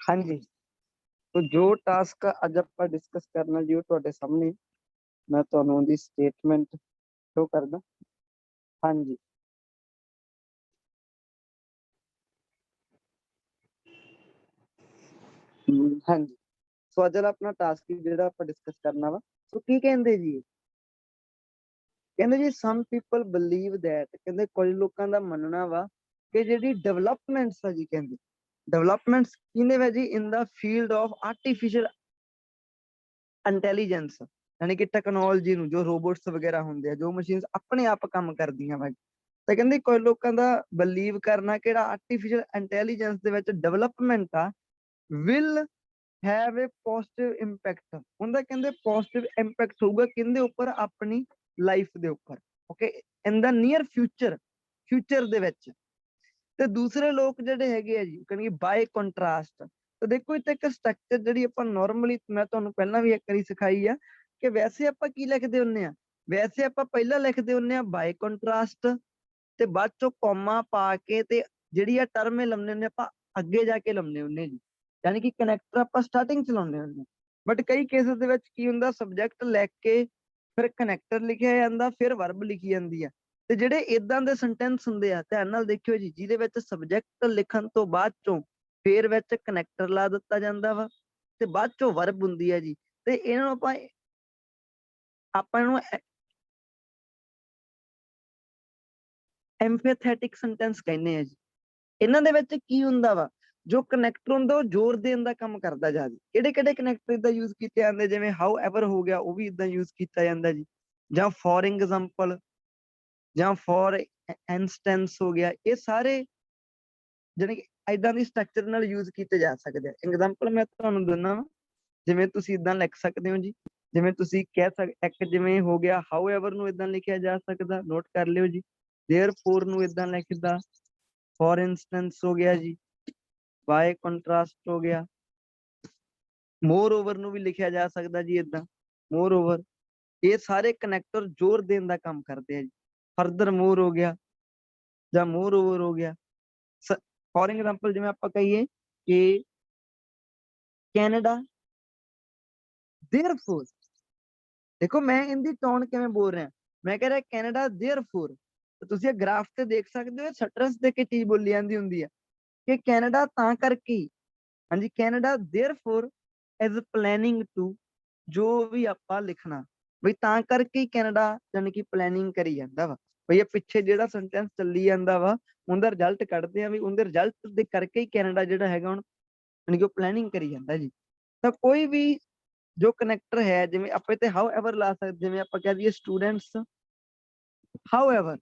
हाँ जी, तो जो टास्क अज आप डिस्कस करना जी वो तुहाडे सामने मैं तुहानू उहदी स्टेटमेंट शो करदा। हाँ जी। हाँ जी। सो अज दा अपना टास्क जिहड़ा आपां डिस्कस करना वा सो की कहंदे जी कहंदे जी सम पीपल बिलीव दैट कहंदे कुछ लोकां दा मनना वा कि जिहड़ी डेवलपमेंट्स आ जी कहंदे डेवलपमेंट्स किहने वा जी in the field of artificial intelligence यानी कि टैक्नोलॉजी ਨੂੰ जो रोबोट्स वगैरह ਹੁੰਦੇ ਆ जो मशीन्स अपने आप ਕੰਮ ਕਰਦੀਆਂ ਵਾ ਤਾਂ ਕਹਿੰਦੇ ਕੋਈ ਲੋਕਾਂ ਦਾ ਬਲੀਵ ਕਰਨਾ ਕਿਹੜਾ ਆਰਟੀਫੀਸ਼ੀਅਲ ਇੰਟੈਲੀਜੈਂਸ ਦੇ ਵਿੱਚ ਡਿਵੈਲਪਮੈਂਟ ਆ will have a positive impact उनका कहते पॉजिटिव इंपैक्ट होगा किंदे ऊपर अपनी लाइफ दे ऊपर okay in the near future दे विच ते दूसरे लोग जिहड़े हैगे आ जी कहणगे बाय कंट्रास्ट तो देखो इत्थे एक स्ट्रक्चर जिहड़ी आपां नॉर्मली मैं तुहानू पहला भी एक बारी सिखाई आ कि वैसे आपां की लिखदे हुंदे आ वैसे आपां पहला लिखदे हुंदे आ बाय कंट्रास्ट ते बाद चों कॉमा पा के ते जिहड़ी आ टर्म लाउने हुंदे आपां अगे जाके लाउने हुंदे जी यानी कि कनैक्टर आप स्टार्टिंग च लाउने हुंदे बट कई केसेस दे विच की हुंदा सब्जैक्ट लिख के फिर कनैक्टर लिखिया जांदा फिर वर्ब लिखी जांदी है ते जिहड़े इदां दे सेंटेंस हुंदे आ ध्यान नाल देखियो जी जिहदे विच सब्जैक्ट लिखण तो बाद चों फिर विच कनैक्टर ला दित्ता जांदा वा ते बाद चों वर्ब हुंदी है जी ते इहनूं आपां आपां इहनूं एम्फैथेटिक सेंटेंस कहने आ जी ਇਹਨਾਂ ਦੇ ਵਿੱਚ ਕੀ ਹੁੰਦਾ ਵਾ ਜੋ ਕਨੈਕਟਰ ਹੁੰਦਾ ਉਹ ਜ਼ੋਰ ਦੇਣ ਦਾ ਕੰਮ ਕਰਦਾ ਜਿਆਦਾ ਕਿਹੜੇ ਕਿਹੜੇ ਕਨੈਕਟਰ ਇਦਾਂ ਯੂਜ਼ ਕੀਤੇ ਜਾਂਦੇ ਜਿਵੇਂ ਹਾਊ ਐਵਰ ਹੋ ਗਿਆ ਉਹ ਵੀ ਇਦਾਂ ਯੂਜ਼ ਕੀਤਾ ਜਾਂਦਾ ਜੀ ਜਾਂ ਫੋਰ ਐਗਜ਼ਾਮਪਲ ਜਾਂ ਫੋਰ ਇਨਸਟੈਂਸ ਹੋ ਗਿਆ ਇਹ ਸਾਰੇ ਜਿਹੜੇ ਇਦਾਂ ਦੀ ਸਟਰਕਚਰ ਨਾਲ ਯੂਜ਼ ਕੀਤੇ ਜਾ ਸਕਦੇ ਆ ਐਗਜ਼ਾਮਪਲ ਮੈਂ ਤੁਹਾਨੂੰ ਦਿੰਦਾ ਵਾ ਜਿਵੇਂ ਤੁਸੀਂ ਇਦਾਂ ਲਿਖ ਸਕਦੇ ਹੋ ਜੀ ਜਿਵੇਂ ਤੁਸੀਂ ਕਹਿ ਸਕਦੇ ਇੱਕ ਜਿਵੇਂ ਹੋ ਗਿਆ ਹਾਊ ਐਵਰ ਨੂੰ ਇਦਾਂ ਲਿਖਿਆ ਜਾ ਸਕਦਾ ਨੋਟ ਕਰ ਲਿਓ ਜੀ देयरफॉर ਨੂੰ ਇਦਾਂ ਲਿਖਦਾ फॉर इंस्टेंस हो गया जी बाय कंट्रास्ट हो गया मोर ओवर ਨੂੰ ਵੀ ਲਿਖਿਆ ਜਾ ਸਕਦਾ ਜੀ ਇਦਾਂ मोर ओवर ਇਹ ਸਾਰੇ ਕਨੈਕਟਰ ਜ਼ੋਰ ਦੇਣ ਦਾ ਕੰਮ ਕਰਦੇ ਆ ਜੀ ਫਰਦਰ मोर ਹੋ ਗਿਆ ਜਾਂ मोर ओवर ਹੋ ਗਿਆ ਫॉर एग्जांपल ਜਿਵੇਂ ਆਪਾਂ ਕਹੀਏ ਕਿ ਕੈਨੇਡਾ देयरफॉर देखो मैं इनकी टोन किवें बोल रहा मैं कह रहा कैनेडा देयरफॉर तो ਤੁਸੀਂ ਇਹ ਗ੍ਰਾਫ ਤੇ ਦੇਖ ਸਕਦੇ ਹੋ ਸਟਰਸ ਦੇ ਕੇ ਚੀਜ਼ ਬੋਲੀ ਜਾਂਦੀ ਹੁੰਦੀ ਹੈ ਕਿ ਕੈਨੇਡਾ ਤਾਂ ਕਰਕੇ हाँ जी Canada therefore is planning to जो भी आपां लिखना बई तां करके ही कैनेडा यानी कि प्लानिंग करी जांदा वा बई ये पिछे जेड़ा सेंटेंस चली जांदा वा उनदा रिजल्ट कढदे आ भी उनदे रिजल्ट दे करके ही कैनेडा जेड़ा हैगा हुण यानी कि प्लानिंग करी जांदा जी तां कोई भी जो कनैक्टर है जिवें आपां इत्ते हाउ एवर ला सकदे जिवें आपां कह दईए students however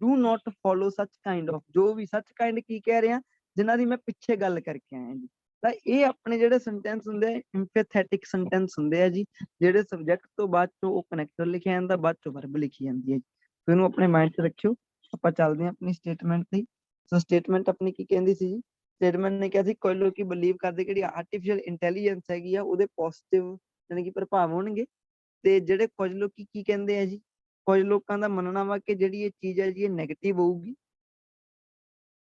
do not follow such kind of जो भी सच काइंड की कह रहे हैं जिन्हां दी मैं पिछे गल करके आया जी ਤਾਂ ਇਹ ਆਪਣੇ ਜਿਹੜੇ ਸੈਂਟੈਂਸ ਹੁੰਦੇ ਆ ਇੰਪੈਥੈਟਿਕ ਸੈਂਟੈਂਸ ਹੁੰਦੇ ਆ ਜੀ ਜਿਹੜੇ ਸਬਜੈਕਟ ਤੋਂ ਬਾਅਦ ਚੋਂ ਉਹ ਕਨੈਕਟਰ ਲਿਖਿਆ ਜਾਂਦਾ ਬਾਅਦ ਚੋਂ ਵਰਬ ਲਿਖੀ ਜਾਂਦੀ ਹੈ ਜੀ ਸੋ ਇਹਨੂੰ ਆਪਣੇ ਮਾਈਂਡ 'ਚ ਰੱਖਿਓ ਆਪਾਂ ਚੱਲਦੇ ਹਾਂ ਆਪਣੀ ਸਟੇਟਮੈਂਟ ਤੇ ਸੋ ਸਟੇਟਮੈਂਟ ਆਪਣੀ ਕੀ ਕਹਿੰਦੀ ਸੀ ਜੀ ਸਟੇਟਮੈਂਟ ਨੇ ਕਿਹਾ ਸੀ ਕੋਈ ਲੋਕੀ ਬਲੀਵ ਕਰਦੇ ਕਿ ਜਿਹੜੀ ਆਰਟੀਫੀਸ਼ੀਅਲ ਇੰਟੈਲੀਜੈਂਸ ਹੈਗੀ ਆ ਉਹਦੇ ਪੋਜ਼ਿਟਿਵ ਯਾਨੀ ਕਿ ਪ੍ਰਭਾਵ ਹੋਣਗੇ ਤੇ ਜਿਹੜੇ ਕੁਝ ਲੋਕੀ ਕੀ ਕਹਿੰਦੇ ਆ ਜੀ ਕੁਝ ਲੋਕਾਂ ਦਾ ਮੰਨਣਾ ਵਾ ਕਿ ਜਿਹੜੀ ਇਹ ਚੀਜ਼ ਹੈ ਜੀ ਇਹ ਨੈਗੇਟਿਵ ਹੋਊਗੀ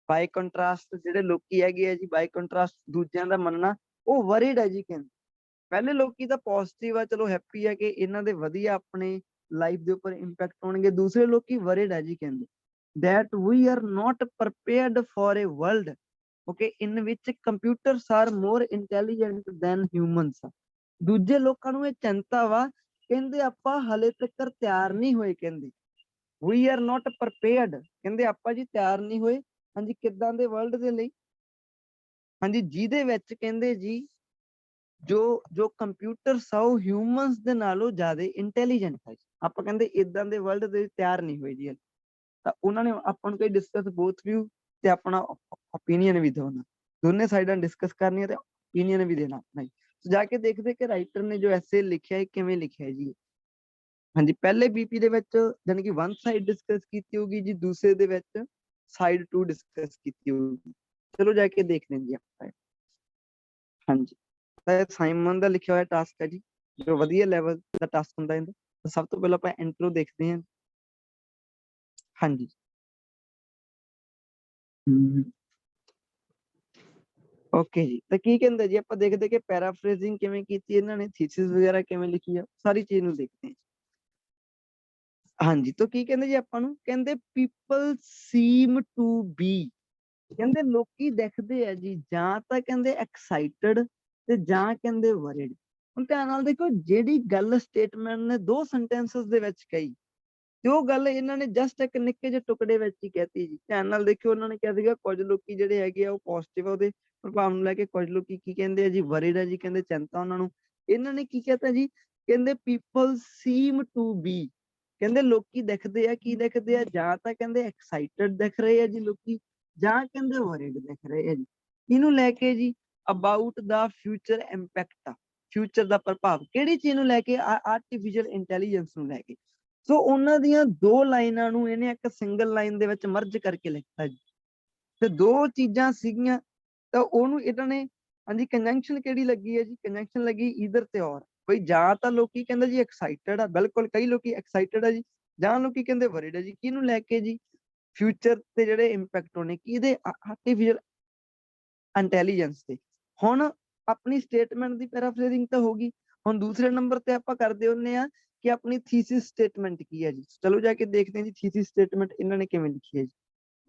ਬਾਈ ਕੰਟਰਾਸਟ ਜਿਹੜੇ ਲੋਕੀ ਹੈਗੇ ਆ ਜੀ ਬਾਈ ਕੰਟਰਾਸਟ ਦੂਜਿਆਂ ਦਾ ਮੰਨਣਾ ਉਹ ਵਰੀਡ ਹੈ ਜੀ ਕਹਿੰਦੇ ਪਹਿਲੇ ਲੋਕੀ ਤਾਂ ਪੋਜ਼ਿਟਿਵ ਆ ਚਲੋ ਹੈਪੀ ਆ ਕਿ ਇਹਨਾਂ ਦੇ ਵਧੀਆ ਆਪਣੇ ਲਾਈਫ ਦੇ ਉੱਪਰ ਇੰਪੈਕਟ ਹੋਣਗੇ ਦੂਸਰੇ ਲੋਕੀ ਵਰੀਡ ਹੈ ਜੀ ਕਹਿੰਦੇ that we are not prepared for a world okay in which computers are more intelligent than humans ਦੂਜੇ ਲੋਕਾਂ ਨੂੰ ਇਹ ਚਿੰਤਾ ਵਾ ਕਹਿੰਦੇ ਆਪਾਂ ਹਲੇ ਤੱਕ ਤਿਆਰ ਨਹੀਂ ਹੋਏ ਕਹਿੰਦੇ we are not prepared ਕਹਿੰਦੇ ਆਪਾਂ ਜੀ ਤਿਆਰ ਨਹੀਂ ਹੋਏ ਹਾਂਜੀ ਕਿੱਦਾਂ ਦੇ ਵਰਲਡ ਦੇ ਲਈ ਹਾਂਜੀ ਜਿਹਦੇ ਵਿੱਚ ਕਹਿੰਦੇ ਜੀ ਜੋ ਕੰਪਿਊਟਰਸ ਆ ਉਹ ਹਿਊਮਨਸ ਦੇ ਨਾਲੋਂ ਜ਼ਿਆਦਾ ਇੰਟੈਲੀਜੈਂਟ ਹੈ ਆਪਾਂ ਕਹਿੰਦੇ ਇਦਾਂ ਦੇ ਵਰਲਡ ਦੇ ਤਿਆਰ ਨਹੀਂ ਹੋਏ ਜੀ ਤਾਂ ਉਹਨਾਂ ਨੇ ਆਪਾਂ ਨੂੰ ਕੋਈ ਡਿਸਕਸ ਬੋਥ ਵਿਊ ਤੇ ਆਪਣਾ ਓਪੀਨੀਅਨ ਵੀ ਦੇਣਾ ਦੋਨੇ ਸਾਈਡਾਂ ਡਿਸਕਸ ਕਰਨੀਆਂ ਤੇ ਓਪੀਨੀਅਨ ਵੀ ਦੇਣਾ ਆਪਣਾ ਜਾ ਕੇ ਦੇਖਦੇ ਕਿ ਰਾਈਟਰ ਨੇ ਜੋ ਐਸੇ ਲਿਖਿਆ ਹੈ ਕਿਵੇਂ ਲਿਖਿਆ ਹੈ ਜੀ ਹਾਂਜੀ ਪਹਿਲੇ ਬੀਪੀ ਦੇ ਵਿੱਚ ਜਾਨੀ ਕਿ ਵਨ ਸਾਈਡ ਡਿਸਕਸ ਕੀਤੀ ਹੋਗੀ ਜੀ ਦੂਸਰੇ ਦੇ ਵਿੱਚ ਸਾਈਡ 2 ਡਿਸਕਸ ਕੀਤੀ ਹੋਗੀ ਚਲੋ ਜਾ ਕੇ ਦੇਖ ਲੈਂਦੇ ਆਪਾਂ ਹਾਂਜੀ ਤਾਂ ਸਾਈਮਨ ਦਾ ਲਿਖਿਆ ਹੋਇਆ ਟਾਸਕ ਹੈ ਜੀ ਜੋ ਵਧੀਆ ਲੈਵਲ ਦਾ ਟਾਸਕ ਹੁੰਦਾ ਇਹਦਾ ਤਾਂ ਸਭ ਤੋਂ ਪਹਿਲਾਂ ਆਪਾਂ ਇੰਟਰੋ ਦੇਖਦੇ ਹਾਂ ਹਾਂਜੀ ਓਕੇ ਜੀ, ਤਾਂ ਕੀ ਕਹਿੰਦੇ ਜੀ, ਆਪਾਂ ਦੇਖਦੇ ਕਿ ਪੈਰਾਫਰੇਜ਼ਿੰਗ ਕਿਵੇਂ ਕੀਤੀ ਇਹਨਾਂ ਨੇ, ਥੀਸਿਸ ਵਗੈਰਾ ਕਿਵੇਂ ਲਿਖੀ ਆ, ਸਾਰੀ ਚੀਜ਼ ਨੂੰ ਦੇਖਦੇ ਹਾਂ। ਹਾਂਜੀ, ਤਾਂ ਕੀ ਕਹਿੰਦੇ ਜੀ ਆਪਾਂ ਨੂੰ, ਕਹਿੰਦੇ ਪੀਪਲ ਸੀਮ ਟੂ ਬੀ, ਕਹਿੰਦੇ ਲੋਕੀ ਦਿਖਦੇ ਆ ਜੀ ਜਾਂ ਤਾਂ ਕਹਿੰਦੇ ਐਕਸਾਈਟਡ ਤੇ ਜਾਂ ਕਹਿੰਦੇ ਵਰਿਡ। ਹੁਣ ਧਿਆਨ ਨਾਲ ਦੇਖੋ, ਜਿਹੜੀ ਗੱਲ ਸਟੇਟਮੈਂਟ ਨੇ ਦੋ ਸੈਂਟੈਂਸਸ ਦੇ ਵਿੱਚ ਕਹੀ ਤੇ ਉਹ ਗੱਲ ਇਹਨਾਂ ਨੇ ਜਸਟ ਇੱਕ ਨਿੱਕੇ ਜਿਹੇ ਟੁਕੜੇ ਵਿੱਚ ਹੀ ਕਹਿਤੀ ਜੀ। ਧਿਆਨ ਨਾਲ ਦੇਖਿਓ, ਉਹਨਾਂ ਨੇ ਕਿਹਾ ਸੀਗਾ ਕੁਝ ਲੋਕੀ ਜਿਹੜੇ ਹੈਗੇ ਆ ਉਹ ਪੋਜ਼ਿਟਿਵ ਆ ਉਹਦੇ ਪ੍ਰਭਾਵ ਨੂੰ ਲੈ ਕੇ, ਕੁਝ ਲੋਕੀ ਕੀ ਕਹਿੰਦੇ ਆ ਜੀ, ਵਰਿਡ ਆ ਜੀ, ਕਹਿੰਦੇ ਚਿੰਤਾ ਉਹਨਾਂ ਨੂੰ। ਇਹਨਾਂ ਨੇ ਕੀ ਕਹਿਤਾ ਜੀ, ਕਹਿੰਦੇ ਪੀਪਲ ਸੀਮ ਟੂ ਬੀ, ਕਹਿੰਦੇ ਲੋਕੀ ਦਿਖਦੇ ਆ, ਕੀ ਦਿਖਦੇ ਆ, ਜਾਂ ਤਾਂ ਕਹਿੰਦੇ ਐਕਸਾਈਟਡ ਦਿਖ ਰਹੇ ਆ ਜੀ ਲੋਕੀ, ਜਾਂ ਕਹਿੰਦੇ ਵਰਿਡ ਦਿਖ ਰਹੇ ਆ ਜੀ। ਇਹਨੂੰ ਲੈ ਕੇ ਜੀ, about the future impact, future ਦਾ ਪ੍ਰਭਾਵ ਕਿਹੜੀ ਚੀਜ਼ ਨੂੰ ਲੈ ਕੇ, ਆਰਟੀਫਿਸ਼ੀਅਲ ਇੰਟੈਲੀਜੈਂਸ ਨੂੰ ਲੈ ਕੇ। ਸੋ ਉਹਨਾਂ ਦੀਆਂ ਦੋ ਲਾਈਨਾਂ ਨੂੰ ਇਹਨੇ ਇੱਕ ਸਿੰਗਲ ਲਾਈਨ ਦੇ ਵਿੱਚ ਮਰਜ ਕਰਕੇ ਲਿਖਤਾ ਜੀ। ਤੇ ਦੋ ਚੀਜ਼ਾਂ ਸੀਗੀਆਂ ਤਾਂ ਉਹਨੂੰ ਇਹਨਾਂ ਨੇ, ਹਾਂਜੀ ਕੰਜੰਕਸ਼ਨ ਕਿਹੜੀ ਲੱਗੀ ਹੈ ਜੀ, ਕੰਜੰਕਸ਼ਨ ਲੱਗੀ ਈਦਰ ਤੇ ਔਰ। ਬਈ ਜਾਂ ਤਾਂ ਲੋਕੀ ਕਹਿੰਦੇ ਜੀ ਐਕਸਾਈਟਡ ਆ, ਬਿਲਕੁਲ ਕਈ ਲੋਕੀ ਐਕਸਾਈਟਡ ਆ ਜੀ, ਜਾਂ ਲੋਕੀ ਕਹਿੰਦੇ ਵਰਿਡ ਆ ਜੀ। ਕਿਹਨੂੰ ਲੈ ਕੇ ਜੀ, ਫਿਊਚਰ ਤੇ ਜਿਹੜੇ ਇੰਪੈਕਟ ਹੋਣੇ ਕਿਹਦੇ, ਆਰਟੀਫਿਸ਼ੀਅਲ ਇੰਟੈਲੀਜੈਂਸ ਤੇ। ਹੁਣ ਆਪਣੀ ਸਟੇਟਮੈਂਟ ਦੀ ਪੈਰਾਫਰੇਜ਼ਿੰਗ ਤਾਂ ਹੋ ਗਈ, ਹੁਣ ਦੂਸਰੇ ਨੰਬਰ ਤੇ ਆਪਾਂ ਕਰਦੇ ਹੁੰਦੇ ਆ ਕਿ ਆਪਣੀ ਥੀਸਿਸ ਸਟੇਟਮੈਂਟ ਕੀ ਹੈ ਜੀ। ਚਲੋ ਜਾ ਕੇ ਦੇਖਦੇ ਹਾਂ ਜੀ ਥੀਸਿਸ ਸਟੇਟਮੈਂਟ ਇਹਨਾਂ ਨੇ ਕਿਵੇਂ ਲਿਖੀ ਹੈ ਜੀ।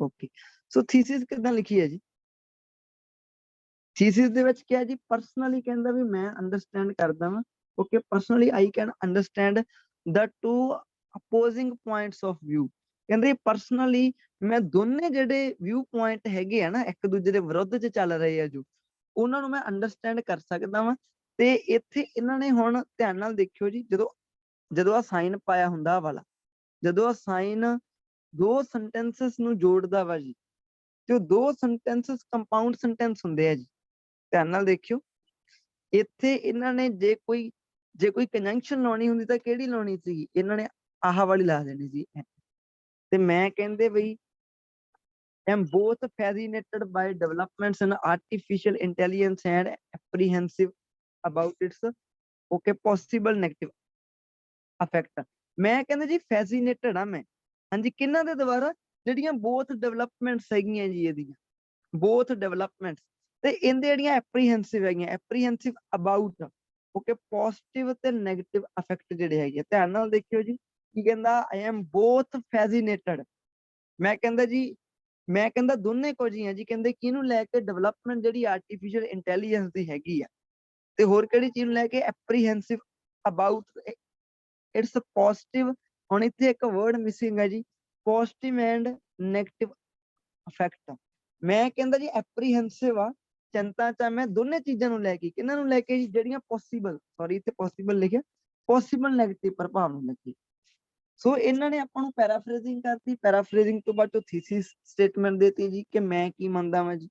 ਓਕੇ, ਸੋ ਥੀਸਿਸ ਕਿੱਦਾਂ ਲਿਖੀ ਹੈ ਜੀ, ਥੀਸਿਸ ਦੇ ਵਿੱਚ ਕੀ ਹੈ ਜੀ, ਪਰਸਨਲੀ ਕਹਿੰਦਾ ਵੀ ਮੈਂ ਅੰਡਰਸਟੈਂਡ ਕਰਦਾ ਵਾਂ, okay, personally I can understand the two opposing points of view, ਕਹਿੰਦੇ ਪਰਸਨਲੀ ਮੈਂ ਦੋਨੇ ਜਿਹੜੇ ਵਿਊ ਪੁਆਇੰਟ ਹੈਗੇ ਆ ਨਾ ਇੱਕ ਦੂਜੇ ਦੇ ਵਿਰੁੱਧ ਚ ਚੱਲ ਰਹੇ ਆ ਜੋ, ਉਹਨਾਂ ਨੂੰ ਮੈਂ ਅੰਡਰਸਟੈਂਡ ਕਰ ਸਕਦਾ ਵਾਂ। ਤੇ ਇੱਥੇ ਇਹਨਾਂ ਨੇ ਹੁਣ ਧਿਆਨ ਨਾਲ ਦੇਖਿਓ ਜੀ, ਜਦੋਂ ਆ ਸਾਈਨ ਪਾਇਆ ਹੁੰਦਾ ਵਾਲਾ, ਜਦੋਂ ਆ ਸਾਈਨ ਦੋ ਸੈਂਟੈਂਸਸ ਨੂੰ ਜੋੜਦਾ ਵਾ ਜੀ, ਤੇ ਉਹ ਦੋ ਸੈਂਟੈਂਸਸ ਕੰਪਾਊਂਡ ਸੈਂਟੈਂਸ ਹੁੰਦੇ ਆ ਜੀ। ਧਿਆਨ ਨਾਲ ਦੇਖਿਓ, ਇੱਥੇ ਇਹਨਾਂ ਨੇ ਜੇ ਕੋਈ ਕੰਜੰਕਸ਼ਨ ਲਾਉਣੀ ਹੁੰਦੀ ਤਾਂ ਕਿਹੜੀ ਲਾਉਣੀ ਸੀ, ਇਹਨਾਂ ਨੇ ਆਹ ਵਾਲੀ ਲਾ ਦੇਣੀ ਸੀ। ਤੇ ਮੈਂ ਕਹਿੰਦੇ ਬਈ am both fascinated by developments in artificial intelligence and apprehensive about its okay possible negative effect। ਮੈਂ ਕਹਿੰਦਾ ਜੀ ਫੈਸੀਨੇਟਡ ਆ ਮੈਂ, ਹਾਂਜੀ ਕਿਹਨਾਂ ਦੇ ਦੁਆਰਾ, ਜਿਹੜੀਆਂ ਬੋਥ ਡਿਵੈਲਪਮੈਂਟਸ ਹੈਗੀਆਂ ਜੀ ਇਹਦੀਆਂ, ਬੋਥ ਡਿਵੈਲਪਮੈਂਟਸ ਤੇ ਇਹਦੇ ਜਿਹੜੀਆਂ ਐਪਰੀਹੈਂਸਿਵ ਹੈਗੀਆਂ, ਐਪਰੀਹੈਂਸਿਵ ਅਬਾਊਟ ਓਕੇ ਪੋਜ਼ਿਟਿਵ ਤੇ ਨੈਗੇਟਿਵ ਇਫੈਕਟ ਜਿਹੜੇ ਹੈਗੇ। ਧਿਆਨ ਨਾਲ ਦੇਖਿਓ ਜੀ, ਕੀ ਕਹਿੰਦਾ, ਆਈ ਐਮ ਬੋਥ ਫੈਸੀਨੇਟਡ, ਮੈਂ ਕਹਿੰਦਾ ਦੋਨੇ ਕੁਝ ਹੀ ਆ ਜੀ, ਕਹਿੰਦੇ ਕਿਹਨੂੰ ਲੈ ਕੇ, ਡਿਵੈਲਪਮੈਂਟ ਜਿਹੜੀ ਆਰਟੀਫਿਸ਼ੀਅਲ ਇੰਟੈਲੀਜੈਂਸ ਦੀ ਹੈਗੀ ਆ, ਤੇ ਹੋਰ ਕਿਹੜੀ ਚੀਜ਼ ਨੂੰ ਲੈ ਕੇ, ਐਪਰੀਹੈਂਸਿਵ ਅਬਾਊਟ ਇਟਸ ਪੋਜ਼ਿਟਿਵ। ਹੁਣ ਇੱਥੇ ਇੱਕ ਵਰਡ ਮਿਸਿੰਗ ਹੈ ਜੀ, ਪੋਜ਼ਿਟਿਵ ਐਂਡ ਨੈਗੇਟਿਵ ਇਫੈਕਟ। ਮੈਂ ਕਹਿੰਦਾ ਜੀ ਐਪਰੀਹੈਂਸਿਵ ਆ, ਚਿੰਤਾ ਚ ਮੈਂ ਦੋਨੇ ਚੀਜ਼ਾਂ ਨੂੰ ਲੈ ਕੇ, ਕਿਹਨਾਂ ਨੂੰ ਲੈ ਕੇ ਜੀ, ਜਿਹੜੀਆਂ ਪੋਸੀਬਲ, ਸੌਰੀ ਇੱਥੇ ਪੋਸੀਬਲ ਲਿਖਿਆ, ਪੋਸੀਬਲ ਨੈਗੇਟਿਵ ਪ੍ਰਭਾਵ ਨੂੰ ਲੈ ਕੇ। ਸੋ ਇਹਨਾਂ ਨੇ ਆਪਾਂ ਨੂੰ ਪੈਰਾਫਰੇਜ਼ਿੰਗ ਕਰਤੀ, ਪੈਰਾਫਰੇਜ਼ਿੰਗ ਤੋਂ ਬਾਅਦ ਥੀਸਿਸ ਸਟੇਟਮੈਂਟ ਦੇਤੀ ਜੀ ਕਿ ਮੈਂ ਕੀ ਮੰਨਦਾ ਵਾਂ ਜੀ।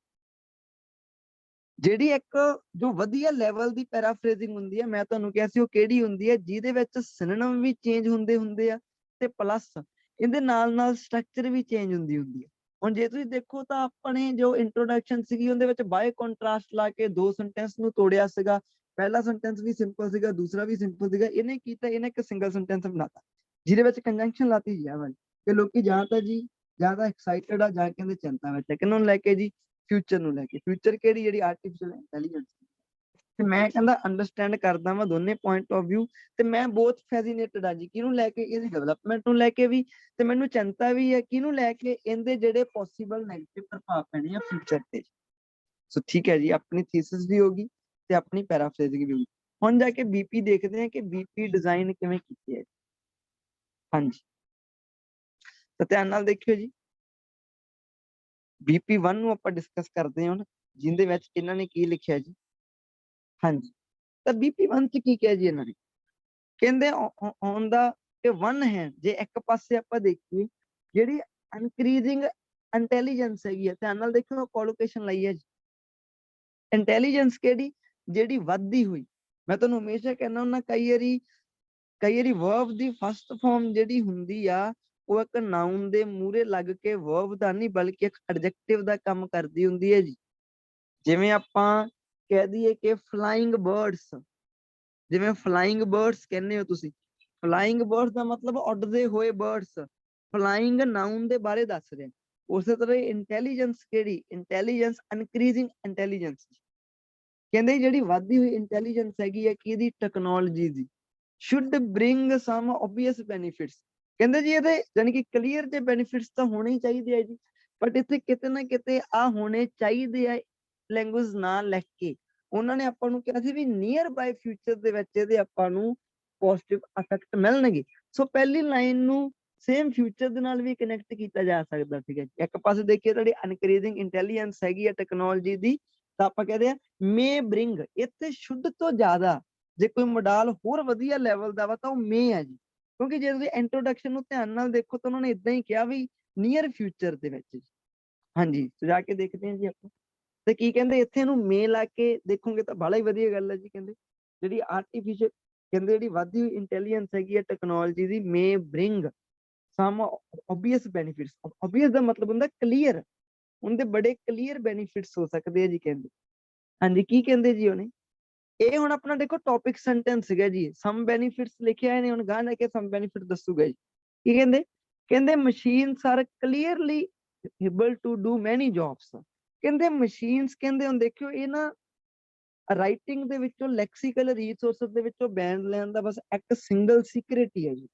ਜਿਹੜੀ ਇੱਕ ਜੋ ਵਧੀਆ ਲੈਵਲ ਦੀ ਪੈਰਾਫਰੇਜ਼ਿੰਗ ਹੁੰਦੀ ਹੈ, ਮੈਂ ਤੁਹਾਨੂੰ ਕਿਹਾ ਸੀ ਉਹ ਕਿਹੜੀ ਹੁੰਦੀ ਹੈ, ਜਿਹਦੇ ਵਿੱਚ ਸਿਨੋਨਿਮ ਵੀ ਚੇਂਜ ਹੁੰਦੇ ਆ ਤੇ ਪਲੱਸ ਇਹਦੇ ਨਾਲ ਸਟਰਕਚਰ ਵੀ ਚੇਂਜ ਹੁੰਦੀ ਹੈ। ਹੁਣ ਜੇ ਤੁਸੀਂ ਦੇਖੋ ਤਾਂ ਆਪਣੇ ਜੋ ਇੰਟਰੋਡਕਸ਼ਨ ਸੀਗੀ ਉਹਦੇ ਵਿੱਚ ਬਾਏ ਕੰਟਰਾਸਟ ਲਾ ਕੇ ਦੋ ਸੈਂਟੈਂਸ ਨੂੰ ਤੋੜਿਆ ਸੀਗਾ। ਪਹਿਲਾ ਸੈਂਟੈਂਸ ਵੀ ਸਿੰਪਲ ਸੀਗਾ, ਦੂਸਰਾ ਵੀ ਸਿੰਪਲ ਸੀਗਾ। ਇਹਨੇ ਕੀਤਾ, ਇਹਨੇ ਇੱਕ ਸਿੰਗਲ ਸੈਂਟੈਂਸ ਬਣਾਤਾ ਜਿਹਦੇ ਵਿੱਚ ਕੰਜੰਕਸ਼ਨ ਲਾਤੀ ਜੀ ਆ ਵਾਲੀ, ਤੇ ਲੋਕੀ ਜਾਂ ਤਾਂ ਐਕਸਾਈਟਡ ਆ ਜਾਂ ਕਹਿੰਦੇ ਚਿੰਤਾ ਵਿੱਚ ਹੈ, ਕਿਹਨੂੰ ਲੈ ਕੇ ਜੀ, ਫਿਊਚਰ ਨੂੰ ਲੈ ਕੇ। ਫਿਊਚਰ ਕਿਹੜੀ, ਜਿਹੜੀ ਆਰਟੀਫਿਸ਼ੀਅਲ ਇੰਟੈਲੀਜੈਂਸ। ਤੇ ਮੈਂ ਕਹਿੰਦਾ ਅੰਡਰਸਟੈਂਡ ਕਰਦਾ ਵਾਂ ਦੋਨੇ ਪੁਆਇੰਟ ਆਫ ਵਿਊ, ਤੇ ਮੈਂ ਬਹੁਤ ਫੈਸੀਨੇਟਡ ਆ ਜੀ ਕਿਹਨੂੰ ਲੈ ਕੇ, ਇਹਦੀ ਡਿਵੈਲਪਮੈਂਟ ਨੂੰ ਲੈ ਕੇ ਵੀ, ਤੇ ਮੈਨੂੰ ਚਿੰਤਾ ਵੀ ਹੈ ਕਿਹਨੂੰ ਲੈ ਕੇ, ਇਹਦੇ ਜਿਹੜੇ ਪੋਸੀਬਲ ਨੈਗੇਟਿਵ ਪ੍ਰਭਾਵ ਪੈਣੇ ਆ ਫਿਊਚਰ ਤੇ। ਸੋ ਠੀਕ ਹੈ ਜੀ, ਆਪਣੀ ਥੀਸਿਸ ਵੀ ਹੋਗੀ ਤੇ ਆਪਣੀ ਪੈਰਾਫਰੇਜ਼ਿੰਗ ਵੀ ਹੋਗੀ। ਹੁਣ ਜਾ ਕੇ ਬੀਪੀ ਦੇਖਦੇ ਹਾਂ ਕਿ ਬੀਪੀ ਡਿਜ਼ਾਈਨ ਕਿਵੇਂ ਕੀਤੀ ਹੈ। ਹਾਂਜੀ, ਤਾਂ ਧਿਆਨ ਨਾਲ ਦੇਖਿਓ ਜੀ, ਬੀਪੀ 1 ਨੂੰ ਆਪਾਂ ਡਿਸਕਸ ਕਰਦੇ ਹਾਂ ਹੁਣ, ਜਿਹਦੇ ਵਿੱਚ ਇਹਨਾਂ ਨੇ ਕੀ ਲਿਖਿਆ ਜੀ। ਹਾਂਜੀ, ਤਾਂ ਬੀਪੀ 1 ਚ ਕੀ ਕਿਹਾ ਜੀ ਇਹਨਾਂ ਨੇ, ਕਹਿੰਦੇ ਔਨ ਦਾ ਵਨ ਹੈਂਡ, ਜੇ ਇੱਕ ਪਾਸੇ ਆਪਾਂ ਦੇਖੀਏ ਜਿਹੜੀ ਇਨਕਰੀਜ਼ਿੰਗ ਇੰਟੈਲੀਜੈਂਸ ਹੈਗੀ ਹੈ, ਧਿਆਨ ਨਾਲ ਦੇਖੋ ਕੋਲੋਕੇਸ਼ਨ ਲਈ ਹੈ ਜੀ। ਇੰਟੈਲੀਜੈਂਸ ਕਿਹੜੀ, ਜਿਹੜੀ ਵੱਧਦੀ ਹੋਈ। ਮੈਂ ਤੁਹਾਨੂੰ ਹਮੇਸ਼ਾ ਕਹਿੰਦਾ ਹੁੰਦਾ, ਕਈ ਵਾਰੀ ਵਰਬ ਦੀ ਫਸਟ ਫਾਰਮ ਜਿਹੜੀ ਹੁੰਦੀ ਆ ਉਹ ਇੱਕ ਨਾਉਨ ਦੇ ਮੂਹਰੇ ਲੱਗ ਕੇ ਵਰਬ ਦਾ ਨਹੀਂ ਬਲਕਿ ਇੱਕ ਐਡਜੈਕਟਿਵ ਦਾ ਕੰਮ ਕਰਦੀ ਹੁੰਦੀ ਹੈ ਜੀ। ਜਿਵੇਂ ਆਪਾਂ ਕਹਿ ਦਈਏ ਕਿ ਫਲਾਈਂਗ ਬਰਡਸ, ਜਿਵੇਂ ਫਲਾਈਂਗ ਬਰਡਸ ਕਹਿੰਦੇ ਹੋ ਤੁਸੀਂ, ਫਲਾਈਂਗ ਬਰਡਸ ਦਾ ਮਤਲਬ ਉੱਡਦੇ ਹੋਏ ਬਰਡਸ, ਫਲਾਈਂਗ ਨਾਉਨ ਦੇ ਬਾਰੇ ਦੱਸ ਰਿਹਾ। ਉਸੇ ਤਰ੍ਹਾਂ ਇੰਟੈਲੀਜੈਂਸ ਕਿਹੜੀ, ਇੰਟੈਲੀਜੈਂਸ ਇਨਕਰੀਜ਼ਿੰਗ ਇੰਟੈਲੀਜੈਂਸ, ਕਹਿੰਦੇ ਜਿਹੜੀ ਵੱਧਦੀ ਹੋਈ ਇੰਟੈਲੀਜੈਂਸ ਹੈਗੀ ਹੈ ਕਿ ਇਹਦੀ technology the should bring some obvious benefits, ਕਹਿੰਦੇ ਜੀ ਇਹਦੇ ਯਾਨੀ ਕਿ ਕਲੀਅਰ ਜੇ ਬੈਨੀਫਿਟਸ ਤਾਂ ਹੋਣੇ ਹੀ ਚਾਹੀਦੇ ਆ ਜੀ, ਬਟ ਇੱਥੇ ਕਿਤੇ ਨਾ ਕਿਤੇ ਆ ਹੋਣੇ ਚਾਹੀਦੇ ਆ ਲੈਂਗੁਏਜ ਨਾ ਲਿਖ ਕੇ। ਉਹਨਾਂ ਨੇ ਆਪਾਂ ਨੂੰ ਕਿਹਾ ਸੀ ਵੀ ਨੀਅਰ ਬਾਈ ਫਿਊਚਰ ਦੇ ਵਿੱਚ ਇਹਦੇ ਆਪਾਂ ਨੂੰ ਪੋਜ਼ਿਟਿਵ ਇਫੈਕਟ ਮਿਲਣਗੇ। ਸੋ ਪਹਿਲੀ ਲਾਈਨ ਨੂੰ ਸੇਮ ਫਿਊਚਰ ਦੇ ਨਾਲ ਵੀ ਕਨੈਕਟ ਕੀਤਾ ਜਾ ਸਕਦਾ ਸੀਗਾ। ਇੱਕ ਪਾਸੇ ਦੇਖੀਏ ਤੁਹਾਡੀ ਇਨਕਰੀਜ਼ਿੰਗ ਇੰਟੈਲੀਜੈਂਸ ਹੈਗੀ ਆ ਟੈਕਨੋਲੋਜੀ ਦੀ, ਤਾਂ ਆਪਾਂ ਕਹਿੰਦੇ ਆ ਮੇ ਬ੍ਰਿੰਗ, ਇੱਥੇ ਸ਼ੁੱਧ ਤੋਂ ਜ਼ਿਆਦਾ ਜੇ ਕੋਈ ਮੋਡਾਲ ਹੋਰ ਵਧੀਆ ਲੈਵਲ ਦਾ ਵਾ ਤਾਂ ਉਹ ਮੇ ਹੈ ਜੀ, ਕਿਉਂਕਿ ਜੇ ਤੁਸੀਂ ਇੰਟਰੋਡਕਸ਼ਨ ਨੂੰ ਧਿਆਨ ਨਾਲ ਦੇਖੋ ਤਾਂ ਉਹਨਾਂ ਨੇ ਇਦਾਂ ਹੀ ਕਿਹਾ ਵੀ ਨੀਅਰ ਫਿਊਚਰ ਦੇ ਵਿੱਚ ਜੀ। ਹਾਂਜੀ ਜਾ ਕੇ ਦੇਖਦੇ ਹਾਂ ਜੀ ਆਪਾਂ, ਤੇ ਕੀ ਕਹਿੰਦੇ ਇੱਥੇ ਇਹਨੂੰ ਮੇ ਲਾ ਕੇ ਦੇਖੋਗੇ ਤਾਂ ਬੜਾ ਹੀ ਵਧੀਆ ਗੱਲ ਹੈ ਜੀ। ਕਹਿੰਦੇ ਜਿਹੜੀ ਆਰਟੀਫਿਸ਼ਲ, ਕਹਿੰਦੇ ਜਿਹੜੀ ਵੱਧਦੀ ਹੋਈ ਇੰਟੈਲੀਜੈਂਸ ਹੈਗੀ ਹੈ ਟੈਕਨੋਲੋਜੀ ਦੀ, ਮੇ ਬ੍ਰਿੰਗ ਸਮ ਓਬਵੀਅਸ ਬੈਨੀਫਿਟਸ, ਓਬਵੀਅਸ ਦਾ ਮਤਲਬ ਹੁੰਦਾ ਕਲੀਅਰ, ਉਹਦੇ ਬੜੇ ਕਲੀਅਰ ਬੈਨੀਫਿਟਸ ਹੋ ਸਕਦੇ ਆ ਜੀ। ਕਹਿੰਦੇ ਹਾਂਜੀ ਕੀ ਕਹਿੰਦੇ ਜੀ ਉਹਨੇ, ਇਹ ਹੁਣ ਆਪਣਾ ਦੇਖੋ ਟੌਪਿਕ ਸੈਂਟੈਂਸ ਸੀਗਾ ਜੀ, ਸਮ ਬੈਨੀਫਿਟਸ ਲਿਖਿਆ ਇਹਨੇ, ਹੁਣ ਗਾਂ ਲੈ ਕੇ ਸਮ ਬੈਨੀਫਿਟ ਦੱਸੂਗਾ ਜੀ। ਕੀ ਕਹਿੰਦੇ, ਕਹਿੰਦੇ machines are clearly able to do many jobs, ਕਹਿੰਦੇ ਮਸ਼ੀਨਸ ਕਹਿੰਦੇ ਹੁਣ ਦੇਖਿਓ ਇਹ ਨਾ ਰਾਈਟਿੰਗ ਦੇ ਵਿੱਚੋਂ ਲੈਕਸੀਕਲ ਰਿਸੋਰਸਸ ਦੇ ਵਿੱਚੋਂ ਬੈਂਡ ਲੈਣ ਦਾ ਬਸ ਇੱਕ ਸਿੰਗਲ ਸੀਕ੍ਰੇਟ ਹੀ ਹੈ ਜੀ।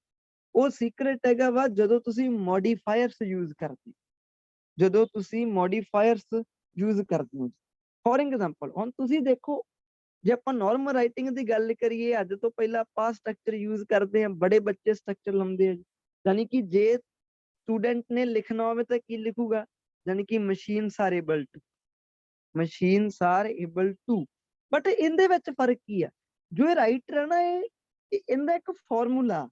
ਉਹ ਸੀਕ੍ਰੇਟ ਹੈਗਾ ਵਾ ਜਦੋਂ ਤੁਸੀਂ ਮੋਡੀਫਾਇਰਸ ਯੂਜ਼ ਕਰਦੇ, ਜਦੋਂ ਤੁਸੀਂ ਮੋਡੀਫਾਇਰਸ ਯੂਜ਼ ਕਰਦੇ ਹੋ। ਫੋਰ ਐਗਜ਼ਾਮਪਲ ਹੁਣ ਤੁਸੀਂ ਦੇਖੋ, ਜੇ ਆਪਾਂ ਨਾਰਮਲ ਰਾਈਟਿੰਗ ਦੀ ਗੱਲ ਕਰੀਏ, ਅੱਜ ਤੋਂ ਪਹਿਲਾਂ ਆਪਾਂ ਸਟਰਕਚਰ ਯੂਜ਼ ਕਰਦੇ ਹਾਂ, ਬੜੇ ਬੱਚੇ ਸਟਰਕਚਰ ਲਾਉਂਦੇ ਆ ਜੀ। ਯਾਨੀ ਕਿ ਜੇ ਸਟੂਡੈਂਟ ਨੇ ਲਿਖਣਾ ਹੋਵੇ ਤਾਂ ਕੀ ਲਿਖੂਗਾ, ਯਾਨੀ ਕਿ machines are able to, machines are able to. But ਇਹਦੇ ਵਿੱਚ ਫਰਕ ਕੀ ਆ, ਜੋ ਇਹ ਰਾਈਟਰ ਹੈ ਨਾ ਇਹਦਾ ਇੱਕ ਫਾਰਮੂਲਾ,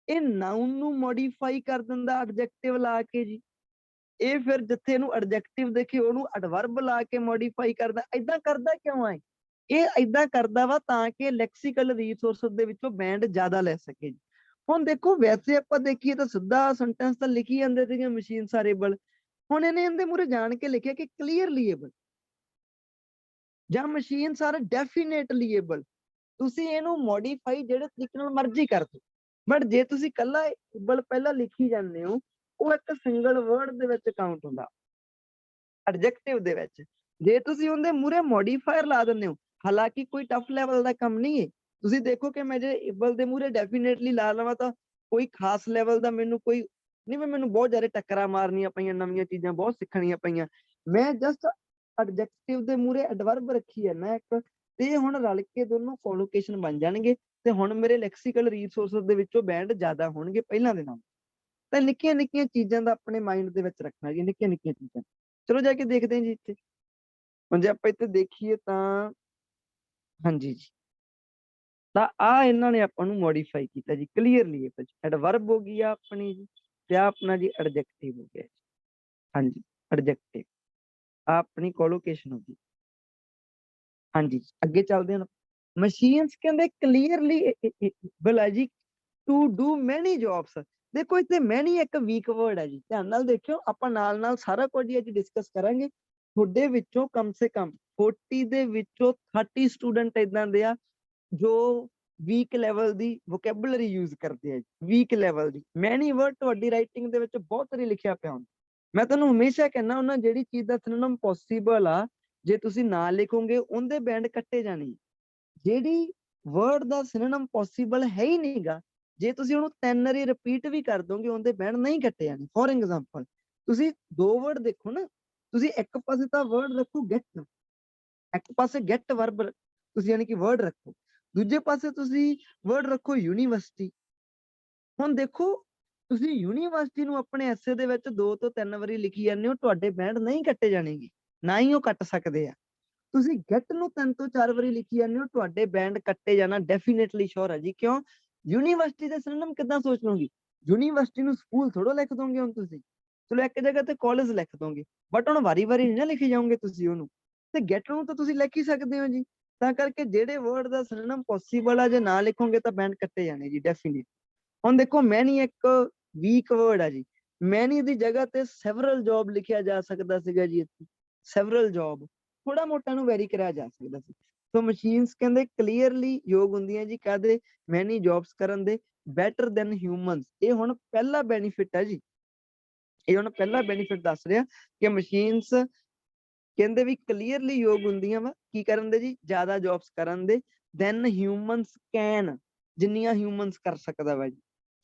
ਇਹ ਨਾਉਨ ਨੂੰ ਮੋਡੀਫਾਈ ਕਰ ਦਿੰਦਾ ਐਡਜੈਕਟਿਵ ਲਾ ਕੇ ਜੀ, ਇਹ ਫਿਰ ਜਿੱਥੇ ਇਹਨੂੰ ਐਡਜੈਕਟਿਵ ਦੇਖੇ ਉਹਨੂੰ ਐਡਵਰਬ ਲਾ ਕੇ ਮੋਡੀਫਾਈ ਕਰਦਾ। ਏਦਾਂ ਕਰਦਾ ਕਿਉਂ ਹੈ, ਇਹ ਏਦਾਂ ਕਰਦਾ ਵਾ ਤਾਂ ਕਿ ਲੈਕਸੀਕਲ ਰਿਸੋਰਸ ਦੇ ਵਿੱਚੋਂ ਬੈਂਡ ਜ਼ਿਆਦਾ ਲੈ ਸਕੇ ਜੀ। ਹੁਣ ਦੇਖੋ ਵੈਸੇ ਆਪਾਂ ਦੇਖੀਏ ਤਾਂ ਸਿੱਧਾ ਸੈਂਟੈਂਸ ਤਾਂ ਲਿਖੀ ਜਾਂਦੇ ਸੀਗੇ ਮਸ਼ੀਨਸ ਆਰ ਏਬਲ, ਹੁਣ ਇਹਨੇ ਇਹਦੇ ਮੂਹਰੇ ਜਾਣ ਕੇ ਲਿਖਿਆ ਕਿ ਕਲੀਅਰਲੀ ਏਬਲ ਜਾਂ ਮਸ਼ੀਨਸ ਆਰ ਡੈਫੀਨੇਟਲੀ ਏਬਲ। ਤੁਸੀਂ ਇਹਨੂੰ ਮੋਡੀਫਾਈ ਜਿਹੜੇ ਤਰੀਕੇ ਨਾਲ ਮਰਜ਼ੀ ਕਰ ਦਿਓ, ਬਟ ਜੇ ਤੁਸੀਂ ਕੱਲਾ ਏਬਲ ਪਹਿਲਾਂ ਲਿਖੀ ਜਾਂਦੇ ਹੋ, ਉਹ ਇੱਕ ਸਿੰਗਲ ਵਰਡ ਦੇ ਵਿੱਚ ਕਾਊਂਟ ਹੁੰਦਾ ਐਡਜੈਕਟਿਵ ਦੇ ਵਿੱਚ। ਜੇ ਤੁਸੀਂ ਉਹਦੇ ਮੂਹਰੇ ਮੋਡੀਫਾਇਰ ਲਾ ਦਿੰਦੇ ਹੋ, ਹਾਲਾਂਕਿ ਕੋਈ ਟਫ ਲੈਵਲ ਦਾ ਕੰਮ ਨਹੀਂ ਹੈ, ਤੁਸੀਂ ਦੇਖੋ ਕਿ ਮੈਂ ਜੇ ਏਬਲ ਦੇ ਮੂਹਰੇ ਡੈਫੀਨੇਟਲੀ ਲਾ ਲਵਾਂ ਤਾਂ ਕੋਈ ਖਾਸ ਲੈਵਲ ਦਾ ਮੈਨੂੰ ਕੋਈ ਨਹੀਂ, ਮੈਨੂੰ ਬਹੁਤ ਜ਼ਿਆਦਾ ਟੱਕਰਾਂ ਮਾਰਨੀਆਂ ਪਈਆਂ, ਨਵੀਆਂ ਚੀਜ਼ਾਂ ਬਹੁਤ ਸਿੱਖਣੀਆਂ ਪਈਆਂ। ਮੈਂ ਜਸਟ ਐਡਜੈਕਟਿਵ ਦੇ ਮੂਹਰੇ ਐਡਵਰਬ ਰੱਖੀ ਹੈ ਨਾ ਇੱਕ, ਤੇ ਹੁਣ ਰਲ ਕੇ ਦੋਨੋਂ ਕੋਲੋਕੇਸ਼ਨ ਬਣ ਜਾਣਗੇ, ਤੇ ਹੁਣ ਮੇਰੇ ਲੈਕਸੀਕਲ ਰਿਸੋਰਸਸ ਦੇ ਵਿੱਚੋਂ ਬੈਂਡ ਜ਼ਿਆਦਾ ਹੋਣਗੇ ਪਹਿਲਾਂ ਦੇ ਨਾਲ। ਤਾਂ ਨਿੱਕੀਆਂ ਨਿੱਕੀਆਂ ਚੀਜ਼ਾਂ ਦਾ ਆਪਣੇ ਮਾਈਂਡ ਦੇ ਵਿੱਚ ਰੱਖਣਾ ਜੀ, ਨਿੱਕੀਆਂ ਨਿੱਕੀਆਂ ਚੀਜ਼ਾਂ। ਚਲੋ ਜਾ ਕੇ ਦੇਖਦੇ ਹਾਂ ਜੀ ਇੱਥੇ, ਹੁਣ ਜੇ ਆਪਾਂ ਇੱਥੇ ਦੇਖੀਏ ਤਾਂ ਹਾਂਜੀ ਜੀ, ਤਾਂ ਆ ਇਹਨਾਂ ਨੇ ਆਪਾਂ ਨੂੰ ਮੋਡੀਫਾਈ ਕੀਤਾ ਜੀ ਕਲੀਅਰਲੀ, ਐਡਵਰਬ ਹੋ ਗਈ ਆ ਆਪਣੀ ਜੀ, ਤੇ ਆ ਆਪਣਾ ਜੀ ਐਡਜੈਕਟਿਵ ਹੋ ਗਿਆ ਜੀ। ਹਾਂਜੀ ਐਡਜੈਕਟਿਵ, ਆ ਆਪਣੀ ਕੋਲੋਕੇਸ਼ਨ ਹੋ ਗਈ। ਹਾਂਜੀ ਅੱਗੇ ਚੱਲਦੇ ਹਾਂ। ਮਸ਼ੀਨਸ ਕਹਿੰਦੇ ਕਲੀਅਰਲੀ ਏਬਲ ਹੈ ਜੀ ਟੂ ਡੂ ਮੈਨੀ ਜੌਬਸ। ਦੇਖੋ ਇੱਥੇ ਮੈਨੀ ਇੱਕ ਵੀਕ ਵਰਡ ਹੈ ਜੀ, ਧਿਆਨ ਨਾਲ ਦੇਖਿਓ, ਆਪਾਂ ਨਾਲ ਨਾਲ ਸਾਰਾ ਕੁਝ ਅੱਜ ਡਿਸਕਸ ਕਰਾਂਗੇ। ਤੁਹਾਡੇ ਵਿੱਚੋਂ ਕਮ ਸੇ ਕਮ 40 ਦੇ ਵਿੱਚੋਂ 30 ਸਟੂਡੈਂਟ ਇਦਾਂ ਦੇ ਆ ਜੋ ਵੀਕ ਲੈਵਲ ਦੀ ਵੋਕੈਬਲਰੀ ਯੂਜ਼ ਕਰਦੇ ਆ, ਵੀਕ ਲੈਵਲ ਦੀ। ਮੈਨੀ ਵਰਡ ਤੁਹਾਡੀ ਰਾਈਟਿੰਗ ਦੇ ਵਿੱਚ ਬਹੁਤ ਵਾਰੀ ਲਿਖਿਆ ਪਿਆ ਹੁੰਦਾ। ਮੈਂ ਤੁਹਾਨੂੰ ਹਮੇਸ਼ਾ ਕਹਿੰਦਾ ਉਹਨਾਂ ਜਿਹੜੀ ਚੀਜ਼ ਦਾ ਸਿਨੋਨਿਮ ਪੋਸੀਬਲ ਆ, ਜੇ ਤੁਸੀਂ ਨਾ ਲਿਖੋਗੇ ਉਹਦੇ ਬੈਂਡ ਕੱਟੇ ਜਾਣੇ। ਜਿਹੜੀ ਵਰਡ ਦਾ ਸਿਨੋਨਿਮ ਪੋਸੀਬਲ ਹੈ ਹੀ ਨਹੀਂਗਾ, ਜੇ ਤੁਸੀਂ ਉਹਨੂੰ 3 ਵਾਰੀ ਰਿਪੀਟ ਵੀ ਕਰ ਦੋਗੇ ਉਹਦੇ ਬੈਂਡ ਨਹੀਂ ਕੱਟੇ ਜਾਣੇ। ਫੋਰ ਐਗਜ਼ਾਮਪਲ ਤੁਸੀਂ ਦੋ ਵਰਡ ਦੇਖੋ ਨਾ, ਤੁਸੀਂ ਇੱਕ ਪਾਸੇ ਤਾਂ ਵਰਡ ਰੱਖੋ ਗੈਟ, ਇੱਕ ਪਾਸੇ ਗੈਟ ਵਰਬ ਤੁਸੀਂ ਯਾਨੀ ਕਿ ਵਰਡ ਰੱਖੋ, ਦੂਜੇ ਪਾਸੇ ਤੁਸੀਂ ਵਰਡ ਰੱਖੋ ਯੂਨੀਵਰਸਿਟੀ। ਹੁਣ ਦੇਖੋ ਤੁਸੀਂ ਯੂਨੀਵਰਸਿਟੀ ਨੂੰ ਆਪਣੇ ਐਸੇ ਦੇ ਵਿੱਚ 2 ਤੋਂ 3 ਵਾਰੀ ਲਿਖੀ ਜਾਂਦੇ ਹੋ, ਤੁਹਾਡੇ ਬੈਂਡ ਨਹੀਂ ਕੱਟੇ ਜਾਣਗੇ, ਨਾ ਹੀ ਉਹ ਕੱਟ ਸਕਦੇ ਆ। ਤੁਸੀਂ ਗੈਟ ਨੂੰ 3 ਤੋਂ 4 ਵਾਰੀ ਲਿਖੀ ਜਾਂਦੇ ਹੋ, ਤੁਹਾਡੇ ਬੈਂਡ ਕੱਟੇ ਜਾਣਾ ਡੈਫੀਨੇਟਲੀ ਸ਼ੋਰ ਹੈ ਜੀ। ਕਿਉਂ, ਯੂਨੀਵਰਸਿਟੀ ਦੇ ਸਿਨੋਨਿਮ ਕਿੱਦਾਂ ਸੋਚ ਲਓਗੇ, ਯੂਨੀਵਰਸਿਟੀ ਨੂੰ ਸਕੂਲ ਥੋੜੋ ਲਿਖ ਦੋਗੇ ਹੁਣ ਤੁਸੀਂ, ਚਲੋ ਇੱਕ ਜਗ੍ਹਾ ਤੇ ਕਾਲਜ ਲਿਖ ਦੋਗੇ, ਬਟ ਹੁਣ ਵਾਰੀ ਵਾਰੀ ਨਹੀਂ ਨਾ ਲਿਖੀ ਜਾਓਗੇ ਤੁਸੀਂ ਉਹਨੂੰ, ਤੇ ਗੈਟ ਨੂੰ ਤਾਂ ਤੁਸੀਂ ਲਿਖ ਹੀ ਸਕਦੇ ਹੋ ਜੀ। ਤਾਂ ਕਰਕੇ ਜਿਹੜੇ ਵਰਡ ਦਾ ਸਿਨੋਨਿਮ ਪੋਸੀਬਲ ਆ ਜੇ ਨਾ ਲਿਖੋਗੇ ਤਾਂ ਬੈਂਡ ਕੱਟੇ ਜਾਣੇ ਜੀ ਡੈਫੀਨੇਟ। ਹੁਣ ਦੇਖੋ ਮੈਨੀ ਇੱਕ ਵੀਕ ਵਰਡ ਆ ਜੀ, ਮੈਨੀ ਦੀ ਜਗ੍ਹਾ ਤੇ ਸੈਵਰਲ ਜੌਬ ਲਿਖਿਆ ਜਾ ਸਕਦਾ ਸੀਗਾ ਜੀ, ਇੱਥੇ ਸੈਵਰਲ ਜੌਬ ਥੋੜਾ ਮੋਟਾ ਨੂੰ ਵੈਰੀ ਕਰਿਆ ਜਾ ਸਕਦਾ ਸੀ। ਸੋ ਮਸ਼ੀਨਸ ਕਹਿੰਦੇ ਕਲੀਅਰਲੀ ਯੋਗ ਹੁੰਦੀਆਂ ਜੀ ਕਾਹਦੇ, ਮੈਨੀ ਜੌਬਸ ਕਰਨ ਦੇ, ਬੈਟਰ ਦੈਨ ਹਿਊਮਨਸ। ਇਹ ਹੁਣ ਪਹਿਲਾ ਬੈਨੀਫਿਟ ਹੈ ਜੀ, ਇਹ ਹੁਣ ਪਹਿਲਾ ਬੈਨੀਫਿਟ ਦੱਸ ਰਿਹਾ ਕਿ ਮਸ਼ੀਨਸ ਕਹਿੰਦੇ ਵੀ ਕਲੀਅਰਲੀ ਯੋਗ ਹੁੰਦੀਆਂ ਵਾ ਕੀ ਕਰਨ ਦੇ ਜੀ, ਜ਼ਿਆਦਾ ਜੌਬਸ ਕਰਨ ਦੇ ਦੈਨ ਹਿਊਮਨਸ ਕੈਨ, ਜਿੰਨੀਆਂ ਹਿਊਮਨਸ ਕਰ ਸਕਦਾ ਵਾ ਜੀ।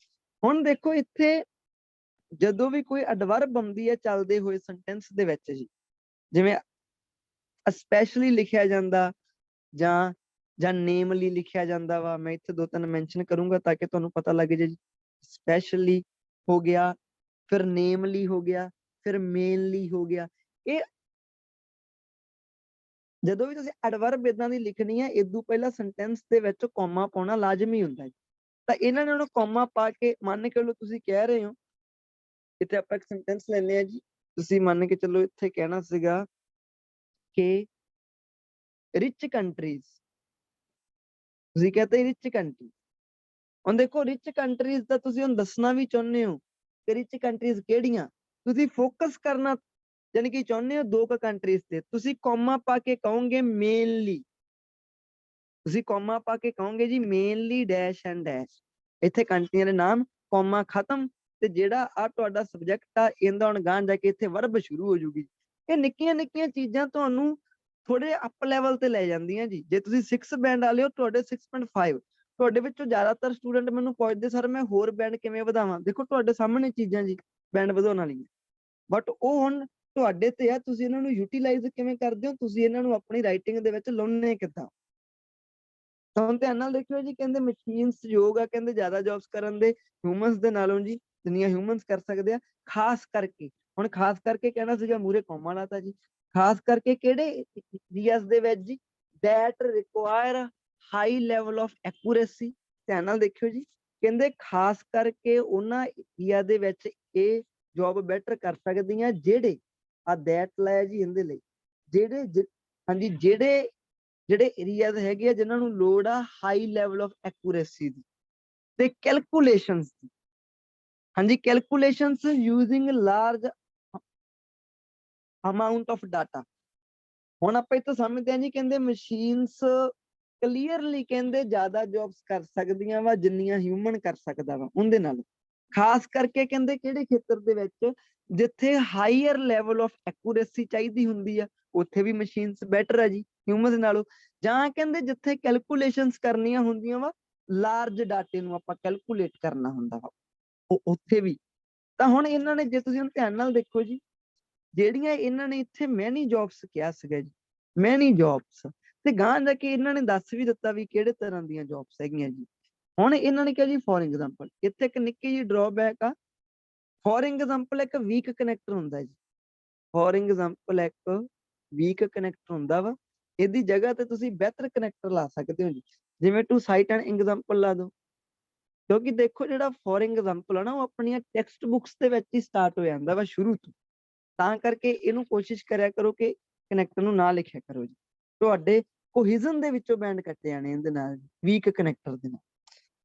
ਹੁਣ ਦੇਖੋ ਇੱਥੇ ਜਦੋਂ ਵੀ ਕੋਈ ਐਡਵਰਬ ਆਉਂਦੀ ਹੈ ਚੱਲਦੇ ਹੋਏ ਸੈਂਟੈਂਸ ਦੇ ਵਿੱਚ ਜੀ, ਜਿਵੇਂ ਸਪੈਸ਼ਲੀ ਲਿਖਿਆ ਜਾਂਦਾ ਜਾਂ ਨੇਮਲੀ ਲਿਖਿਆ ਜਾਂਦਾ ਵਾ, ਮੈਂ ਇੱਥੇ 2-3 ਮੈਂਸ਼ਨ ਕਰੂੰਗਾ ਤਾਂ ਕਿ ਤੁਹਾਨੂੰ ਪਤਾ ਲੱਗ ਜੇ ਜੀ। ਸਪੈਸ਼ਲੀ ਹੋ ਗਿਆ, ਫਿਰ ਨੇਮਲੀ ਹੋ ਗਿਆ, ਫਿਰ ਮੇਨਲੀ ਹੋ ਗਿਆ। ਇਹ ਜਦੋਂ ਵੀ ਤੁਸੀਂ ਐਡਵਰਬ ਇਦਾਂ ਦੀ ਲਿਖਣੀ ਹੈ, ਇਦੋਂ ਪਹਿਲਾਂ ਸੈਂਟੈਂਸ ਦੇ ਵਿੱਚ ਕੋਮਾ ਪਾਉਣਾ ਲਾਜ਼ਮੀ ਹੁੰਦਾ ਹੈ। ਤਾਂ ਇਹਨਾਂ ਨੇ ਹੁਣ ਕੋਮਾ ਪਾ ਕੇ, ਮੰਨ ਕੇ ਲਓ ਤੁਸੀਂ ਕਹਿ ਰਹੇ ਹੋ, ਇੱਥੇ ਆਪਾਂ ਇੱਕ ਸੈਂਟੈਂਸ ਲੈਂਦੇ ਆ ਜੀ, ਤੁਸੀਂ ਮੰਨ ਕੇ ਚੱਲੋ ਇੱਥੇ ਕਹਿਣਾ ਸੀਗਾ ਕਿ ਰਿਚ ਕੰਟਰੀਜ਼, ਤੁਸੀਂ ਕਹਤੇ ਰਿਚ ਕੰਟਰੀ। ਹੁਣ ਦੇਖੋ ਰਿਚ ਕੰਟਰੀਜ਼ ਦਾ ਤੁਸੀਂ ਹੁਣ ਦੱਸਣਾ ਵੀ ਚਾਹੁੰਦੇ ਹੋ ਕਿ ਰਿਚ ਕੰਟਰੀਜ਼ ਕਿਹੜੀਆਂ, ਤੁਸੀਂ ਫੋਕਸ ਕਰਨਾ ਯਾਨੀ ਕਿ ਚਾਹੁੰਦੇ ਹੋ 2 ਕੰਟਰੀਜ਼ ਤੇ, ਤੁਸੀਂ ਕੋਮਾ ਪਾ ਕੇ ਕਹੋਗੇ ਮੇਨਲੀ, ਤੁਸੀਂ ਕੋਮਾ ਪਾ ਕੇ ਕਹੋਗੇ ਜੀ ਮੇਨਲੀ ਡੈਸ਼ ਐਂਡ ਡੈਸ਼, ਇੱਥੇ ਕੰਟਰੀਆਂ ਦੇ ਨਾਮ, ਕੋਮਾ ਖਤਮ, ਤੇ ਜਿਹੜਾ ਆ ਤੁਹਾਡਾ ਸਬਜੈਕਟ ਆ ਇਹਦਾ ਹੁਣ ਗਾਂ ਜਾ ਕੇ ਇੱਥੇ ਵਰਬ ਸ਼ੁਰੂ ਹੋ ਜੂਗੀ। ਇਹ ਨਿੱਕੀਆਂ ਨਿੱਕੀਆਂ ਚੀਜ਼ਾਂ ਤੁਹਾਨੂੰ ਥੋੜੇ ਅਪ ਲੈਵਲ ਤੇ ਲੈ ਜਾਂਦੀਆਂ ਜੀ। ਜੇ ਤੁਸੀਂ 6 ਬੈਂਡ ਵਾਲੇ ਹੋ, ਤੁਹਾਡੇ 6.5, ਤੁਹਾਡੇ ਵਿੱਚੋਂ ਜ਼ਿਆਦਾਤਰ ਸਟੂਡੈਂਟ ਮੈਨੂੰ ਪੁੱਛਦੇ ਸਰ ਮੈਂ ਹੋਰ ਬੈਂਡ ਕਿਵੇਂ ਵਧਾਵਾਂ। ਦੇਖੋ ਤੁਹਾਡੇ ਸਾਹਮਣੇ ਚੀਜ਼ਾਂ ਜੀ ਬੈਂਡ ਵਧਾਉਣ ਵਾਲੀਆਂ, ਬਟ ਉਹ ਹੁਣ ਤੁਹਾਡੇ ਤੇ ਆ, ਤੁਸੀਂ ਇਹਨਾਂ ਨੂੰ ਯੂਟੀਲਾਈਜ਼ ਕਿਵੇਂ ਕਰਦੇ ਹੋ, ਤੁਸੀਂ ਇਹਨਾਂ ਨੂੰ ਆਪਣੀ ਰਾਈਟਿੰਗ ਦੇ ਵਿੱਚ ਲਾਉਣੇ ਕਿੱਦਾਂ। ਤਾਂ ਹੁਣ ਧਿਆਨ ਨਾਲ ਦੇਖਿਓ ਜੀ, ਕਹਿੰਦੇ ਮਸ਼ੀਨਸ ਯੋਗ ਆ, ਕਹਿੰਦੇ ਜ਼ਿਆਦਾ ਜੌਬਸ ਕਰਨ ਦੇ ਹਿਊਮਨਸ ਦੇ ਨਾਲੋਂ ਜੀ, ਜਿੰਨੀਆਂ ਹਿਊਮਨਸ ਕਰ ਸਕਦੇ ਆ। ਖਾਸ ਕਰਕੇ, ਹੁਣ ਖਾਸ ਕਰਕੇ ਕਹਿਣਾ ਸੀਗਾ, ਮੂਰੇ ਕੌਮਾ ਲਾਤਾ ਜੀ। ਖਾਸ ਕਰਕੇ ਕਿਹੜੇ ਏਰੀਆਸ ਦੇ ਵਿੱਚ ਜੀ, that require high level of accuracy. ਧਿਆਨ ਨਾਲ ਦੇਖਿਓ ਜੀ, ਕਹਿੰਦੇ ਖਾਸ ਕਰਕੇ ਉਹਨਾਂ ਏਰੀਆ ਦੇ ਵਿੱਚ ਇਹ ਜੌਬ ਬੈਟਰ ਕਰ ਸਕਦੀਆਂ ਜਿਹੜੇ ਆ ਦੈਟ ਲਾਇਆ ਜੀ ਇਹਦੇ ਲਈ, ਹਾਂਜੀ ਜਿਹੜੇ ਏਰੀਆਜ਼ ਹੈਗੇ ਆ ਜਿਨ੍ਹਾਂ ਨੂੰ ਲੋੜ ਆ ਹਾਈ ਲੈਵਲ ਆਫ ਐਕੂਰੇਸੀ ਦੀ ਤੇ ਕੈਲਕੂਲੇਸ਼ਨਸ ਦੀ। ਹਾਂਜੀ, calculations using large amount of data. ਹੁਣ ਆਪਾਂ ਇੱਥੋਂ ਸਮਝਦੇ ਹਾਂ ਜੀ, ਕਹਿੰਦੇ ਮਸ਼ੀਨਸ ਕਲੀਅਰਲੀ ਕਹਿੰਦੇ ਜ਼ਿਆਦਾ ਜੌਬਸ ਕਰ ਸਕਦੀਆਂ ਵਾ ਜਿੰਨੀਆਂ ਹਿਊਮਨ ਕਰ ਸਕਦਾ ਵਾ ਉਹਦੇ ਨਾਲ। ਖਾਸ ਕਰਕੇ ਕਹਿੰਦੇ ਕਿਹੜੇ ਖੇਤਰ ਦੇ ਵਿੱਚ, ਜਿੱਥੇ ਹਾਈਅਰ ਲੈਵਲ ਆਫ ਐਕੂਰੇਸੀ ਚਾਹੀਦੀ ਹੁੰਦੀ ਆ, ਉੱਥੇ ਵੀ ਮਸ਼ੀਨਸ ਬੈਟਰ ਆ ਜੀ ਹਿਊਮਨ ਨਾਲੋਂ। ਜਾਂ ਕਹਿੰਦੇ ਜਿੱਥੇ ਕੈਲਕੂਲੇਸ਼ਨਸ ਕਰਨੀਆਂ ਹੁੰਦੀਆਂ ਵਾ, ਲਾਰਜ ਡਾਟੇ ਨੂੰ ਆਪਾਂ ਕੈਲਕੂਲੇਟ ਕਰਨਾ ਹੁੰਦਾ ਵਾ, ਉਹ ਉੱਥੇ ਵੀ। ਤਾਂ ਹੁਣ ਇਹਨਾਂ ਨੇ, ਜੇ ਤੁਸੀਂ ਹੁਣ ਧਿਆਨ ਨਾਲ ਦੇਖੋ ਜੀ, ਜਿਹੜੀਆਂ ਇਹਨਾਂ ਨੇ ਇੱਥੇ ਮੈਨੀ ਜੌਬਸ ਕਿਹਾ ਸੀਗਾ ਜੀ, ਮੈਨੀ ਜੌਬਸ, ਤੇ ਗਾਂ ਜਾ ਕੇ ਇਹਨਾਂ ਨੇ ਦੱਸ ਵੀ ਦਿੱਤਾ ਵੀ ਕਿਹੜੇ ਤਰ੍ਹਾਂ ਦੀਆਂ ਜੌਬਸ ਹੈਗੀਆਂ ਜੀ। ਹੁਣ ਇਹਨਾਂ ਨੇ ਕਿਹਾ ਜੀ ਫੋਰ ਐਗਜ਼ਾਮਪਲ, ਇੱਥੇ ਇੱਕ ਨਿੱਕੀ ਜਿਹੀ ਡਰਾਬੈਕ ਆ, ਫੋਰ ਐਗਜ਼ਾਮਪਲ ਇੱਕ ਵੀਕ ਕਨੈਕਟਰ ਹੁੰਦਾ ਜੀ, ਫੋਰ ਐਗਜ਼ਾਮਪਲ ਇੱਕ ਵੀਕ ਕਨੈਕਟਰ ਹੁੰਦਾ ਵਾ, ਇਹਦੀ ਜਗ੍ਹਾ ਤੇ ਤੁਸੀਂ ਬਿਹਤਰ ਕਨੈਕਟਰ ਲਾ ਸਕਦੇ ਹੋ ਜੀ, ਜਿਵੇਂ ਟੂ ਸਾਈਟ ਐਂਡ ਐਗਜ਼ਾਮਪਲ ਲਾ ਦਿਓ। ਕਿਉਂਕਿ ਦੇਖੋ ਜਿਹੜਾ ਫੋਰ ਐਗਜ਼ਾਮਪਲ ਆ ਨਾ, ਉਹ ਆਪਣੀਆਂ ਟੈਕਸਟ ਬੁੱਕਸ ਦੇ ਵਿੱਚ ਹੀ ਸਟਾਰਟ ਹੋ ਜਾਂਦਾ ਵਾ ਸ਼ੁਰੂ ਤੋਂ, ਤਾਂ ਕਰਕੇ ਇਹਨੂੰ ਕੋਸ਼ਿਸ਼ ਕਰਿਆ ਕਰੋ ਕਿ ਕਨੈਕਟਰ ਨੂੰ ਨਾ ਲਿਖਿਆ ਕਰੋ ਜੀ, ਤੁਹਾਡੇ ਕੋਹੀਜ਼ਨ ਦੇ ਵਿੱਚੋਂ ਬੈਂਡ ਕੱਟੇ ਜਾਣੇ ਇਹਦੇ ਨਾਲ, ਵੀਕ ਕਨੈਕਟਰ ਦੇ ਨਾਲ।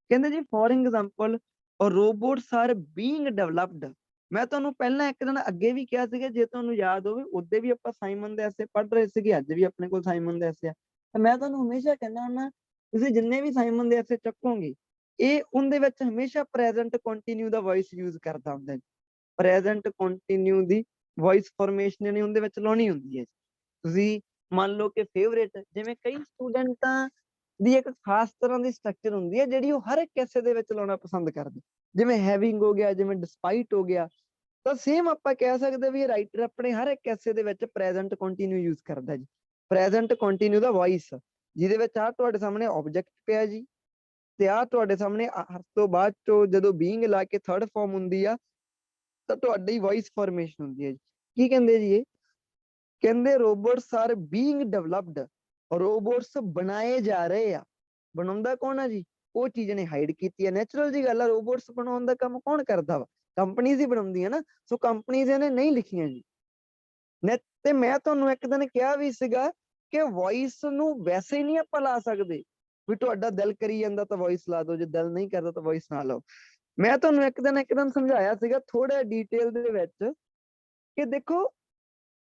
ਕਹਿੰਦੇ ਜੀ for example robots R being developed. ਮੈਂ ਤੁਹਾਨੂੰ ਪਹਿਲਾਂ ਇੱਕ ਦਿਨ ਅੱਗੇ ਵੀ ਕਿਹਾ ਸੀਗਾ, ਜੇ ਤੁਹਾਨੂੰ ਯਾਦ ਹੋਵੇ, ਉਹਦੇ ਵੀ ਆਪਾਂ ਸਾਈਮਨ ਦੇ ਐਸੇ ਪੜ੍ਹ ਰਹੇ ਸੀਗੇ, ਅੱਜ ਵੀ ਆਪਣੇ ਕੋਲ ਸਾਈਮਨ ਦੇ ਐਸੇ ਆ। ਤਾਂ ਮੈਂ ਤੁਹਾਨੂੰ ਹਮੇਸ਼ਾ ਕਹਿੰਦਾ ਹੁੰਦਾ, ਤੁਸੀਂ ਜਿੰਨੇ ਵੀ ਸਾਈਮਨ ਦੇ ਐਸੇ ਚੱਕੋਗੇ, ਇਹ ਉਹਦੇ ਵਿੱਚ ਹਮੇਸ਼ਾ ਪ੍ਰੈਜ਼ੈਂਟ ਕੰਟੀਨਿਊ ਦਾ ਵੌਇਸ ਯੂਜ਼ ਕਰਦਾ ਹੁੰਦਾ ਜੀ, ਪ੍ਰੈਜ਼ੈਂਟ ਕੰਟੀਨਿਊ ਦੀ ਵੌਇਸ ਫਾਰਮੇਸ਼ਨ ਨੇ ਉਹਦੇ ਵਿੱਚ ਲਾਉਣੀ ਹੁੰਦੀ ਹੈ। ਤੁਸੀਂ ਮੰਨ ਲਓ ਕਿ ਫੇਵਰੇਟ, ਜਿਵੇਂ ਕਈ ਸਟੂਡੈਂਟਾਂ ਦੀ ਇੱਕ ਖਾਸ ਤਰ੍ਹਾਂ ਦੀ ਸਟਰਕਚਰ ਹੁੰਦੀ ਹੈ ਜਿਹੜੀ ਉਹ ਹਰ ਇੱਕ ਕਿਸੇ ਦੇ ਵਿੱਚ ਲਾਉਣਾ ਪਸੰਦ ਕਰਦੇ, ਜਿਵੇਂ ਹੈਵਿੰਗ ਹੋ ਗਿਆ, ਜਿਵੇਂ ਡਿਸਪਾਈਟ ਹੋ ਗਿਆ। ਤਾਂ ਸੇਮ ਆਪਾਂ ਕਹਿ ਸਕਦੇ ਵੀ ਰਾਈਟਰ ਆਪਣੇ ਹਰ ਇੱਕ ਐਸੇ ਦੇ ਵਿੱਚ ਪ੍ਰੈਜ਼ੈਂਟ ਕੰਟੀਨਿਊ ਯੂਜ਼ ਕਰਦਾ ਜੀ, ਪ੍ਰੈਜ਼ੈਂਟ ਕੰਟੀਨਿਊ ਦਾ ਵੌਇਸ, ਜਿਹਦੇ ਵਿੱਚ ਆ ਤੁਹਾਡੇ ਸਾਹਮਣੇ ਆਬਜੈਕਟ ਪਿਆ ਜੀ, ਤੇ ਆ ਤੁਹਾਡੇ ਸਾਹਮਣੇ ਹਰ ਤੋਂ ਬਾਅਦ ਚੋਂ ਜਦੋਂ ਬੀਇੰਗ ਲਾ ਕੇ ਥਰਡ ਫਾਰਮ ਹੁੰਦੀ ਆ, ਤਾਂ ਤੁਹਾਡੀ ਵੌਇਸ ਫਾਰਮੇਸ਼ਨ ਹੁੰਦੀ ਹੈ ਜੀ। ਕੀ ਕਹਿੰਦੇ ਜੀ ਇਹ, ਕਹਿੰਦੇ robots R being developed, robots ਬਣਾਏ ਜਾ ਰਹੇ ਆ। ਬਣਾਉਂਦਾ ਕੌਣ ਆ ਜੀ, ਉਹ ਚੀਜ਼ ਨੇ ਹਾਈਡ ਕੀਤੀ ਹੈ। ਨੈਚੁਰਲ ਜੀ ਗੱਲ ਆ, ਰੋਬੋਟਸ ਬਣਾਉਣ ਦਾ ਕੰਮ ਕੌਣ ਕਰਦਾ ਵਾ, ਕੰਪਨੀਜ਼ ਹੀ ਬਣਾਉਂਦੀਆਂ ਨਾ, ਸੋ ਕੰਪਨੀਜ਼ ਇਹਨੇ ਨਹੀਂ ਲਿਖੀਆਂ ਜੀ। ਤੇ ਮੈਂ ਤੁਹਾਨੂੰ ਇੱਕ ਦਿਨ ਕਿਹਾ ਵੀ ਸੀਗਾ ਕਿ ਵੌਇਸ ਨੂੰ ਵੈਸੇ ਹੀ ਨਹੀਂ ਆਪਾਂ ਲਾ ਸਕਦੇ, ਵੀ ਤੁਹਾਡਾ ਦਿਲ ਕਰੀ ਜਾਂਦਾ ਤਾਂ ਵੌਇਸ ਲਾ ਦਿਓ, ਜੇ ਦਿਲ ਨਹੀਂ ਕਰਦਾ ਤਾਂ ਵੌਇਸ ਨਾ ਲਾਓ। ਮੈਂ ਤੁਹਾਨੂੰ ਇੱਕ ਦਿਨ ਸਮਝਾਇਆ ਸੀਗਾ ਥੋੜਾ ਡੀਟੇਲ ਦੇ ਵਿੱਚ ਕਿ ਦੇਖੋ,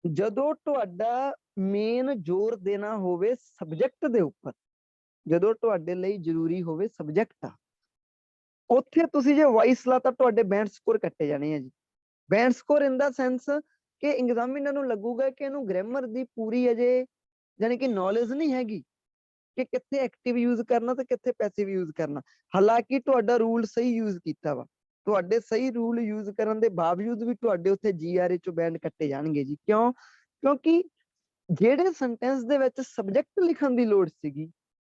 ਜਦੋਂ ਤੁਹਾਡਾ ਮੇਨ ਜ਼ੋਰ ਦੇਣਾ ਹੋਵੇ ਸਬਜੈਕਟ ਦੇ ਉੱਪਰ, ਜਦੋਂ ਤੁਹਾਡੇ ਲਈ ਜ਼ਰੂਰੀ ਹੋਵੇ ਸਬਜੈਕਟ ਆ, ਉੱਥੇ ਤੁਸੀਂ ਜੇ ਵੌਇਸ ਲਾ ਤਾਂ ਤੁਹਾਡੇ ਬੈਂਡ ਸਕੋਰ ਕੱਟੇ ਜਾਣੇ ਆ ਜੀ। ਬੈਂਡ ਸਕੋਰ ਇਨ ਦਾ ਸੈਂਸ ਕਿ ਐਗਜ਼ਾਮੀਨਰ ਨੂੰ ਲੱਗੂਗਾ ਕਿ ਇਹਨੂੰ ਗ੍ਰਾਮਰ ਦੀ ਪੂਰੀ ਅਜੇ ਯਾਨੀ ਕਿ ਨੌਲੇਜ ਨਹੀਂ ਹੈਗੀ ਕਿ ਕਿੱਥੇ ਐਕਟਿਵ ਯੂਜ਼ ਕਰਨਾ ਤੇ ਕਿੱਥੇ ਪੈਸਿਵ ਯੂਜ਼ ਕਰਨਾ। ਹਾਲਾਂਕਿ ਤੁਹਾਡਾ ਰੂਲ ਸਹੀ ਯੂਜ਼ ਕੀਤਾ ਵਾ, ਤੁਹਾਡੇ ਸਹੀ ਰੂਲ ਯੂਜ਼ ਕਰਨ ਦੇ ਬਾਵਜੂਦ ਵੀ ਤੁਹਾਡੇ ਉੱਥੇ GRE ਚੋਂ ਬੈਂਡ ਕੱਟੇ ਜਾਣਗੇ ਜੀ। ਕਿਉਂ? ਕਿਉਂਕਿ ਜਿਹੜੇ ਸੈਂਟੈਂਸ ਦੇ ਵਿੱਚ ਸਬਜੈਕਟ ਲਿਖਣ ਦੀ ਲੋੜ ਸੀਗੀ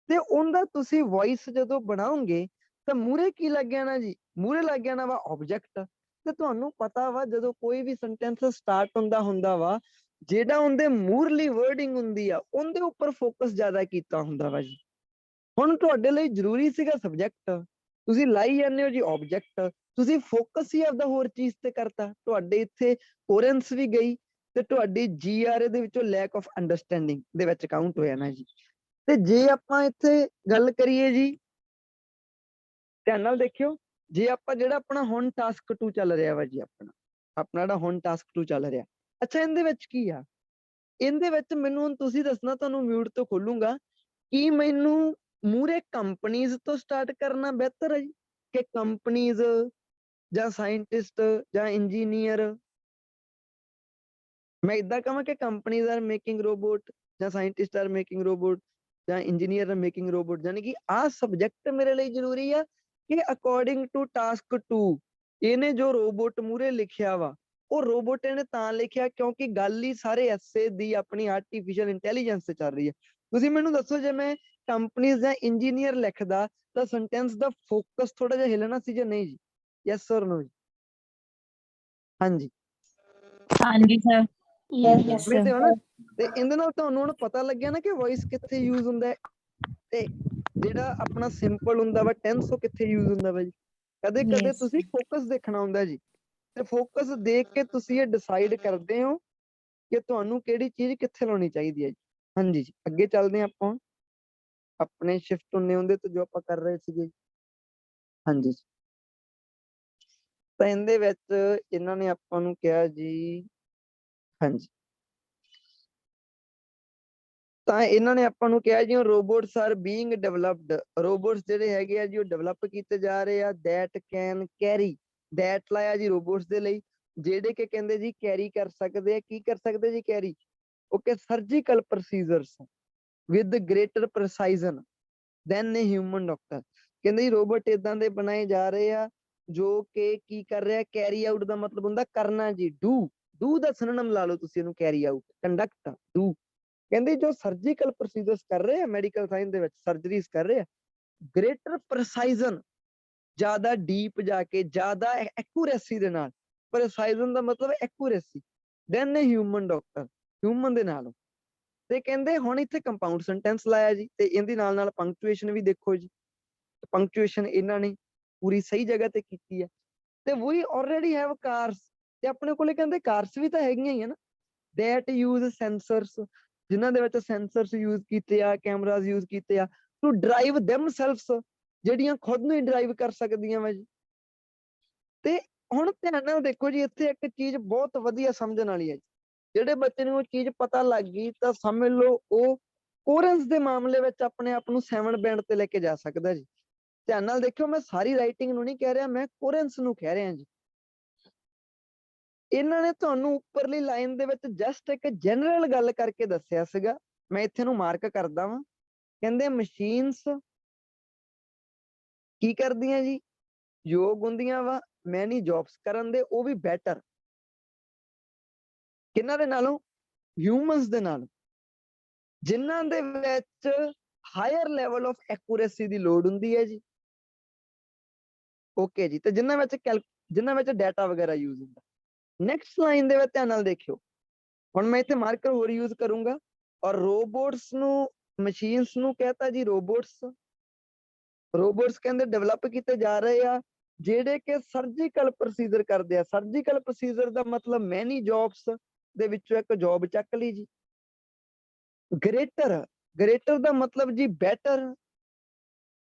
ਤੇ ਉਹਦਾ ਤੁਸੀਂ ਵੌਇਸ ਜਦੋਂ ਬਣਾਓਗੇ ਤਾਂ ਮੂਹਰੇ ਕੀ ਲੱਗ ਜਾਣਾ ਜੀ, ਮੂਹਰੇ ਲੱਗ ਜਾਣਾ ਵਾ ਆਬਜੈਕਟ। ਤੇ ਤੁਹਾਨੂੰ ਪਤਾ ਵਾ ਜਦੋਂ ਕੋਈ ਵੀ ਸੈਂਟੈਂਸ ਸਟਾਰਟ ਹੁੰਦਾ ਵਾ, ਜਿਹੜਾ ਉਹਦੇ ਮੂਹਰਲੀ ਵਰਡਿੰਗ ਹੁੰਦੀ ਆ ਉਹਦੇ ਉੱਪਰ ਫੋਕਸ ਜ਼ਿਆਦਾ ਕੀਤਾ ਹੁੰਦਾ ਵਾ ਜੀ। ਹੁਣ ਤੁਹਾਡੇ ਲਈ ਜ਼ਰੂਰੀ ਸੀਗਾ ਸਬਜੈਕਟ, ਤੁਸੀਂ ਲਾਈ ਜਾਂਦੇ ਹੋ ਜੀ ਆਬਜੈਕਟ, ਤੁਸੀਂ ਫੋਕਸ ਹੀ ਆਪਦਾ ਹੋਰ ਚੀਜ਼ ਤੇ ਕਰਤਾ, ਤੁਹਾਡੇ ਇੱਥੇ ਕੋਰੈਂਸ ਵੀ ਗਈ ਤੇ ਤੁਹਾਡੀ GRE ਦੇ ਵਿੱਚੋਂ ਲੈਕ ਆਫ ਅੰਡਰਸਟੈਂਡਿੰਗ ਦੇ ਵਿੱਚ ਕਾਊਂਟ ਹੋਇਆ ਨਾ ਜੀ। ਤੇ ਜੇ ਆਪਾਂ ਇੱਥੇ ਗੱਲ ਕਰੀਏ ਜੀ, ਧਿਆਨ ਨਾਲ ਦੇਖਿਓ, ਜੇ ਆਪਾਂ ਜਿਹੜਾ ਆਪਣਾ ਹੁਣ ਟਾਸਕ 2 ਚੱਲ ਰਿਹਾ ਵਾ ਜੀ, ਆਪਣਾ ਜਿਹੜਾ ਹੁਣ ਟਾਸਕ 2 ਚੱਲ ਰਿਹਾ, ਅੱਛਾ ਇਹਦੇ ਵਿੱਚ ਕੀ ਆ? ਇਹਦੇ ਵਿੱਚ ਮੈਨੂੰ ਹੁਣ ਤੁਸੀਂ ਦੱਸਣਾ, ਤੁਹਾਨੂੰ ਮਿਊਟ ਤੋਂ ਖੋਲੂੰਗਾ, ਕੀ ਮੈਨੂੰ ਮੂਹਰੇ ਕੰਪਨੀਜ਼ ਤੋਂ ਸਟਾਰਟ ਕਰਨਾ ਬਿਹਤਰ ਹੈ ਜੀ ਕਿ ਕੰਪਨੀਜ਼ ਜਾਂ ਸਾਇੰਟਿਸਟ ਜਾਂ ਇੰਜੀਨੀਅਰ? ਮੈਂ ਇਦਾਂ ਕਹਾਂ ਕਿ ਕੰਪਨੀਜ਼ ਆਰ ਮੇਕਿੰਗ ਰੋਬੋਟ ਜਾਂ ਸਾਇੰਟਿਸਟ ਆਰ ਮੇਕਿੰਗ ਰੋਬੋਟ ਜਾਂ ਇੰਜੀਨੀਅਰ ਆਰ ਮੇਕਿੰਗ ਰੋਬੋਟ, ਯਾਨੀ ਕਿ ਆਹ ਸਬਜੈਕਟ ਮੇਰੇ ਲਈ ਜ਼ਰੂਰੀ ਆ ਕਿ ਅਕੋਰਡਿੰਗ ਟੂ ਟਾਸਕ 2 ਇਹਨੇ ਜੋ ਰੋਬੋਟ ਮੂਹਰੇ ਲਿਖਿਆ ਵਾ ਉਹ ਰੋਬੋਟ ਇਹਨੇ ਤਾਂ ਲਿਖਿਆ ਕਿਉਂਕਿ ਗੱਲ ਹੀ ਸਾਰੇ ਐਸੇ ਦੀ ਆਪਣੀ ਆਰਟੀਫੀਸ਼ੀਅਲ ਇੰਟੈਲੀਜੈਂਸ ਤੇ ਚੱਲ ਰਹੀ ਹੈ। ਤੁਸੀਂ ਮੈਨੂੰ ਦੱਸੋ ਜੇ ਮੈਂ ਕੰਪਨੀਜ਼ ਜਾਂ ਇੰਜੀਨੀਅਰ ਲਿਖਦਾ ਤਾਂ ਸੈਂਟੈਂਸ ਦਾ ਫੋਕਸ ਥੋੜਾ ਜਿਹਾ ਹਿਲਣਾ ਸੀ ਜਾਂ ਨਹੀਂ ਜੀ? ਯੈਸ ਔਰ ਨੋ ਜੀ? ਹਾਂਜੀ ਹਾਂਜੀ ਸਰ। Yes, ਮੈਂ ਤੇ sir. ਨਾ ਤੇ ਇਹਦੇ ਨਾਲ ਤੁਹਾਨੂੰ ਹੁਣ ਪਤਾ ਲੱਗਿਆ ਨਾ ਕਿ ਵੌਇਸ ਕਿੱਥੇ ਯੂਜ਼ ਹੁੰਦਾ ਹੈ ਤੇ ਜਿਹੜਾ ਆਪਣਾ ਸਿੰਪਲ ਹੁੰਦਾ ਵਾ ਟੈਂਸ ਉਹ ਕਿੱਥੇ ਯੂਜ਼ ਹੁੰਦਾ ਵਾ ਜੀ। ਕਦੇ ਕਦੇ Yes. ਤੁਸੀਂ ਫੋਕਸ ਦੇਖਣਾ ਹੁੰਦਾ ਜੀ, ਤੇ ਫੋਕਸ ਦੇਖ ਕੇ ਤੁਸੀਂ ਇਹ ਡਿਸਾਈਡ ਕਰਦੇ ਹੋ ਕਿ ਤੁਹਾਨੂੰ ਕਿਹੜੀ ਚੀਜ਼ ਕਿੱਥੇ ਲਾਉਣੀ ਚਾਹੀਦੀ ਹੈ ਜੀ। ਹਾਂਜੀ ਜੀ, ਅੱਗੇ ਚੱਲਦੇ ਹਾਂ ਆਪਾਂ ਆਪਣੇ ਸ਼ਿਫਟ ਹੁੰਦੇ ਤੋਂ ਜੋ ਆਪਾਂ ਕਰ ਰਹੇ ਸੀਗੇ। ਹਾਂਜੀ ਤਾਂ ਇਹਦੇ ਵਿੱਚ ਇਹਨਾਂ ਨੇ ਆਪਾਂ ਨੂੰ ਕਿਹਾ ਜੀ, ਹਾਂਜੀ ਤਾਂ ਇਹਨਾਂ ਨੇ ਆਪਾਂ ਨੂੰ ਕਿਹਾ ਜੀ robots R being developed, robots ਜਿਹੜੇ ਹੈਗੇ ਆ ਜੀ ਉਹ ਡਿਵੈਲਪ ਕੀਤੇ ਜਾ ਰਹੇ ਆ। ਦੈਟ ਕੈਨ ਕੈਰੀ, ਦੈਟ ਲਾਇਆ ਜੀ ਰੋਬੋਟਸ ਦੇ ਲਈ ਜਿਹੜੇ ਕਿ ਕਹਿੰਦੇ ਜੀ ਕੈਰੀ ਕਰ ਸਕਦੇ ਆ, ਕੀ ਕਰ ਸਕਦੇ ਜੀ ਕੈਰੀ? Okay, surgical procedures with greater precision than a human doctor. ਕਹਿੰਦੇ ਜੀ ਰੋਬੋਟ ਇਦਾਂ ਦੇ ਬਣਾਏ ਜਾ ਰਹੇ ਆ ਜੋ ਕਿ ਕੀ ਕਰ ਰਿਹਾ, ਕੈਰੀ ਆਊਟ ਦਾ ਮਤਲਬ ਹੁੰਦਾ ਕਰਨਾ ਜੀ, ਡੂ ਦਾ ਸਿਨੋਨਿਮ ਲਾ ਲਓ ਤੁਸੀਂ ਇਹਨੂੰ, ਕੈਰੀ ਆਊਟ, ਕੰਡਕਟ, ਡੂ। ਕਹਿੰਦੇ ਜੋ ਸਰਜੀਕਲ ਪ੍ਰੋਸੀਜਰਸ ਕਰ ਰਹੇ ਆ ਮੈਡੀਕਲ ਸਾਇੰਸ ਦੇ ਵਿੱਚ, ਸਰਜਰੀਜ਼ ਕਰ ਰਹੇ ਆ, ਗ੍ਰੇਟਰ ਪ੍ਰਸਾਈਜ਼ਨ ਜ਼ਿਆਦਾ ਡੀਪ ਜਾ ਕੇ, ਜ਼ਿਆਦਾ ਐਕੂਰੇਸੀ ਦੇ ਨਾਲ, ਪ੍ਰਸਾਈਜ਼ਨ ਦਾ ਮਤਲਬ accuracy, then a human doctor, human ਦੇ ਨਾਲ। ਤੇ ਕਹਿੰਦੇ ਹੁਣ ਇੱਥੇ ਕੰਪਾਊਂਡ ਸੈਂਟੈਂਸ ਲਾਇਆ ਜੀ ਤੇ ਇਹਦੇ ਨਾਲ ਨਾਲ ਪੰਕਚੁਏਸ਼ਨ ਵੀ ਦੇਖੋ ਜੀ, ਪੰਕਚੁਏਸ਼ਨ ਇਹਨਾਂ ਨੇ ਪੂਰੀ ਸਹੀ ਜਗ੍ਹਾ ਤੇ ਕੀਤੀ ਹੈ। ਤੇ ਵੀ ਆਲਰੇਡੀ ਹੈਵ ਕਾਰਸ, ਤੇ ਆਪਣੇ ਕੋਲੇ ਕਹਿੰਦੇ ਕਾਰਸ ਵੀ ਤਾਂ ਹੈਗੀਆਂ ਹੀ ਆ ਨਾ, ਦੈਟ ਯੂਜ਼ ਸੈਂਸਰਸ, ਜਿਨ੍ਹਾਂ ਦੇ ਵਿੱਚ ਸੈਂਸਰਸ ਯੂਜ਼ ਕੀਤੇ ਆ, ਕੈਮਰਾਜ਼ ਯੂਜ਼ ਕੀਤੇ ਆ, ਟੂ ਡਰਾਈਵ ਦੈਮਸੈਲਫਸ, ਜਿਹੜੀਆਂ ਖੁਦ ਨੂੰ ਹੀ ਡਰਾਈਵ ਕਰ ਸਕਦੀਆਂ ਵਾ ਜੀ। ਤੇ ਹੁਣ ਧਿਆਨ ਨਾਲ ਦੇਖੋ ਜੀ, ਇੱਥੇ ਇੱਕ ਚੀਜ਼ ਬਹੁਤ ਵਧੀਆ ਸਮਝਣ ਵਾਲੀ ਹੈ ਜੀ। ਜਿਹੜੇ ਬੱਚੇ ਨੂੰ ਉਹ ਚੀਜ਼ ਪਤਾ ਲੱਗ ਗਈ ਤਾਂ ਸਮਝ ਲਓ ਉਹ ਕੋਰੈਂਸ ਦੇ ਮਾਮਲੇ ਵਿੱਚ ਆਪਣੇ ਆਪ ਨੂੰ 7 ਬੈਂਡ ਤੇ ਲੈ ਕੇ ਜਾ ਸਕਦਾ ਜੀ। ਧਿਆਨ ਨਾਲ ਦੇਖਿਓ, ਮੈਂ ਸਾਰੀ ਰਾਈਟਿੰਗ ਨੂੰ ਨਹੀਂ ਕਹਿ ਰਿਹਾ, ਮੈਂ ਕੋਰੈਂਸ ਨੂੰ ਕਹਿ ਰਿਹਾ ਜੀ। ਇਹਨਾਂ ਨੇ ਤੁਹਾਨੂੰ ਉੱਪਰਲੀ ਲਾਈਨ ਦੇ ਵਿੱਚ ਜਸਟ ਇੱਕ ਜਨਰਲ ਗੱਲ ਕਰਕੇ ਦੱਸਿਆ ਸੀਗਾ, ਮੈਂ ਇੱਥੇ ਨੂੰ ਮਾਰਕ ਕਰਦਾ ਵਾਂ। ਕਹਿੰਦੇ ਮਸ਼ੀਨਸ ਕੀ ਕਰਦੀਆਂ ਜੀ, ਯੋਗ ਹੁੰਦੀਆਂ ਵਾ ਮੈਨੀ ਜੌਬਸ ਕਰਨ ਦੇ, ਉਹ ਵੀ ਬੈਟਰ ਕਿਹਨਾਂ ਦੇ ਨਾਲੋਂ? ਹਿਊਮਨਸ ਦੇ ਨਾਲ, ਜਿਨ੍ਹਾਂ ਦੇ ਵਿੱਚ ਹਾਇਰ ਲੈਵਲ ਆਫ ਐਕੂਰੇਸੀ ਦੀ ਲੋੜ ਹੁੰਦੀ ਹੈ ਜੀ। ਓਕੇ ਜੀ, ਤੇ ਜਿਨ੍ਹਾਂ ਵਿੱਚ ਡਾਟਾ ਵਗੈਰਾ ਯੂਜ਼ ਹੁੰਦਾ। ਨੈਕਸਟ ਲਾਈਨ ਦੇ ਵਿੱਚ ਧਿਆਨ ਨਾਲ ਦੇਖਿਓ, ਹੁਣ ਮੈਂ ਇੱਥੇ ਮਾਰਕਰ ਹੋਰ ਯੂਜ਼ ਕਰੂੰਗਾ ਔਰ ਰੋਬੋਟਸ ਨੂੰ, ਮਸ਼ੀਨਸ ਨੂੰ ਕਹਤਾ ਜੀ ਰੋਬੋਟਸ। ਰੋਬੋਟਸ ਕਹਿੰਦੇ ਡਿਵੈਲਪ ਕੀਤੇ ਜਾ ਰਹੇ ਆ ਜਿਹੜੇ ਕਿ ਸਰਜੀਕਲ ਪ੍ਰੋਸੀਜਰ ਕਰਦੇ ਆ। ਸਰਜੀਕਲ ਪ੍ਰੋਸੀਜਰ ਦਾ ਮਤਲਬ ਮੈਨੀ ਜੌਬਸ ਦੇ ਵਿੱਚੋਂ ਇੱਕ ਜੌਬ ਚੱਕ ਲਈ ਜੀ। ਗ੍ਰੇਟਰ ਦਾ ਮਤਲਬ ਜੀ ਬੈਟਰ,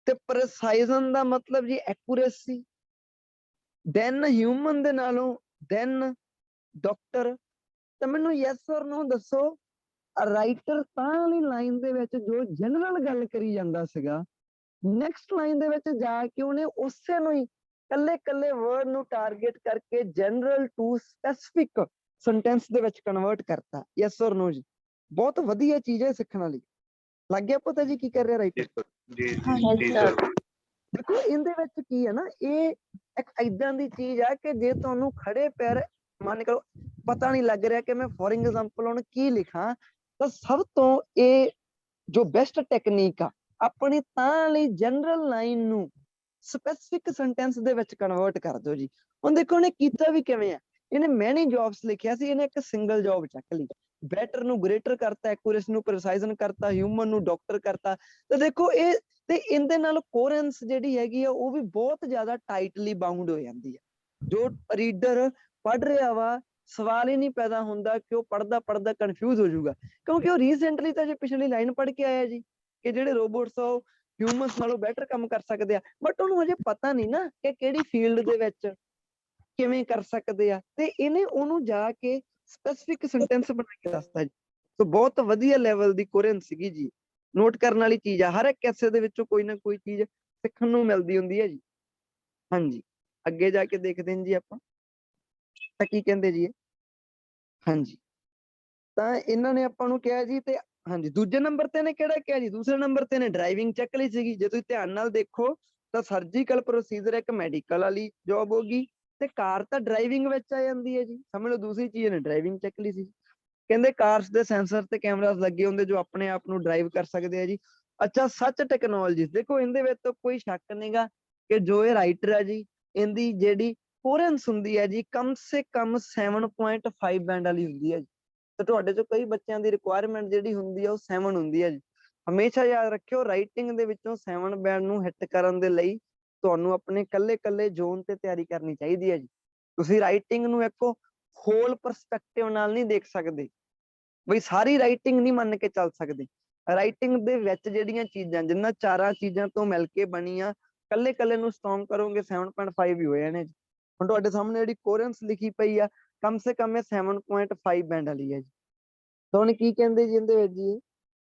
ਤੇ ਪ੍ਰਸਾਈਜ਼ਨ ਦਾ ਮਤਲਬ ਜੀ ਐਕੂਰੇਸੀ, ਦੈਨ ਹਿਊਮਨ ਦੇ ਨਾਲੋਂ, ਦੈਨ ਡਾਕਟਰ। ਤਾਂ ਮੈਨੂੰ ਯੈਸ ਔਰ ਨੋ ਦੱਸੋ, ਰਾਈਟਰ ਤਾਂ ਵਾਲੀ ਲਾਈਨ ਦੇ ਵਿੱਚ ਜੋ ਜਨਰਲ ਗੱਲ ਕਰੀ ਜਾਂਦਾ ਸੀਗਾ, ਨੈਕਸਟ ਲਾਈਨ ਦੇ ਵਿੱਚ ਜਾ ਕੇ ਉਹਨੇ ਉਸੇ ਨੂੰ ਹੀ ਕੱਲੇ ਵਰਡ ਨੂੰ ਟਾਰਗੇਟ ਕਰਕੇ ਜਨਰਲ ਟੂ ਸਪੈਸੀਫਿਕ ਸੈਂਟੈਂਸ ਦੇ ਵਿੱਚ ਕਨਵਰਟ ਕਰਤਾ। ਯੈਸ ਔਰ ਨੋ ਜੀ? ਬਹੁਤ ਵਧੀਆ ਚੀਜ਼ ਹੈ ਸਿੱਖਣ ਵਾਲੀ। ਲੱਗ ਗਿਆ ਪਤਾ ਜੀ ਕੀ ਕਰ ਰਿਹਾ ਰਾਈਟਰ? ਹਾਂਜੀ ਸਰ। ਦੇਖੋ ਇਹਦੇ ਵਿੱਚ ਕੀ ਹੈ ਨਾ, ਇਹ ਇੱਕ ਏਦਾਂ ਦੀ ਚੀਜ਼ ਆ ਕਿ ਜੇ ਤੁਹਾਨੂੰ ਖੜੇ ਪੈਰ ਮੰਨ ਕੇ ਪਤਾ ਨਹੀਂ ਲੱਗ ਰਿਹਾ ਕਿ ਮੈਂ ਫੋਰ ਐਗਜ਼ਾਮਪਲ ਹੁਣ ਕੀ ਲਿਖਾਂ, ਤਾਂ ਸਭ ਤੋਂ ਇਹ ਜੋ ਬੈਸਟ ਟੈਕਨੀਕ ਆ ਆਪਣੀ ਤਾਂ ਲਈ ਜਨਰਲ ਲਾਈਨ ਨੂੰ ਸਪੈਸੀਫਿਕ ਸੈਂਟੈਂਸ ਦੇ ਵਿੱਚ ਕਨਵਰਟ ਕਰ ਦਿਓ ਜੀ। ਹੁਣ ਦੇਖੋ ਇਹਨੇ ਕੀਤਾ ਵੀ ਕਿਵੇਂ ਆ, ਇਹਨੇ ਮੈਨੀ ਜੌਬਸ ਲਿਖਿਆ ਸੀ, ਇਹਨੇ ਇੱਕ ਸਿੰਗਲ ਜੌਬ ਚੱਕ ਲਈ, ਬੈਟਰ ਨੂੰ ਗ੍ਰੇਟਰ ਕਰਤਾ, ਐਕੂਰੇਸੀ ਨੂੰ ਪ੍ਰੀਸਾਈਜ਼ਨ ਕਰਤਾ, ਹਿਊਮਨ ਨੂੰ ਡਾਕਟਰ ਕਰਤਾ। ਤੇ ਦੇਖੋ ਇਹ ਤੇ ਇਹਦੇ ਨਾਲ ਕੋਰੈਂਸ ਜਿਹੜੀ ਹੈਗੀ ਆ ਉਹ ਵੀ ਬਹੁਤ ਜ਼ਿਆਦਾ ਟਾਈਟਲੀ ਬਾਉਂਡ ਹੋ ਜਾਂਦੀ ਆ। ਜੋ ਰੀਡਰ ਪੜ੍ਹ ਰਿਹਾ ਵਾ ਸਵਾਲ ਹੀ ਨਹੀਂ ਪੈਦਾ ਹੁੰਦਾ ਕਿ ਉਹ ਪੜ੍ਹਦਾ ਕਨਫਿਊਜ਼ ਹੋ ਜਾਊਗਾ, ਕਿਉਂਕਿ ਉਹ ਰੀਸੈਂਟਲੀ ਤਾਂ ਜੇ ਪਿਛਲੀ ਲਾਈਨ ਪੜ੍ਹ ਕੇ ਆਇਆ ਜੀ ਕਿ ਜਿਹੜੇ ਰੋਬੋਟਸ ਆ ਉਹ ਹਿਊਮਨਸ ਨਾਲੋਂ ਬੈਟਰ ਕੰਮ ਕਰ ਸਕਦੇ ਆ, ਬਟ ਉਹਨੂੰ ਹਜੇ ਪਤਾ ਨਹੀਂ ਨਾ ਕਿ ਕਿਹੜੀ ਫੀਲਡ ਦੇ ਵਿੱਚ ਕਿਵੇਂ ਕਰ ਸਕਦੇ ਆ, ਤੇ ਇਹਨੇ ਉਹਨੂੰ ਜਾ ਕੇ ਸਪੈਸੀਫਿਕ ਸੈਂਟੈਂਸ ਬਣਾ ਕੇ ਦੱਸਤਾ ਜੀ। ਸੋ ਬਹੁਤ ਵਧੀਆ ਲੈਵਲ ਦੀ ਕੋਰੈਂਸ ਸੀਗੀ ਜੀ। ਨੋਟ ਕਰਨ ਵਾਲੀ ਚੀਜ਼ ਆ, ਹਰ ਇੱਕ ਕਿੱਸੇ ਦੇ ਵਿੱਚੋਂ ਕੋਈ ਨਾ ਕੋਈ ਚੀਜ਼ ਸਿੱਖਣ ਨੂੰ ਮਿਲਦੀ ਹੁੰਦੀ ਹੈ ਜੀ। ਹਾਂਜੀ, ਅੱਗੇ ਜਾ ਕੇ ਦੇਖਦੇ ਹਾਂ ਜੀ ਆਪਾਂ ਤਾਂ ਕੀ ਕਹਿੰਦੇ ਜੀ ਇਹ। ਹਾਂਜੀ, ਤਾਂ ਇਹਨਾਂ ਨੇ ਆਪਾਂ ਨੂੰ ਕਿਹਾ ਜੀ, ਤੇ ਹਾਂਜੀ ਦੂਜੇ ਨੰਬਰ ਤੇ ਨੇ ਕਿਹੜਾ ਕਿਹਾ ਜੀ? ਦੂਸਰੇ ਨੰਬਰ ਤੇ ਨੇ ਡਰਾਈਵਿੰਗ ਚੈੱਕ ਲਈ ਸੀਗੀ। ਜੇ ਤੁਸੀਂ ਧਿਆਨ ਨਾਲ ਦੇਖੋ ਤਾਂ ਸਰਜੀਕਲ ਪ੍ਰੋਸੀਜਰ ਇੱਕ ਮੈਡੀਕਲ ਵਾਲੀ ਜੌਬ ਹੋਗੀ, ਤੇ ਕਾਰ ਤਾਂ ਡਰਾਈਵਿੰਗ ਵਿੱਚ ਆ ਜਾਂਦੀ ਹੈ ਜੀ। ਸਮਝ ਲਓ ਦੂਸਰੀ ਚੀਜ਼ ਨੇ ਡਰਾਈਵਿੰਗ ਚੈੱਕ ਲਈ ਸੀ। ਕਹਿੰਦੇ ਕਾਰਸ ਦੇ ਸੈਂਸਰ ਤੇ ਕੈਮਰਾਸ ਲੱਗੇ ਹੁੰਦੇ ਜੋ ਆਪਣੇ ਆਪ ਨੂੰ ਡਰਾਈਵ ਕਰ ਸਕਦੇ ਆ ਜੀ। ਅੱਛਾ, ਸੱਚ ਟੈਕਨੋਲੋਜੀ, ਦੇਖੋ ਇਹਦੇ ਵਿੱਚ ਤਾਂ ਕੋਈ ਸ਼ੱਕ ਨਹੀਂਗਾ ਕਿ ਜੋ ਇਹ ਰਾਈਟਰ ਹੈ ਜੀ, ਇਹਦੀ ਜਿਹੜੀ ਕੋਰੈਂਸ ਹੁੰਦੀ ਹੈ ਜੀ ਕਮ ਸੇ ਕਮ 7.5 ਬੈਂਡ ਵਾਲੀ ਹੁੰਦੀ ਹੈ ਜੀ। ਤੇ ਤੁਹਾਡੇ ਚੋਂ ਕਈ ਬੱਚਿਆਂ ਦੀ ਰਿਕੁਆਇਰਮੈਂਟ ਜਿਹੜੀ ਹੁੰਦੀ ਆ ਉਹ 7 ਹੁੰਦੀ ਹੈ ਜੀ। ਹਮੇਸ਼ਾ ਯਾਦ ਰੱਖਿਓ ਰਾਈਟਿੰਗ ਦੇ ਵਿੱਚੋਂ 7 ਬੈਂਡ ਨੂੰ ਹਿੱਟ ਕਰਨ ਦੇ ਲਈ ਤੁਹਾਨੂੰ ਆਪਣੇ ਕੱਲੇ ਜ਼ੋਨ ਤੇ ਤਿਆਰੀ ਕਰਨੀ ਚਾਹੀਦੀ ਹੈ ਜੀ। ਤੁਸੀਂ ਰਾਈਟਿੰਗ ਨੂੰ ਇੱਕ ਹੋਲ ਪਰਸਪੈਕਟਿਵ ਨਾਲ ਨਹੀਂ ਦੇਖ ਸਕਦੇ, ਬਈ ਸਾਰੀ ਰਾਈਟਿੰਗ ਨਹੀਂ ਮੰਨ ਕੇ ਚੱਲ ਸਕਦੇ। ਰਾਈਟਿੰਗ ਦੇ ਵਿੱਚ ਜਿਹੜੀਆਂ ਚੀਜ਼ਾਂ ਜਿੰਨਾ ਚਾਰਾਂ ਚੀਜ਼ਾਂ ਤੋਂ ਮਿਲ ਕੇ ਬਣੀਆਂ, ਕੱਲੇ ਨੂੰ ਸਟਰੋਂਗ ਕਰੋਗੇ 7.5 ਹੀ ਹੋ ਜਾਣੇ ਜੀ। ਹੁਣ ਤੁਹਾਡੇ ਸਾਹਮਣੇ ਜਿਹੜੀ ਕੋਰੈਂਸ ਲਿਖੀ ਪਈ ਆ ਕਮ ਸੇ ਕਮ ਇਹ 7.5 ਬੈਂਡ ਵਾਲੀ ਹੈ ਜੀ। ਤਾਂ ਹੁਣ ਕੀ ਕਹਿੰਦੇ ਜੀ ਇਹਦੇ ਵਿੱਚ ਜੀ,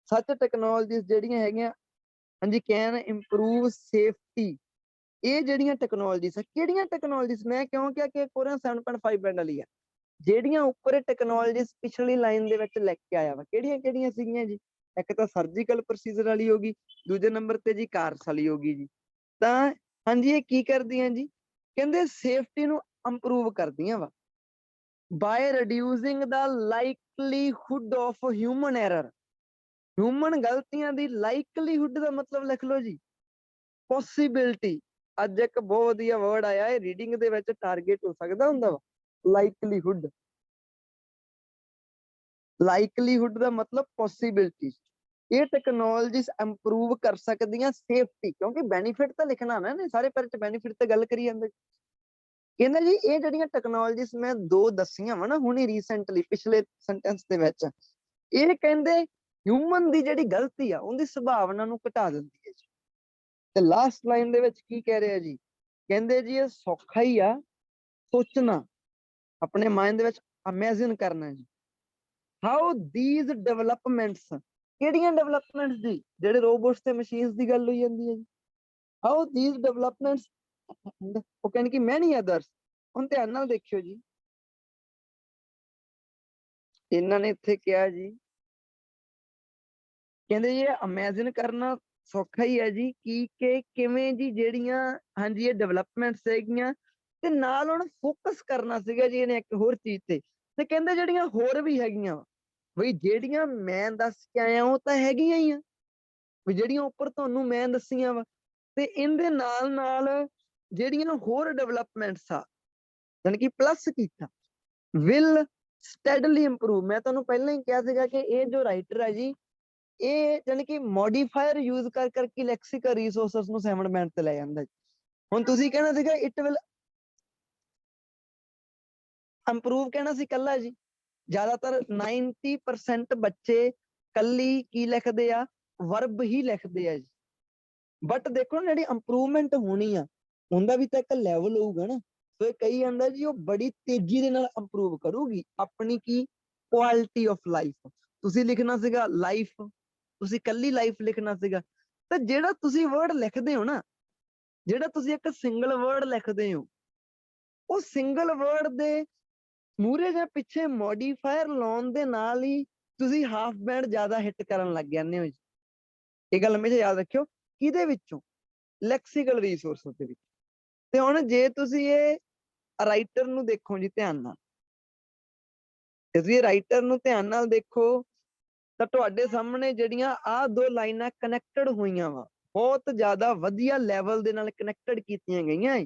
ਸੱਚ ਟੈਕਨੋਲੋਜੀਸ ਜਿਹੜੀਆਂ ਹੈਗੀਆਂ, ਹਾਂਜੀ, ਕੈਨ ਇੰਪਰੂਵ ਸੇਫਟੀ। ਇਹ ਜਿਹੜੀਆਂ ਟੈਕਨੋਲੋਜੀਸ ਆ, ਕਿਹੜੀਆਂ ਟੈਕਨੋਲੋਜੀਸ? ਮੈਂ ਕਿਉਂ ਕਿਹਾ ਕਿ ਕੋਰੈਂਸ 7.5 ਬੈਂਡ ਵਾਲੀ ਆ? ਜਿਹੜੀਆਂ ਉੱਪਰ ਟੈਕਨੋਲੋਜੀਸ ਪਿਛਲੀ ਲਾਈਨ ਦੇ ਵਿੱਚ ਲਿਖ ਕੇ ਆਇਆ ਵਾ, ਕਿਹੜੀਆਂ ਸੀਗੀਆਂ ਜੀ? ਇੱਕ ਤਾਂ ਸਰਜੀਕਲ ਪ੍ਰੋਸੀਜਰ ਵਾਲੀ ਹੋ ਗਈ, ਦੂਜੇ ਨੰਬਰ ਤੇ ਜੀ ਕਾਰਸ ਵਾਲੀ ਹੋ ਗਈ ਜੀ। ਤਾਂ ਹਾਂਜੀ ਇਹ ਕੀ ਕਰਦੀਆਂ ਜੀ? ਕਹਿੰਦੇ ਸੇਫਟੀ ਨੂੰ ਇੰਪਰੂਵ ਕਰਦੀਆਂ ਵਾ by reducing the likelihood of human error. Human ਗਲਤੀਆਂ ਦੀ ਲਾਈਕਲੀਹੁੱਡ ਦਾ ਮਤਲਬ ਲਿਖ ਲਓ ਜੀ ਪੋਸੀਬਿਲਿਟੀ। ਅੱਜ ਇੱਕ ਬਹੁਤ ਵਧੀਆ ਵਰਡ ਆਇਆ, ਇਹ ਰੀਡਿੰਗ ਦੇ ਵਿੱਚ ਟਾਰਗੇਟ ਹੋ ਸਕਦਾ ਹੁੰਦਾ ਵਾ, ਲਾਈਕਲੀਹੁੱਡ। ਲਾਈਕਲੀਹੁੱਡ ਦਾ ਮਤਲਬ ਪੋਸੀਬਿਲਿਟੀ। ਇਹ ਟੈਕਨੋਲੋਜੀਸ ਇੰਪਰੂਵ ਕਰ ਸਕਦੀਆਂ ਸੇਫਟੀ, ਕਿਉਂਕਿ ਬੈਨੀਫਿਟ ਤਾਂ ਲਿਖਣਾ ਨਾ, ਨੇ ਸਾਰੇ ਪਰ ਚ ਬੈਨੀਫਿਟ ਤੇ ਗੱਲ ਕਰੀ ਜਾਂਦੇ। ਕਹਿੰਦਾ ਜੀ ਇਹ ਜਿਹੜੀਆਂ ਟੈਕਨੋਲੋਜੀਸ ਮੈਂ ਦੋ ਦੱਸੀਆਂ ਵਾ ਨਾ ਹੁਣੀ ਰੀਸੈਂਟਲੀ ਪਿਛਲੇ ਸੈਂਟੈਂਸ ਦੇ ਵਿੱਚ, ਇਹ ਕਹਿੰਦੇ ਹਿਊਮਨ ਦੀ ਜਿਹੜੀ ਗਲਤੀ ਆ ਉਹਦੀ ਸੰਭਾਵਨਾ ਨੂੰ ਘਟਾ ਦਿੰਦੀ ਹੈ ਜੀ। ਤੇ ਲਾਸਟ ਲਾਈਨ ਦੇ ਵਿੱਚ ਕੀ ਕਹਿ ਰਿਹਾ ਜੀ? ਕਹਿੰਦੇ ਜੀ ਇਹ ਸੌਖਾ ਹੀ ਆ ਸੋਚਣਾ, ਆਪਣੇ ਮਾਈਂਡ ਦੇ ਵਿੱਚ ਇਮੇਜਿਨ ਕਰਨਾ ਜੀ। ਹਾਊ ਥੀਸ ਡਿਵੈਲਪਮੈਂਟਸ, ਕਿਹੜੀਆਂ ਡਿਵੈਲਪਮੈਂਟਸ ਜੀ? ਜਿਹੜੇ ਰੋਬੋਟਸ ਤੇ ਮਸ਼ੀਨਸ ਦੀ ਗੱਲ ਹੋਈ ਜਾਂਦੀ ਹੈ ਜੀ। ਹਾਊ ਥੀਸ ਡਿਵੈਲਪਮੈਂਟਸ, ਉਹ ਕਹਿੰਦੇ ਕਿ ਮੈਨੀ ਅਦਰਸ। ਹੁਣ ਧਿਆਨ ਨਾਲ ਦੇਖਿਓ ਜੀ, ਇਹਨਾਂ ਨੇ ਇੱਥੇ ਕਿਹਾ ਜੀ, ਕਹਿੰਦੇ ਇਹ ਇਮੇਜਿਨ ਕਰਨਾ ਸੌਖਾ ਹੀ ਹੈ ਜੀ ਕਿ ਕਿਵੇਂ ਜੀ ਜਿਹੜੀਆਂ ਹਾਂਜੀ ਇਹ ਡਿਵੈਲਪਮੈਂਟਸ ਹੈਗੀਆਂ, ਤੇ ਨਾਲ ਹੁਣ ਫੋਕਸ ਕਰਨਾ ਸੀਗਾ ਜੀ ਇਹਨੇ ਇੱਕ ਹੋਰ ਚੀਜ਼ ਤੇ ਕਹਿੰਦੇ ਜਿਹੜੀਆਂ ਹੋਰ ਵੀ ਹੈਗੀਆਂ ਬਈ ਜਿਹੜੀਆਂ ਮੈਂ ਦੱਸ ਕੇ ਆਇਆ ਉਹ ਤਾਂ ਹੈਗੀਆਂ ਹੀ ਆ, ਵੀ ਜਿਹੜੀਆਂ ਉੱਪਰ ਤੁਹਾਨੂੰ ਮੈਂ ਦੱਸੀਆਂ ਵਾ, ਤੇ ਇਹਦੇ ਨਾਲ ਜਿਹੜੀਆਂ ਹੋਰ ਡਿਵੈਲਪਮੈਂਟਸ ਆ ਯਾਨੀ ਕਿ ਪਲੱਸ ਕੀਤਾ, ਵਿਲ ਸਟੈਡਲੀ ਇੰਪਰੂਵ। ਮੈਂ ਤੁਹਾਨੂੰ ਪਹਿਲਾਂ ਹੀ ਕਿਹਾ ਸੀਗਾ ਕਿ ਇਹ ਜੋ ਰਾਈਟਰ ਹੈ ਜੀ, ਇਹ ਯਾਨੀ ਕਿ ਮੋਡੀਫਾਇਰ ਯੂਜ਼ ਕਰਕੇ ਲੈਕਸੀਕਲ ਰਿਸੋਰਸਸ ਨੂੰ 7 ਬੈਂਡ ਤੇ ਲੈ ਜਾਂਦਾ। ਹੁਣ ਤੁਸੀਂ ਕਹਿਣਾ ਸੀਗਾ ਇਟ ਵਿਲ ਇੰਪਰੂਵ ਕਹਿਣਾ ਸੀ ਕੱਲਾ ਜੀ। ਜ਼ਿਆਦਾਤਰ 90% ਬੱਚੇ ਕੱਲੀ ਕੀ ਲਿਖਦੇ ਆ? ਵਰਬ ਹੀ ਲਿਖਦੇ ਆ ਜੀ। ਬਟ ਦੇਖੋ ਨਾ ਜਿਹੜੀ ਇੰਪਰੂਵਮੈਂਟ ਹੋਣੀ ਆ ਉਹਦਾ ਵੀ ਤਾਂ ਇੱਕ ਲੈਵਲ ਹੋਊਗਾ ਨਾ। ਸੋ ਇਹ ਕਹੀ ਜਾਂਦਾ ਜੀ ਉਹ ਬੜੀ ਤੇਜ਼ੀ ਦੇ ਨਾਲ ਇੰਪਰੂਵ ਕਰੂਗੀ ਆਪਣੀ ਕੀ ਕੁਆਲਿਟੀ ਆਫ ਲਾਈਫ। ਤੁਸੀਂ ਲਿਖਣਾ ਸੀਗਾ ਲਾਈਫ, ਤੁਸੀਂ ਕੱਲੀ ਲਾਈਫ ਲਿਖਣਾ ਸੀਗਾ, ਤਾਂ ਜਿਹੜਾ ਤੁਸੀਂ ਵਰਡ ਲਿਖਦੇ ਹੋ ਨਾ ਜਿਹੜਾ ਤੁਸੀਂ ਇੱਕ ਸਿੰਗਲ ਵਰਡ ਲਿਖਦੇ ਹੋ ਉਹ ਸਿੰਗਲ ਵਰਡ ਦੇ ਮੂਹਰੇ ਜਾਂ ਪਿੱਛੇ ਮੋਡੀਫਾਇਰ ਲਾਉਣ ਦੇ ਨਾਲ ਹੀ ਤੁਸੀਂ ਹਾਫ ਬੈਂਡ ਜ਼ਿਆਦਾ ਹਿੱਟ ਕਰਨ ਲੱਗ ਜਾਂਦੇ ਹੋ ਜੀ। ਇਹ ਗੱਲ ਹਮੇਸ਼ਾ ਯਾਦ ਰੱਖਿਓ, ਕਿਹਦੇ ਵਿੱਚੋਂ? ਲੈਕਸੀਕਲ ਰਿਸੋਰਸਸ ਦੇ ਵਿੱਚ। ਤੇ ਹੁਣ ਜੇ ਤੁਸੀਂ ਇਹ ਰਾਈਟਰ ਨੂੰ ਦੇਖੋ ਜੀ ਧਿਆਨ ਨਾਲ, ਜੇ ਤੁਸੀਂ ਰਾਈਟਰ ਨੂੰ ਧਿਆਨ ਨਾਲ ਦੇਖੋ ਤਾਂ ਤੁਹਾਡੇ ਸਾਹਮਣੇ ਜਿਹੜੀਆਂ ਆਹ ਦੋ ਲਾਈਨਾਂ ਕਨੈਕਟਡ ਹੋਈਆਂ ਵਾ, ਬਹੁਤ ਜ਼ਿਆਦਾ ਵਧੀਆ ਲੈਵਲ ਦੇ ਨਾਲ ਕਨੈਕਟਡ ਕੀਤੀਆਂ ਗਈਆਂ।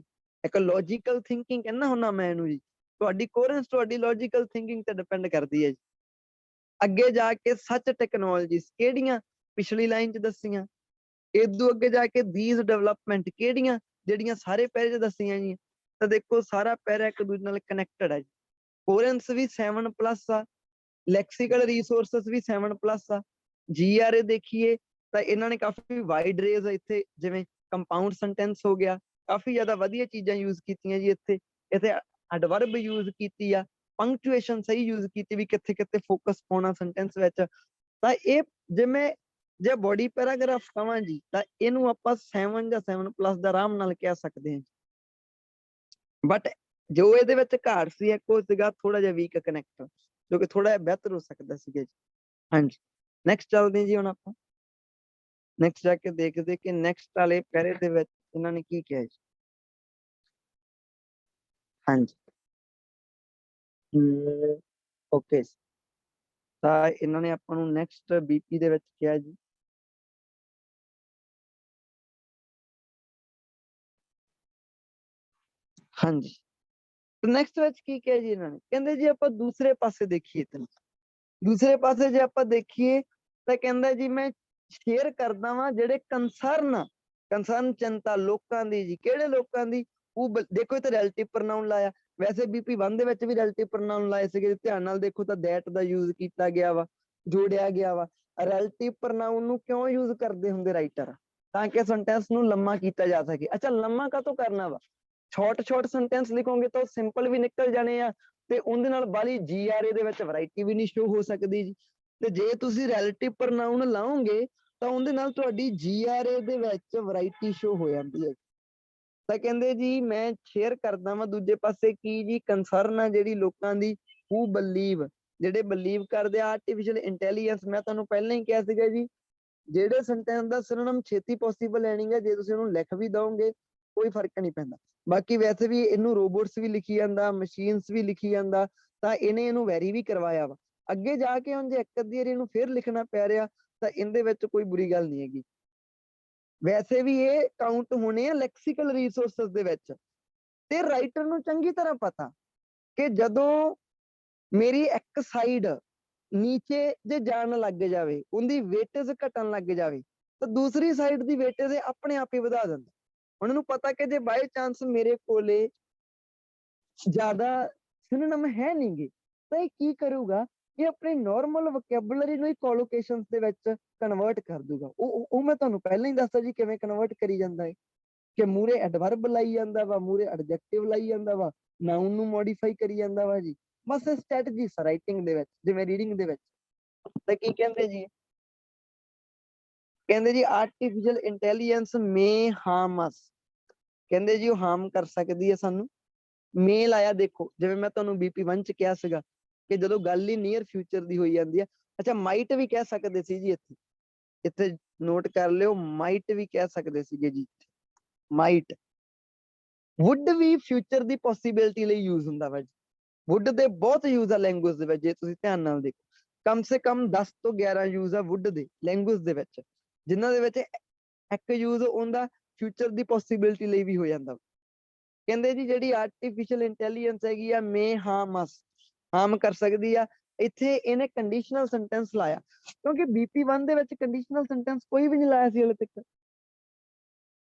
ਇੱਕ ਲੌਜੀਕਲ ਥਿੰਕਿੰਗ ਕਹਿੰਦਾ ਹੁੰਦਾ ਮੈਂ ਇਹਨੂੰ ਜੀ। ਤੁਹਾਡੀ ਕੋਰੈਂਸ ਤੁਹਾਡੀ ਲੌਜੀਕਲ ਥਿੰਕਿੰਗ ਤੇ ਡਿਪੈਂਡ ਕਰਦੀ ਹੈ ਜੀ। ਅੱਗੇ ਜਾ ਕੇ ਸੱਚ ਟੈਕਨੋਲੋਜੀਜ਼ ਕਿਹੜੀਆਂ? ਪਿਛਲੀ ਲਾਈਨ 'ਚ ਦੱਸੀਆਂ। ਇਦੋਂ ਅੱਗੇ ਜਾ ਕੇ ਥੀਸ ਡਿਵੈਲਪਮੈਂਟ ਕਿਹੜੀਆਂ? ਜਿਹੜੀਆਂ ਸਾਰੇ ਪੈਰੇ 'ਚ ਦੱਸੀਆਂ ਜੀ। ਤਾਂ ਦੇਖੋ ਸਾਰਾ ਪੈਰਾ ਇੱਕ ਦੂਜੇ ਨਾਲ ਕਨੈਕਟਡ ਹੈ ਜੀ। ਕੋਰੈਂਸ ਵੀ 7+ ਆ, ਲੈਕਸੀਕਲ ਰਿਸੋਰਸਸ ਵੀ 7+ ਆ। GRA ਦੇਖੀਏ ਤਾਂ ਇਹਨਾਂ ਨੇ ਕਾਫੀ ਵਾਈਡ ਰੇਂਜ ਇੱਥੇ, ਜਿਵੇਂ ਕੰਪਾਊਂਡ ਸੈਂਟੈਂਸ ਹੋ ਗਿਆ, ਕਾਫੀ ਜ਼ਿਆਦਾ ਵਧੀਆ ਚੀਜ਼ਾਂ ਯੂਜ਼ ਕੀਤੀਆਂ ਜੀ। ਇੱਥੇ ਐਡਵਰਬ ਯੂਜ਼ ਕੀਤੀ ਆ, ਪੰਕਚੁਏਸ਼ਨ ਸਹੀ ਯੂਜ਼ ਕੀਤੀ ਵੀ ਕਿੱਥੇ ਕਿੱਥੇ ਫੋਕਸ ਪਾਉਣਾ ਸੈਂਟੈਂਸ ਵਿੱਚ। ਤਾਂ ਇਹ ਜਿਵੇਂ ਜੇ ਬੋਡੀ ਪੈਰਾਗ੍ਰਾਫ ਕਵਾਂ ਜੀ ਤਾਂ ਇਹਨੂੰ ਆਪਾਂ 7 ਜਾਂ 7+ ਦਾ ਆਰਾਮ ਨਾਲ ਕਹਿ ਸਕਦੇ ਹਾਂ। ਬਟ ਜੋ ਇਹਦੇ ਵਿੱਚ ਘਾਟ ਸੀ ਇੱਕ ਉਹ ਸੀਗਾ ਥੋੜਾ ਜਿਹਾ ਵੀਕ ਕਨੈਕਟਰ, ਜੋ ਕਿ ਥੋੜਾ ਜਿਹਾ ਬਿਹਤਰ ਹੋ ਸਕਦਾ ਸੀਗਾ ਜੀ। ਹਾਂਜੀ, ਨੈਕਸਟ ਚੱਲਦੇ ਜੀ। ਹੁਣ ਆਪਾਂ ਨੈਕਸਟ ਜਾ ਕੇ ਦੇਖਦੇ ਕਿ ਨੈਕਸਟ ਵਾਲੇ ਪੈਰੇ ਦੇ ਵਿੱਚ ਇਹਨਾਂ ਨੇ ਕੀ ਕਿਹਾ ਜੀ। ਹਾਂਜੀ, ਓਕੇ, ਤਾਂ ਇਹਨਾਂ ਨੇ ਆਪਾਂ ਨੂੰ ਨੈਕਸਟ BP ਦੇ ਵਿੱਚ ਕਿਹਾ ਜੀ। ਹਾਂਜੀ, ਨੈਕਸਟ ਵਿੱਚ ਕੀ ਕਿਹਾ ਜੀ ਇਹਨਾਂ ਨੇ? ਕਹਿੰਦੇ ਜੀ ਆਪਾਂ ਦੂਸਰੇ ਪਾਸੇ ਦੇਖੀਏ ਤਾਂ ਦੂਸਰੇ ਪਾਸੇ ਜੇ ਆਪਾਂ ਦੇਖੀਏ ਤਾਂ ਕਹਿੰਦਾ ਜੀ ਮੈਂ ਸ਼ੇਅਰ ਕਰਦਾ ਵਾਂ ਜਿਹੜੇ ਕੰਸਰਨ ਚਿੰਤਾ ਲੋਕਾਂ ਦੀ ਜੀ। ਕਿਹੜੇ ਲੋਕਾਂ ਦੀ? ਉਹ ਦੇਖੋ ਇੱਥੇ ਰਿਲੇਟਿਵ ਪ੍ਰੋਨਾਉਨ ਲਾਇਆ। ਵੈਸੇ BP1 ਦੇ ਵਿੱਚ ਵੀ ਰਿਲੇਟਿਵ ਪ੍ਰੋਨਾਉਨ ਲਾਏ ਸੀਗੇ, ਧਿਆਨ ਨਾਲ ਦੇਖੋ ਤਾਂ ਦੈਟ ਦਾ ਯੂਜ਼ ਕੀਤਾ ਗਿਆ ਵਾ, ਜੋੜਿਆ ਗਿਆ ਵਾ। ਰਿਲੇਟਿਵ ਪ੍ਰੋਨਾਉਨ ਨੂੰ ਕਿਉਂ ਯੂਜ਼ ਕਰਦੇ ਹੁੰਦੇ ਰਾਈਟਰ? ਤਾਂ ਕਿ ਸੈਂਟੈਂਸ ਨੂੰ ਲੰਮਾ ਕੀਤਾ ਜਾ ਸਕੇ। ਅੱਛਾ, ਲੰਮਾ ਕਾਹਤੋਂ ਕਰਨਾ ਵਾ? ਸ਼ਾਰਟ ਸੈਂਟੈਂਸ ਲਿਖੋਗੇ ਤਾਂ ਉਹ ਸਿੰਪਲ ਵੀ ਨਿਕਲ ਜਾਣੇ ਆ ਤੇ ਉਹਦੇ ਨਾਲ ਬਾਹਲੀ GRA ਦੇ ਵਿੱਚ ਵੈਰਾਈਟੀ ਵੀ ਨਹੀਂ ਸ਼ੋ ਹੋ ਸਕਦੀ ਜੀ। ਤੇ ਜੇ ਤੁਸੀਂ ਰਿਲੇਟਿਵ ਪ੍ਰੋਨਾਉਨ ਲਾਓਗੇ ਤਾਂ ਉਹਦੇ ਨਾਲ ਤੁਹਾਡੀ GRA ਦੇ ਵਿੱਚ ਵੈਰਾਈਟੀ ਸ਼ੋ ਹੋ ਜਾਂਦੀ ਹੈ। ਤਾਂ ਕਹਿੰਦੇ ਜੀ ਮੈਂ ਸ਼ੇਅਰ ਕਰਦਾ ਵਾਂ ਦੂਜੇ ਪਾਸੇ ਕੀ ਜੀ? ਕੰਸਰਨ ਆ ਜਿਹੜੀ ਲੋਕਾਂ ਦੀ, ਹੂ ਬਲੀਵ, ਜਿਹੜੇ ਬਲੀਵ ਕਰਦੇ ਆ ਆਰਟੀਫਿਸ਼ੀਅਲ ਇੰਟੈਲੀਜੈਂਸ। ਮੈਂ ਤੁਹਾਨੂੰ ਪਹਿਲਾਂ ਹੀ ਕਿਹਾ ਸੀਗਾ ਜੀ, ਜਿਹੜੇ ਸੈਂਟੈਂਸ ਦਾ ਸਿਨੋਨਿਮ ਛੇਤੀ ਪੋਸੀਬਲ ਹੈ ਨਹੀਂਗਾ, ਜੇ ਤੁਸੀਂ ਉਹਨੂੰ ਲਿਖ ਵੀ ਦਓਗੇ ਕੋਈ ਫਰਕ ਨਹੀਂ ਪੈਂਦਾ। ਬਾਕੀ ਵੈਸੇ ਵੀ ਇਹਨੂੰ ਰੋਬੋਟਸ ਵੀ ਲਿਖੀ ਜਾਂਦਾ, ਮਸ਼ੀਨਸ ਵੀ ਲਿਖੀ ਜਾਂਦਾ, ਤਾਂ ਇਹਨੇ ਇਹਨੂੰ ਵੈਰੀ ਵੀ ਕਰਵਾਇਆ ਵਾ। ਅੱਗੇ ਜਾ ਕੇ ਹੁਣ ਜੇ ਇੱਕ ਅੱਧੀ ਵਾਰੀ ਇਹਨੂੰ ਫਿਰ ਲਿਖਣਾ ਪੈ ਰਿਹਾ ਤਾਂ ਇਹਦੇ ਵਿੱਚ ਕੋਈ ਬੁਰੀ ਗੱਲ ਨਹੀਂ ਹੈਗੀ। ਵੈਸੇ ਵੀ ਇਹ ਕਾਊਂਟ ਹੋਣੇ ਆ ਲੈਕਸੀਕਲ ਰਿਸੋਰਸਸ ਦੇ ਵਿੱਚ। ਤੇ ਰਾਈਟਰ ਨੂੰ ਚੰਗੀ ਤਰ੍ਹਾਂ ਪਤਾ ਕਿ ਜਦੋਂ ਮੇਰੀ ਇੱਕ ਸਾਈਡ ਨੀਚੇ ਜੇ ਜਾਣ ਲੱਗ ਜਾਵੇ, ਉਹਦੀ ਵੇਟੇਜ ਘਟਣ ਲੱਗ ਜਾਵੇ, ਤਾਂ ਦੂਸਰੀ ਸਾਈਡ ਦੀ ਵੇਟੇਜ ਆਪਣੇ ਆਪ ਹੀ ਵਧਾ ਦਿੰਦਾ। ਉਹਨਾਂ ਨੂੰ ਪਤਾ ਕਿ ਜੇ ਬਾਈ ਚਾਂਸ ਮੇਰੇ ਕੋਲੇ ਜ਼ਿਆਦਾ ਸਿਨੋਨਿਮ ਹੈ ਨਹੀਂਗੇ ਤਾਂ ਇਹ ਕੀ ਕਰੂਗਾ? ਇਹ ਆਪਣੇ ਨਾਰਮਲ ਵੋਕੈਬੂਲਰੀ ਨੂੰ ਹੀ ਕੋਲੋਕੇਸ਼ਨਸ ਦੇ ਵਿੱਚ ਕਨਵਰਟ ਕਰ ਦੂਗਾ। ਉਹ ਮੈਂ ਤੁਹਾਨੂੰ ਪਹਿਲਾਂ ਹੀ ਦੱਸਦਾ ਜੀ ਕਿਵੇਂ ਕਨਵਰਟ ਕਰੀ ਜਾਂਦਾ ਹੈ, ਕਿ ਮੂਰੇ ਐਡਵਰਬ ਲਾਈ ਜਾਂਦਾ ਵਾ, ਮੂਰੇ ਐਡਜੈਕਟਿਵ ਲਾਈ ਜਾਂਦਾ ਵਾ, ਨਾਉਨ ਨੂੰ ਮੋਡੀਫਾਈ ਕਰੀ ਜਾਂਦਾ ਵਾ ਜੀ। ਬਸ ਸਟ੍ਰੈਟਜੀ ਰਾਈਟਿੰਗ ਦੇ ਵਿੱਚ, ਜਿਵੇਂ ਰੀਡਿੰਗ ਦੇ ਵਿੱਚ। ਤਾਂ ਕੀ ਕਹਿੰਦੇ ਜੀ? ਕਹਿੰਦੇ ਜੀ ਆਰਟੀਫਿਸ਼ੀਅਲ ਇੰਟੈਲੀਜੈਂਸ ਮੇ ਹਾਰਮ ਅਸ। ਕਹਿੰਦੇ ਜੀ ਉਹ ਹਾਰਮ ਕਰ ਸਕਦੀ ਹੈ ਸਾਨੂੰ। ਮੇਲ ਆਇਆ, ਦੇਖੋ ਜਿਵੇਂ ਮੈਂ ਤੁਹਾਨੂੰ BP1 ਚ ਕਿਹਾ ਸੀਗਾ ਕਿ ਜਦੋਂ ਗੱਲ ਹੀ ਨੀਅਰ ਫਿਊਚਰ ਦੀ ਹੋਈ ਜਾਂਦੀ ਆ। ਅੱਛਾ, ਮਾਈਟ ਵੀ ਕਹਿ ਸਕਦੇ ਸੀ ਜੀ। ਇੱਥੇ ਨੋਟ ਕਰ ਲਿਓ, ਮਾਈਟ ਵੀ ਕਹਿ ਸਕਦੇ ਸੀਗੇ ਜੀ। ਮਾਈਟ, ਵੁੱਡ ਵੀ ਫਿਊਚਰ ਦੀ ਪੋਸੀਬਿਲਿਟੀ ਲਈ ਯੂਜ਼ ਹੁੰਦਾ ਵਾ ਜੀ। ਵੁੱਡ ਦੇ ਬਹੁਤ ਯੂਜ਼ ਆ ਲੈਂਗੁਏਜ ਦੇ ਵਿੱਚ, ਜੇ ਤੁਸੀਂ ਧਿਆਨ ਨਾਲ ਦੇਖੋ ਕਮ ਸੇ ਕਮ 10 ਤੋਂ 11 ਯੂਜ਼ ਆ ਵੁੱਡ ਦੇ ਲੈਂਗੁਏਜ ਦੇ ਵਿੱਚ, ਜਿਨ੍ਹਾਂ ਦੇ ਵਿੱਚ ਇੱਕ ਯੂਜ਼ ਉਹਦਾ ਫਿਊਚਰ ਦੀ ਪੋਸੀਬਿਲਿਟੀ ਲਈ ਵੀ ਹੋ ਜਾਂਦਾ। ਕਹਿੰਦੇ ਜੀ ਜਿਹੜੀ ਆਰਟੀਫਿਸ਼ੀਅਲ ਇੰਟੈਲੀਜੈਂਸ ਹੈਗੀ ਆ ਮੇ ਹਾਰਮ ਕਰ ਸਕਦੀ ਆ। ਇੱਥੇ ਇਹਨੇ ਕੰਡੀਸ਼ਨਲ ਸੈਂਟੈਂਸ ਲਾਇਆ, ਕਿਉਂਕਿ BP1 ਦੇ ਵਿੱਚ ਕੰਡੀਸ਼ਨਲ ਸੈਂਟੈਂਸ ਕੋਈ ਵੀ ਨਹੀਂ ਲਾਇਆ ਸੀ ਹਲੇ ਤੱਕ।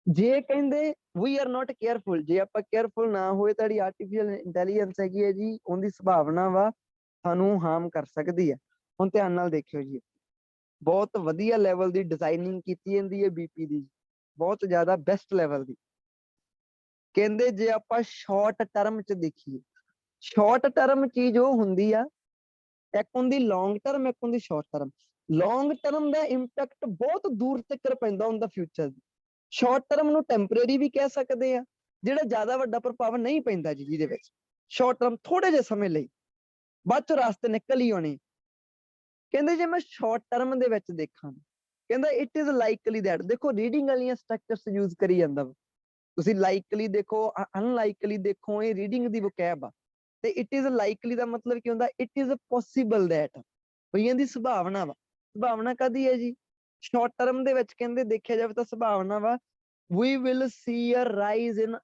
ਜੇ ਕਹਿੰਦੇ ਵੀ ਆਰ ਨਾਟ ਕੇਅਰਫੁਲ, ਜੇ ਆਪਾਂ ਕੇਅਰਫੁਲ ਨਾ ਹੋਏ ਤਾਂ ਜਿਹੜੀ ਆਰਟੀਫਿਸ਼ੀਅਲ ਇੰਟੈਲੀਜੈਂਸ ਹੈਗੀ ਹੈ ਜੀ, ਉਹਦੀ ਸੰਭਾਵਨਾ ਵਾ ਸਾਨੂੰ ਹਾਰਮ ਕਰ ਸਕਦੀ ਹੈ। ਹੁਣ ਧਿਆਨ ਨਾਲ ਦੇਖਿਓ ਜੀ, ਬਹੁਤ ਵਧੀਆ ਲੈਵਲ ਦੀ ਡਿਜ਼ਾਈਨਿੰਗ ਕੀਤੀ ਜਾਂਦੀ ਹੈ BP ਦੀ, ਬਹੁਤ ਜ਼ਿਆਦਾ ਬੈਸਟ ਲੈਵਲ ਦੀ। ਕਹਿੰਦੇ ਜੇ ਆਪਾਂ ਸ਼ਾਰਟ ਟਰਮ ਚ ਦੇਖੀਏ, ਸ਼ਾਰਟ ਟਰਮ ਚੀਜ਼ ਉਹ ਹੁੰਦੀ ਆ, ਇੱਕ ਹੁੰਦੀ ਲੌਂਗ ਟਰਮ, ਇੱਕ ਹੁੰਦੀ ਸ਼ਾਰਟ ਟਰਮ। ਲੌਂਗ ਟਰਮ ਦਾ ਇੰਪੈਕਟ ਬਹੁਤ ਦੂਰ ਤੱਕ ਪੈਂਦਾ ਹੁੰਦਾ ਫਿਊਚਰ ਦੀ, ਸ਼ਾਰਟ ਟਰਮ ਨੂੰ ਟੈਂਪਰੇਰੀ ਵੀ ਕਹਿ ਸਕਦੇ ਆ, ਜਿਹੜਾ ਜ਼ਿਆਦਾ ਵੱਡਾ ਪ੍ਰਭਾਵ ਨਹੀਂ ਪੈਂਦਾ ਜੀ ਜਿਹਦੇ ਵਿੱਚ ਸ਼ਾਰਟ ਟਰਮ ਥੋੜੇ ਜਿਹੇ ਸਮੇਂ ਲਈ ਬਾਅਦ ਚੋਂ ਰਾਸਤੇ ਨਿਕਲ ਹੀ ਆਉਣੇ। ਕਹਿੰਦੇ ਜੇ ਮੈਂ ਸ਼ਾਰਟ ਟਰਮ ਦੇ ਵਿੱਚ ਦੇਖਾਂ, ਕਹਿੰਦਾ ਇਟ ਇਜ਼ ਲਾਈਕਲੀ ਦੈਟ, ਦੇਖੋ ਰੀਡਿੰਗ ਵਾਲੀਆਂ ਸਟਰਕਚਰਸ ਯੂਜ਼ ਕਰੀ ਜਾਂਦਾ ਵਾ, ਤੁਸੀਂ ਲਾਈਕਲੀ ਦੇਖੋ, ਅਨਲਾਈਕਲੀ ਦੇਖੋ, ਇਹ ਰੀਡਿੰਗ ਦੀ ਵੋਕੈਬ ਆ। ਤੇ ਇਟ ਇਜ਼ ਲਾਈਕਲੀ ਦਾ ਮਤਲਬ ਕੀ ਹੁੰਦਾ, ਇਟ ਇਜ਼ ਪੋਸੀਬਲ ਦੈਟ, ਬਈ ਇਹਦੀ ਸੰਭਾਵਨਾ ਵਾ। ਸੰਭਾਵਨਾ ਕਾਦੀ ਹੈ ਜੀ, ਸ਼ਾਰਟ ਟਰਮ ਦੇ ਵਿੱਚ ਕਹਿੰਦੇ ਦੇਖਿਆ ਜਾਵੇ ਤਾਂ ਸੰਭਾਵਨਾ ਵਾ we will see a rise in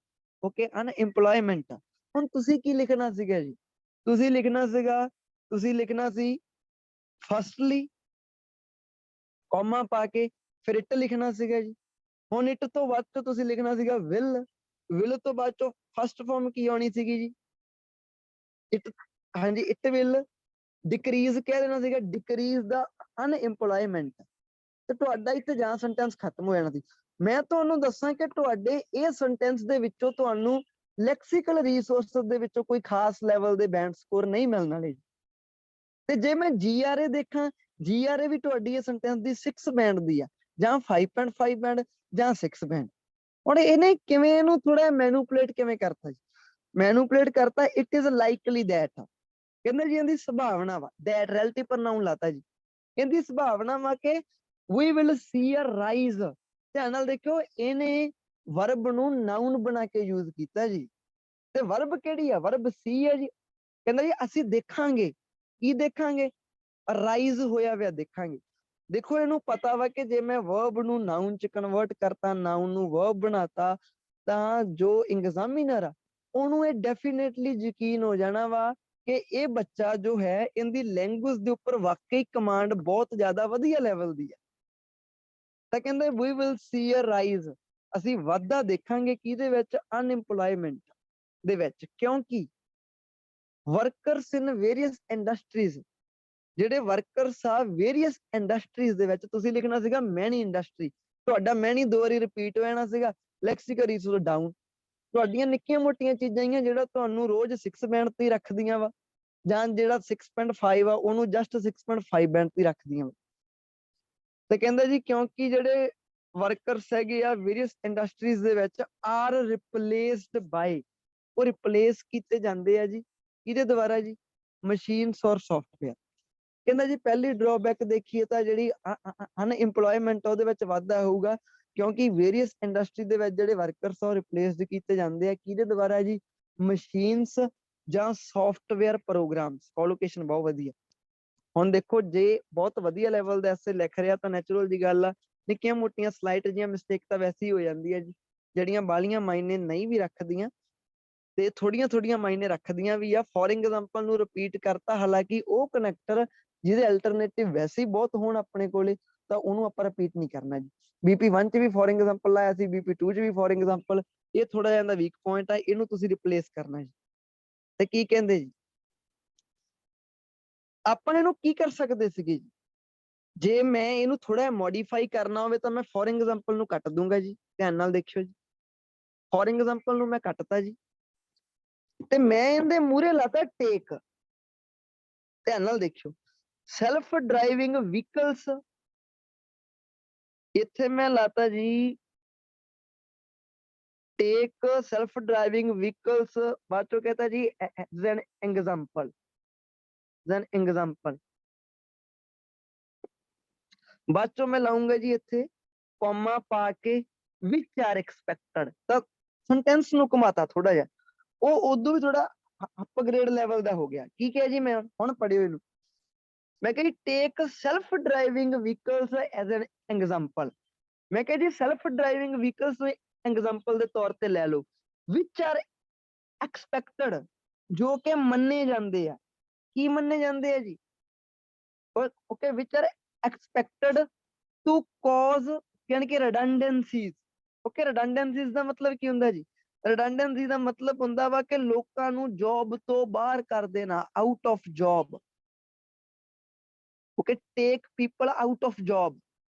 unemployment। ਹੁਣ ਤੁਸੀਂ ਕੀ ਲਿਖਣਾ ਸੀਗਾ ਜੀ, ਤੁਸੀਂ ਲਿਖਣਾ ਸੀ ਫਸਟਲੀ ਕੌਮਾ ਪਾ ਕੇ ਫਿਰ ਇਟ ਲਿਖਣਾ ਸੀਗਾ ਜੀ। ਹੁਣ ਇਟ ਤੋਂ ਬਾਅਦ ਚੋਂ ਤੁਸੀਂ ਲਿਖਣਾ ਸੀਗਾ ਵਿਲ ਤੋਂ ਬਾਅਦ ਚੋਂ ਫਸਟ ਫਾਰਮ ਕੀ ਆਉਣੀ ਸੀਗੀ ਜੀ, ਇਟ, ਹਾਂਜੀ ਇਟ ਵਿਲ ਡਿਕਰੀਜ਼ ਕਹਿ ਦੇਣਾ ਸੀਗਾ, ਡਿਕਰੀਜ਼ ਦਾ ਅਨਇੰਪਲੋਇਮੈਂਟ, ਤੇ ਤੁਹਾਡਾ ਇੱਥੇ ਜਾਂ ਸੈਂਟੈਂਸ ਖਤਮ ਹੋ ਜਾਣਾ ਸੀ। ਮੈਂ ਤੁਹਾਨੂੰ ਦੱਸਾਂ ਕਿ ਤੁਹਾਡੇ ਇਹ ਸੈਂਟੈਂਸ ਦੇ ਵਿੱਚੋਂ ਤੁਹਾਨੂੰ ਲੈਕਸੀਕਲ ਰਿਸੋਰਸਸ ਦੇ ਵਿੱਚੋਂ ਕੋਈ ਖਾਸ ਲੈਵਲ ਦੇ ਬੈਂਡ ਸਕੋਰ ਨਹੀਂ ਮਿਲਣ ਵਾਲੇ। ਤੇ ਜੇ ਮੈਂ GRA ਦੇਖਾਂ, GRA ਵੀ ਤੁਹਾਡੀ ਇਹ ਸੈਂਟੈਂਸ ਦੀ 6 ਬੈਂਡ ਦੀ ਆ, ਜਾਂ 5.5 ਬੈਂਡ ਜਾਂ 6 ਬੈਂਡ। ਹੁਣ ਇਹਨੇ ਕਿਵੇਂ ਇਹਨੂੰ ਥੋੜਾ ਮੈਨੂਪੂਲੇਟ ਕਿਵੇਂ ਕਰਤਾ ਜੀ, ਮੈਨੂਪੂਲੇਟ ਕਰਤਾ ਇਟ ਇਜ਼ ਲਾਈਕਲੀ ਦੈਟ, ਕਹਿੰਦੇ ਜੀ ਇਹਦੀ ਸੰਭਾਵਨਾ ਵਾ, ਦੈਟ ਰਿਲੇਟਿਵ ਪ੍ਰੋਨਾਉਨ ਲਾਤਾ ਜੀ, ਇਹਦੀ ਸੰਭਾਵਨਾ ਵਾ ਕਿ we will see a rise। ਧਿਆਨ ਨਾਲ ਦੇਖਿਓ, ਇਹਨੇ ਵਰਬ ਨੂੰ ਨਾਉਨ ਬਣਾ ਕੇ ਯੂਜ਼ ਕੀਤਾ ਜੀ, ਤੇ ਵਰਬ ਕਿਹੜੀ ਆ, ਵਰਬ ਸੀ ਹੈ ਜੀ। ਕਹਿੰਦਾ ਜੀ ਅਸੀਂ ਦੇਖਾਂਗੇ, ਕੀ ਦੇਖਾਂਗੇ, ਰਾਈਜ਼ ਹੋਇਆ ਹੋਇਆ ਦੇਖਾਂਗੇ। ਦੇਖੋ ਇਹਨੂੰ ਪਤਾ ਵਾ ਕਿ ਜੇ ਮੈਂ ਵਰਬ ਨੂੰ ਨਾਉਨ ਚ ਕਨਵਰਟ ਕਰਤਾ, ਨਾਉਨ ਨੂੰ ਵਰਬ ਬਣਾਤਾ, ਤਾਂ ਜੋ ਐਗਜ਼ਾਮੀਨਰ ਆ ਉਹਨੂੰ ਇਹ ਡੈਫੀਨੇਟਲੀ ਯਕੀਨ ਹੋ ਜਾਣਾ ਵਾ ਕਿ ਇਹ ਬੱਚਾ ਜੋ ਹੈ ਇਹਦੀ ਲੈਂਗੁਏਜ ਦੇ ਉੱਪਰ ਵਾਕਈ ਕਮਾਂਡ ਬਹੁਤ ਜ਼ਿਆਦਾ ਵਧੀਆ ਲੈਵਲ ਦੀ ਹੈ। ਤਾਂ ਕਹਿੰਦੇ we will see a rise, ਅਸੀਂ ਵਾਧਾ ਦੇਖਾਂਗੇ ਕਿਹਦੇ ਵਿੱਚ, ਅਨਇੰਪਲੋਇਮੈਂਟ ਦੇ ਵਿੱਚ, ਕਿਉਂਕਿ ਵਰਕਰਸ ਇਨ ਵੇਰੀਅਸ ਇੰਡਸਟਰੀਜ਼, ਜਿਹੜੇ ਵਰਕਰਸ ਆ ਵੇਰੀਅਸ ਇੰਡਸਟਰੀਜ਼ ਦੇ ਵਿੱਚ, ਤੁਸੀਂ ਲਿਖਣਾ ਸੀਗਾ ਮੈਨੀ ਇੰਡਸਟਰੀ, ਤੁਹਾਡਾ ਮੈਨੀ 2 ਵਾਰੀ ਰਿਪੀਟ ਹੋ ਜਾਣਾ ਸੀਗਾ, ਲੈਕਸੀਕਲ ਰਿਸੋਰਸ ਡਾਊਨ। ਤੁਹਾਡੀਆਂ ਨਿੱਕੀਆਂ ਮੋਟੀਆਂ ਚੀਜ਼ਾਂ ਹੀ ਆ ਜਿਹੜਾ ਤੁਹਾਨੂੰ ਰੋਜ਼ 6 ਬੈਂਡ ਤੇ ਰੱਖਦੀਆਂ ਵਾ, ਜਾਂ ਜਿਹੜਾ 6.5 ਆ ਉਹਨੂੰ ਜਸਟ 6.5 ਬੈਂਡ ਤੇ ਰੱਖਦੀਆਂ ਵਾ। ਤੇ ਕਹਿੰਦਾ ਜੀ ਕਿਉਂਕਿ ਜਿਹੜੇ ਵਰਕਰਸ ਹੈਗੇ ਆ ਵੇਰੀਅਸ ਇੰਡਸਟਰੀਜ਼ ਦੇ ਵਿੱਚ ਆਰ ਰਿਪਲੇਸਡ ਬਾਈ, ਉਹ ਰਿਪਲੇਸ ਕੀਤੇ ਜਾਂਦੇ ਆ ਜੀ ਕਿਹਦੇ ਦੁਆਰਾ ਜੀ, ਮਸ਼ੀਨਸ ਔਰ ਸੌਫਟਵੇਅਰ। ਕਹਿੰਦਾ ਜੀ ਪਹਿਲੀ ਡਰਾਬੈਕ ਦੇਖੀਏ ਤਾਂ ਜਿਹੜੀ ਅਨਇੰਪਲੋਇਮੈਂਟ ਉਹਦੇ ਵਿੱਚ ਵਾਧਾ ਹੋਊਗਾ, ਕਿਉਂਕਿ ਵੇਰੀਅਸ ਇੰਡਸਟਰੀ ਦੇ ਵਿੱਚ ਜਿਹੜੇ ਵਰਕਰਸ ਆ ਉਹ ਰਿਪਲੇਸਡ ਕੀਤੇ ਜਾਂਦੇ ਆ ਕਿਹਦੇ ਦੁਆਰਾ ਜੀ, ਮਸ਼ੀਨਸ ਜਾਂ ਸੌਫਟਵੇਅਰ ਪ੍ਰੋਗਰਾਮਸ। ਕੋਲੋਕੇਸ਼ਨ ਬਹੁਤ ਵਧੀਆ। ਹੁਣ ਦੇਖੋ ਜੇ ਬਹੁਤ ਵਧੀਆ ਲੈਵਲ ਦਾ ਐਸੇ ਲਿਖ ਰਿਹਾ ਤਾਂ ਨੈਚੁਰਲ ਜੀ ਗੱਲ ਆ, ਨਿੱਕੀਆਂ ਮੋਟੀਆਂ ਸਲਾਈਟ ਜੀਆਂ ਮਿਸਟੇਕ ਤਾਂ ਵੈਸੇ ਹੀ ਹੋ ਜਾਂਦੀ ਹੈ ਜੀ, ਜਿਹੜੀਆਂ ਬਾਲੀਆਂ ਮਾਇਨੇ ਨਹੀਂ ਵੀ ਰੱਖਦੀਆਂ ਤੇ ਥੋੜੀਆਂ ਮਾਇਨੇ ਰੱਖਦੀਆਂ ਵੀ ਆ। ਫੋਰ ਐਗਜ਼ਾਮਪਲ ਨੂੰ ਰਿਪੀਟ ਕਰਤਾ, ਹਾਲਾਂਕਿ ਉਹ ਕਨੈਕਟਰ ਜਿਹਦੇ ਅਲਟਰਨੇਟਿਵ ਵੈਸੇ ਹੀ ਬਹੁਤ ਹੋਣ ਆਪਣੇ ਕੋਲੇ ਤਾਂ ਉਹਨੂੰ ਆਪਾਂ ਰਿਪੀਟ ਨਹੀਂ ਕਰਨਾ ਜੀ। BP1 ਚ ਵੀ ਫੋਰ ਐਗਜ਼ਾਮਪਲ ਲਾਇਆ ਸੀ, BP2 ਚ ਵੀ ਫੋਰ ਐਗਜ਼ਾਮਪਲ, ਇਹ ਥੋੜਾ ਜਿਹਾ ਦਾ ਵੀਕ ਪੁਆਇੰਟ ਆ, ਇਹਨੂੰ ਤੁਸੀਂ ਰਿਪਲੇਸ ਕਰਨਾ ਜੀ। ਤੇ ਕੀ ਕਹਿੰਦੇ ਜੀ, ਆਪਾਂ ਇਹਨੂੰ ਕੀ ਕਰ ਸਕਦੇ ਸੀਗੇ ਜੀ, ਜੇ ਮੈਂ ਇਹਨੂੰ ਥੋੜਾ ਮੋਡੀਫਾਈ ਕਰਨਾ ਹੋਵੇ ਤਾਂ ਮੈਂ ਫੋਰ ਐਗਜ਼ਾਮਪਲ ਨੂੰ ਕੱਟ ਦੂੰਗਾ ਜੀ। ਧਿਆਨ ਨਾਲ ਦੇਖਿਓ ਜੀ, ਫੋਰ ਐਗਜ਼ਾਮਪਲ ਨੂੰ ਮੈਂ ਕੱਟਤਾ ਜੀ, ਤੇ ਮੈਂ ਇਹਦੇ ਮੂਹਰੇ ਲਾਤਾ ਟੇਕ। ਧਿਆਨ ਨਾਲ ਦੇਖਿਓ, ਸੈਲਫ ਡਰਾਈਵਿੰਗ ਵਹੀਕਲਸ, ਇੱਥੇ ਮੈਂ ਲਾਤਾ ਜੀ ਟੇਕ ਸੈਲਫ ਡਰਾਈਵਿੰਗ ਵਹੀਕਲਸ, ਬਾਅਦ ਚੋਂ ਕਹਤਾ ਜੀ ਐਜ਼ ਐਨ ਐਗਜ਼ਾਮਪਲ, ਬਾਅਦ ਚੋਂ ਮੈਂ ਲਾਉਂਗਾ ਜੀ ਇੱਥੇ ਕੌਮਾ ਪਾ ਕੇ ਵਿਚ ਆਰ ਐਕਸਪੈਕਟਡ। ਤਾਂ ਸੈਂਟੈਂਸ ਨੂੰ ਘੁਮਾਤਾ ਥੋੜਾ ਜਿਹਾ, ਉਹ ਉਦੋਂ ਵੀ ਥੋੜਾ ਅਪਗ੍ਰੇਡ ਲੈਵਲ ਦਾ ਹੋ ਗਿਆ। ਕੀ ਕਿਹਾ ਜੀ ਮੈਂ, ਹੁਣ ਪੜਿਓ ਇਹਨੂੰ, ਮੈਂ ਕਿਹਾ ਜੀ take self driving vehicles as an example. ਮੈਂ ਕਿਹਾ ਜੀ ਸੈਲਫ ਡਰਾਈਵਿੰਗ ਵਹੀਕਲਸ ਨੂੰ ਐਗਜ਼ਾਮਪਲ ਦੇ ਤੌਰ ਤੇ ਲੈ ਲਓ, ਵਿਚ ਆਰ ਐਕਸਪੈਕਟਡ, ਜੋ ਕਿ ਮੰਨੇ ਜਾਂਦੇ ਆ। ਕੀ ਮੰਨੇ ਜਾਂਦੇ ਆ ਜੀ, okay, which are expected to cause, ਯਾਨੀ ਕਿ ਰਿਡੰਡੈਂਸੀਜ਼। ਓਕੇ, ਰਿਡੰਡੈਂਸੀਜ਼ ਦਾ ਮਤਲਬ ਕੀ ਹੁੰਦਾ ਜੀ, ਰਿਡੰਡੈਂਸੀ ਦਾ ਮਤਲਬ ਹੁੰਦਾ ਵਾ ਕਿ ਲੋਕਾਂ ਨੂੰ ਜੌਬ ਤੋਂ ਬਾਹਰ ਕਰ ਦੇਣਾ, out of job. Okay, take people out of job,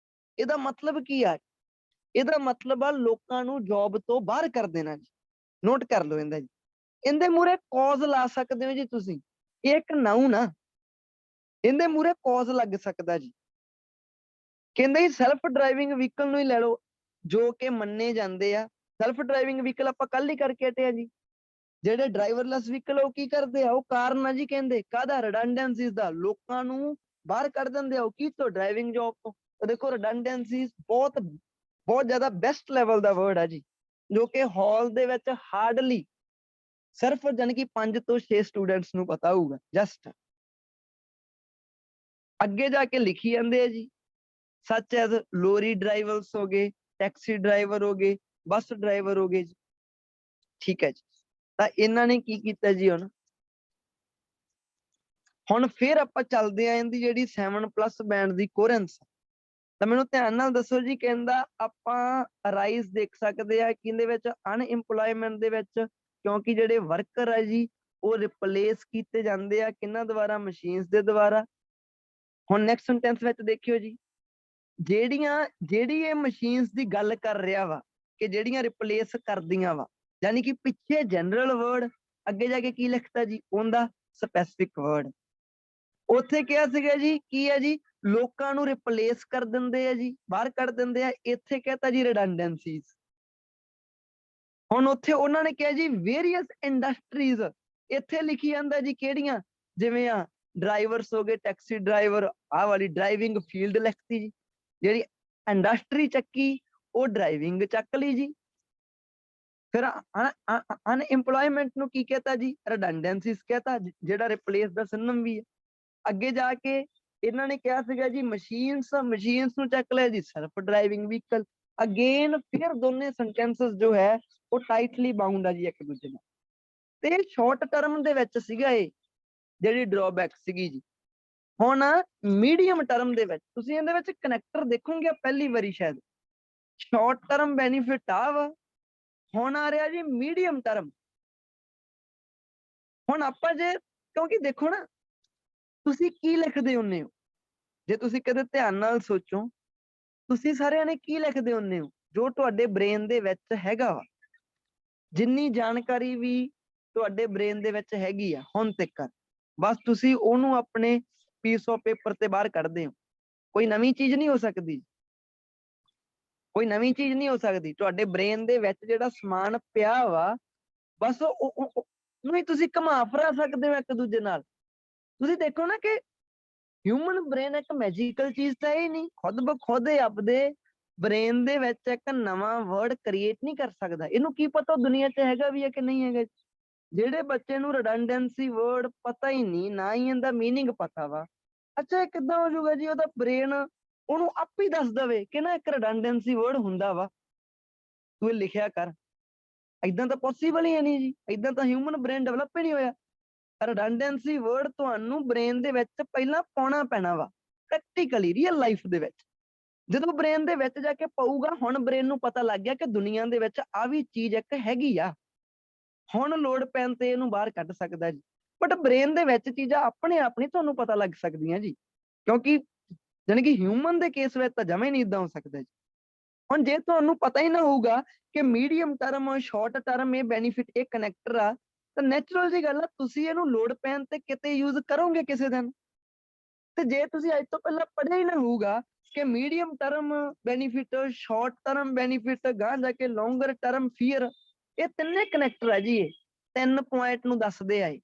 ਇਹਦਾ ਮਤਲਬ ਕੀ ਆ, ਇਹਦਾ ਮਤਲਬ ਆ ਲੋਕਾਂ ਨੂੰ ਜੌਬ ਤੋਂ ਬਾਹਰ ਕਰ ਦੇਣਾ ਜੀ। ਨੋਟ ਕਰ ਲਓ ਇਹਦਾ ਜੀ, ਇਹਦੇ ਮੂਹਰੇ ਕਾਜ਼ ਲਾ ਸਕਦੇ ਹੋ ਜੀ ਤੁਸੀਂ, ਇਹ ਇੱਕ ਨਾਉਨ ਆ, ਇਹਦੇ ਮੂਹਰੇ ਕਾਜ਼ ਲੱਗ ਸਕਦਾ ਜੀ। ਕਹਿੰਦੇ ਜੀ ਸੈਲਫ ਡਰਾਈਵਿੰਗ ਵਹੀਕਲ ਨੂੰ ਹੀ ਲੈ ਲਓ, ਜੋ ਕਿ ਮੰਨੇ ਜਾਂਦੇ ਆ। ਸੈਲਫ ਡਰਾਈਵਿੰਗ ਵਹੀਕਲ ਆਪਾਂ ਕੱਲ ਹੀ ਕਰਕੇ ਹਟੇ ਆ ਜੀ। ਜਿਹੜੇ ਡਰਾਈਵਰਲੈਸ ਵਹੀਕਲ ਉਹ ਕੀ ਕਰਦੇ ਆ, ਉਹ ਕਾਰਨ ਆ ਜੀ ਕਹਿੰਦੇ ਕਾਹਦਾ, ਰਿਡੰਡੈਂਸੀਜ਼ ਦਾ, ਲੋਕਾਂ ਨੂੰ ਬਾਹਰ ਕੱਢ ਦਿੰਦੇ ਆ ਉਹ ਕੀ ਤੋਂ, ਡਰਾਈਵਿੰਗ ਜੌਬ ਤੋਂ। ਤਾਂ ਦੇਖੋ ਰਿਡੰਡੈਂਸੀਜ਼ ਬਹੁਤ ਬਹੁਤ ਜ਼ਿਆਦਾ ਬੈਸਟ ਲੈਵਲ ਦਾ ਵਰਡ ਆ ਜੀ, ਜੋ ਕਿ ਹਾਲ ਦੇ ਵਿੱਚ ਹਾਰਡਲੀ ਸਿਰਫ ਜਾਣੀ ਕਿ 5 ਤੋਂ 6 ਸਟੂਡੈਂਟਸ ਨੂੰ ਪਤਾ ਹੋਊਗਾ ਜਸਟ। ਅੱਗੇ ਜਾ ਕੇ ਲਿਖੀ ਜਾਂਦੇ ਆ ਜੀ, ਸੱਚ ਐਜ਼ ਲੋਰੀ ਡਰਾਈਵਰਸ ਹੋ ਗਏ, ਟੈਕਸੀ ਡਰਾਈਵਰ ਹੋ ਗਏ, ਬੱਸ ਡਰਾਈਵਰ ਹੋ ਗਏ ਜੀ। ਠੀਕ ਹੈ ਜੀ, ਤਾਂ ਇਹਨਾਂ ਨੇ ਕੀ ਕੀਤਾ ਜੀ, ਹੁਣ ਫਿਰ ਆਪਾਂ ਚੱਲਦੇ ਆ ਇਹਦੀ ਜਿਹੜੀ 7+ ਬੈਂਡ ਦੀ ਕੋਰੈਂਸ। ਤਾਂ ਮੈਨੂੰ ਧਿਆਨ ਨਾਲ ਦੱਸੋ ਜੀ, ਕਹਿੰਦਾ ਆਪਾਂ ਰਾਈਜ਼ ਦੇਖ ਸਕਦੇ ਆ ਕਿਹਦੇ ਵਿੱਚ, ਅਨਇੰਪਲੋਇਮੈਂਟ ਦੇ ਵਿੱਚ, ਕਿਉਂਕਿ ਜਿਹੜੇ ਵਰਕਰ ਆ ਜੀ ਉਹ ਰਿਪਲੇਸ ਕੀਤੇ ਜਾਂਦੇ ਆ ਕਿਹਨਾਂ ਦੁਆਰਾ, ਮਸ਼ੀਨਸ ਦੇ ਦੁਆਰਾ। ਹੁਣ ਨੈਕਸਟ ਸੈਂਟੈਂਸ ਵਿੱਚ ਦੇਖਿਓ ਜੀ, ਜਿਹੜੀ ਇਹ ਮਸ਼ੀਨਸ ਦੀ ਗੱਲ ਕਰ ਰਿਹਾ ਵਾ ਕਿ ਜਿਹੜੀਆਂ ਰਿਪਲੇਸ ਕਰਦੀਆਂ ਵਾ, ਯਾਨੀ ਕਿ ਪਿੱਛੇ ਜਨਰਲ ਵਰਡ, ਅੱਗੇ ਜਾ ਕੇ ਕੀ ਲਿਖਤਾ ਜੀ, ਉਹਦਾ ਸਪੈਸਿਫਿਕ ਵਰਡ। ਉੱਥੇ ਕਿਹਾ ਸੀਗਾ ਜੀ ਕੀ ਹੈ ਜੀ, ਲੋਕਾਂ ਨੂੰ ਰਿਪਲੇਸ ਕਰ ਦਿੰਦੇ ਆ ਜੀ, ਬਾਹਰ ਕੱਢ ਦਿੰਦੇ ਆ। ਇੱਥੇ ਕਹਤਾ ਜੀ ਰਿਡੰਡੈਂਸੀਜ਼। ਹੁਣ ਉੱਥੇ ਉਹਨਾਂ ਨੇ ਕਿਹਾ ਜੀ ਵੇਰੀਅਸ ਇੰਡਸਟਰੀਜ਼, ਇੱਥੇ ਲਿਖੀ ਜਾਂਦਾ ਜੀ ਕਿਹੜੀਆਂ, ਜਿਵੇਂ ਆ ਡਰਾਈਵਰਸ ਹੋ ਗਏ, ਟੈਕਸੀ ਡਰਾਈਵਰ, ਆਹ ਵਾਲੀ ਡਰਾਈਵਿੰਗ ਫੀਲਡ ਲਿਖਤੀ ਜੀ, ਜਿਹੜੀ ਇੰਡਸਟਰੀ ਚੱਕੀ ਉਹ ਡਰਾਈਵਿੰਗ ਚੱਕ ਲਈ ਜੀ। ਫਿਰ ਅਨਇੰਪਲੋਇਮੈਂਟ ਨੂੰ ਕੀ ਕਹਤਾ ਜੀ, ਰਿਡੰਡੈਂਸੀਜ਼ ਕਹਤਾ, ਜਿਹੜਾ ਰਿਪਲੇਸ ਦਾ ਸਿਨੋਨਿਮ ਵੀ ਹੈ। ਅੱਗੇ ਜਾ ਕੇ ਇਹਨਾਂ ਨੇ ਕਿਹਾ ਸੀਗਾ ਜੀ ਮਸ਼ੀਨਸ ਨੂੰ ਚੱਕ ਲਿਆ ਜੀ ਸੈਲਫ ਡਰਾਈਵਿੰਗ ਵਹੀਕਲ। ਅਗੇਨ ਫਿਰ ਦੋਨੇ ਸੈਂਟੈਂਸਸ ਜੋ ਹੈ ਉਹ ਟਾਈਟਲੀ ਬਾਉਂਡ ਆ ਜੀ ਇੱਕ ਦੂਜੇ ਨਾਲ। ਤੇ ਸ਼ਾਰਟ ਟਰਮ ਦੇ ਵਿੱਚ ਸੀਗਾ ਇਹ ਜਿਹੜੀ ਡਰਾਬੈਕ ਸੀਗੀ ਜੀ। ਹੁਣ ਮੀਡੀਅਮ ਟਰਮ ਦੇ ਵਿੱਚ ਤੁਸੀਂ ਇਹਦੇ ਵਿੱਚ ਕਨੈਕਟਰ ਦੇਖੋਗੇ ਪਹਿਲੀ ਵਾਰੀ ਸ਼ਾਇਦ, ਸ਼ਾਰਟ ਟਰਮ ਬੈਨੀਫਿਟ ਆ ਵਾ, ਹੁਣ ਆ ਰਿਹਾ ਜੀ ਮੀਡੀਅਮ ਟਰਮ। ਹੁਣ ਆਪਾਂ ਜੇ, ਕਿਉਂਕਿ ਦੇਖੋ ਨਾ ਤੁਸੀਂ ਕੀ ਲਿਖਦੇ ਹੁੰਨੇ ਹੋ, ਜੇ ਤੁਸੀਂ ਕਦੇ ਧਿਆਨ ਨਾਲ ਸੋਚੋ, ਤੁਸੀਂ ਸਾਰਿਆਂ ਨੇ ਕੀ ਲਿਖਦੇ ਹੁੰਨੇ ਹੋ, ਜੋ ਤੁਹਾਡੇ ਬ੍ਰੇਨ ਦੇ ਵਿੱਚ ਹੈਗਾ ਵਾ, ਜਿੰਨੀ ਜਾਣਕਾਰੀ ਵੀ ਤੁਹਾਡੇ ਬ੍ਰੇਨ ਦੇ ਵਿੱਚ ਹੈਗੀ ਆ ਹੁਣ ਤੱਕ, ਬਸ ਤੁਸੀਂ ਉਹਨੂੰ ਆਪਣੇ ਪੀਸ ਆਫ ਪੇਪਰ ਤੇ ਬਾਹਰ ਕੱਢਦੇ ਹੋ। ਕੋਈ ਨਵੀਂ ਚੀਜ਼ ਨਹੀਂ ਹੋ ਸਕਦੀ, ਕੋਈ ਨਵੀਂ ਚੀਜ਼ ਨਹੀਂ ਹੋ ਸਕਦੀ। ਤੁਹਾਡੇ ਬ੍ਰੇਨ ਦੇ ਵਿੱਚ ਜਿਹੜਾ ਸਮਾਨ ਪਿਆ ਵਾ, ਬਸ ਉਹਨੂੰ ਹੀ ਤੁਸੀਂ ਘੁਮਾ ਫਿਰਾ ਸਕਦੇ ਹੋ ਇੱਕ ਦੂਜੇ ਨਾਲ। ਤੁਸੀਂ ਦੇਖੋ ਨਾ ਕਿ ਹਿਊਮਨ ਬ੍ਰੇਨ ਇੱਕ ਮੈਜੀਕਲ ਚੀਜ਼ ਤਾਂ ਇਹ ਨਹੀਂ, ਖੁਦ ਬਖੁਦ ਆਪਦੇ ਬ੍ਰੇਨ ਦੇ ਵਿੱਚ ਇੱਕ ਨਵਾਂ ਵਰਡ ਕ੍ਰੀਏਟ ਨਹੀਂ ਕਰ ਸਕਦਾ। ਇਹਨੂੰ ਕੀ ਪਤਾ ਉਹ ਦੁਨੀਆ 'ਚ ਹੈਗਾ ਵੀ ਹੈ ਕਿ ਨਹੀਂ ਹੈਗਾ। ਜਿਹੜੇ ਬੱਚੇ ਨੂੰ ਰਿਡੰਡੈਂਸੀ ਵਰਡ ਪਤਾ ਹੀ ਨਹੀਂ, ਨਾ ਹੀ ਇਹਦਾ ਮੀਨਿੰਗ ਪਤਾ ਵਾ, ਅੱਛਾ ਇਹ ਕਿੱਦਾਂ ਹੋ ਜਾਊਗਾ ਜੀ, ਉਹਦਾ ਬ੍ਰੇਨ ਉਹਨੂੰ ਆਪ ਹੀ ਦੱਸ ਦਵੇ ਕਿ ਨਾ ਇੱਕ ਰਿਡੰਡੈਂਸੀ ਵਰਡ ਹੁੰਦਾ ਵਾ, ਤੂੰ ਇਹ ਲਿਖਿਆ ਕਰ। ਏਦਾਂ ਤਾਂ ਪੋਸੀਬਲ ਹੀ ਨਹੀਂ ਜੀ, ਏਦਾਂ ਤਾਂ ਹਿਊਮਨ ਬ੍ਰੇਨ ਡਿਵੈਲਪ ਹੀ ਨਹੀਂ ਹੋਇਆ। ਰਿਡੰਡੈਂਸੀ ਵਰਡ ਤੁਹਾਨੂੰ ਬ੍ਰੇਨ ਦੇ ਵਿੱਚ ਪਹਿਲਾਂ ਪਾਉਣਾ ਪੈਣਾ ਵਾ, ਪ੍ਰੈਕਟੀਕਲੀ ਰੀਅਲ ਲਾਈਫ ਦੇ ਵਿੱਚ। ਜਦੋਂ ਬ੍ਰੇਨ ਦੇ ਵਿੱਚ ਜਾ ਕੇ ਪਊਗਾ, ਹੁਣ ਬ੍ਰੇਨ ਨੂੰ ਪਤਾ ਲੱਗ ਗਿਆ ਕਿ ਦੁਨੀਆ ਦੇ ਵਿੱਚ ਆ ਵੀ ਚੀਜ਼ ਇੱਕ ਹੈਗੀ ਆ, ਹੁਣ ਲੋੜ ਪੈਣ ਤੇ ਇਹਨੂੰ ਬਾਹਰ ਕੱਢ ਸਕਦਾ ਜੀ। ਬਟ ਬ੍ਰੇਨ ਦੇ ਵਿੱਚ ਚੀਜ਼ਾਂ ਆਪਣੇ ਆਪ ਨਹੀਂ ਤੁਹਾਨੂੰ ਪਤਾ ਲੱਗ ਸਕਦੀਆਂ ਜੀ, ਕਿਉਂਕਿ ਜਾਣੀ ਕਿ ਹਿਊਮਨ ਦੇ ਕੇਸ ਵਿੱਚ ਤਾਂ ਜਮਾ ਹੀ ਨਹੀਂ ਇਦਾਂ ਹੋ ਸਕਦਾ ਜੀ। ਹੁਣ ਜੇ ਤੁਹਾਨੂੰ ਪਤਾ ਹੀ ਨਾ ਹੋਊਗਾ ਕਿ ਮੀਡੀਅਮ ਟਰਮ, ਸ਼ਾਰਟ ਟਰਮ ਇਹ ਬੈਨੀਫਿਟ, ਇਹ ਕਨੈਕਟਰ ਆ, ਤਾਂ ਨੈਚੁਰਲ ਜੀ ਗੱਲ ਆ ਤੁਸੀਂ ਇਹਨੂੰ ਲੋੜ ਪੈਣ ਤੇ ਕਿਤੇ ਯੂਜ਼ ਕਰੋਗੇ ਕਿਸੇ ਦਿਨ। ਤੇ ਜੇ ਤੁਸੀਂ ਅੱਜ ਤੋਂ ਪਹਿਲਾਂ ਪੜ੍ਹਿਆ ਹੀ ਨਾ ਹੋਊਗਾ ਕਿ medium term benefit, short term benefit, ਗਾਂ ਜਾ ਕੇ ਲੌਂਗਰ ਟਰਮ ਫੀਅਰ, ਇਹ ਤਿੰਨੇ ਕਨੈਕਟਰ ਆ ਜੀ, ਇਹ 3 ਪੁਆਇੰਟ ਨੂੰ ਦੱਸਦੇ ਆ ਇਹ।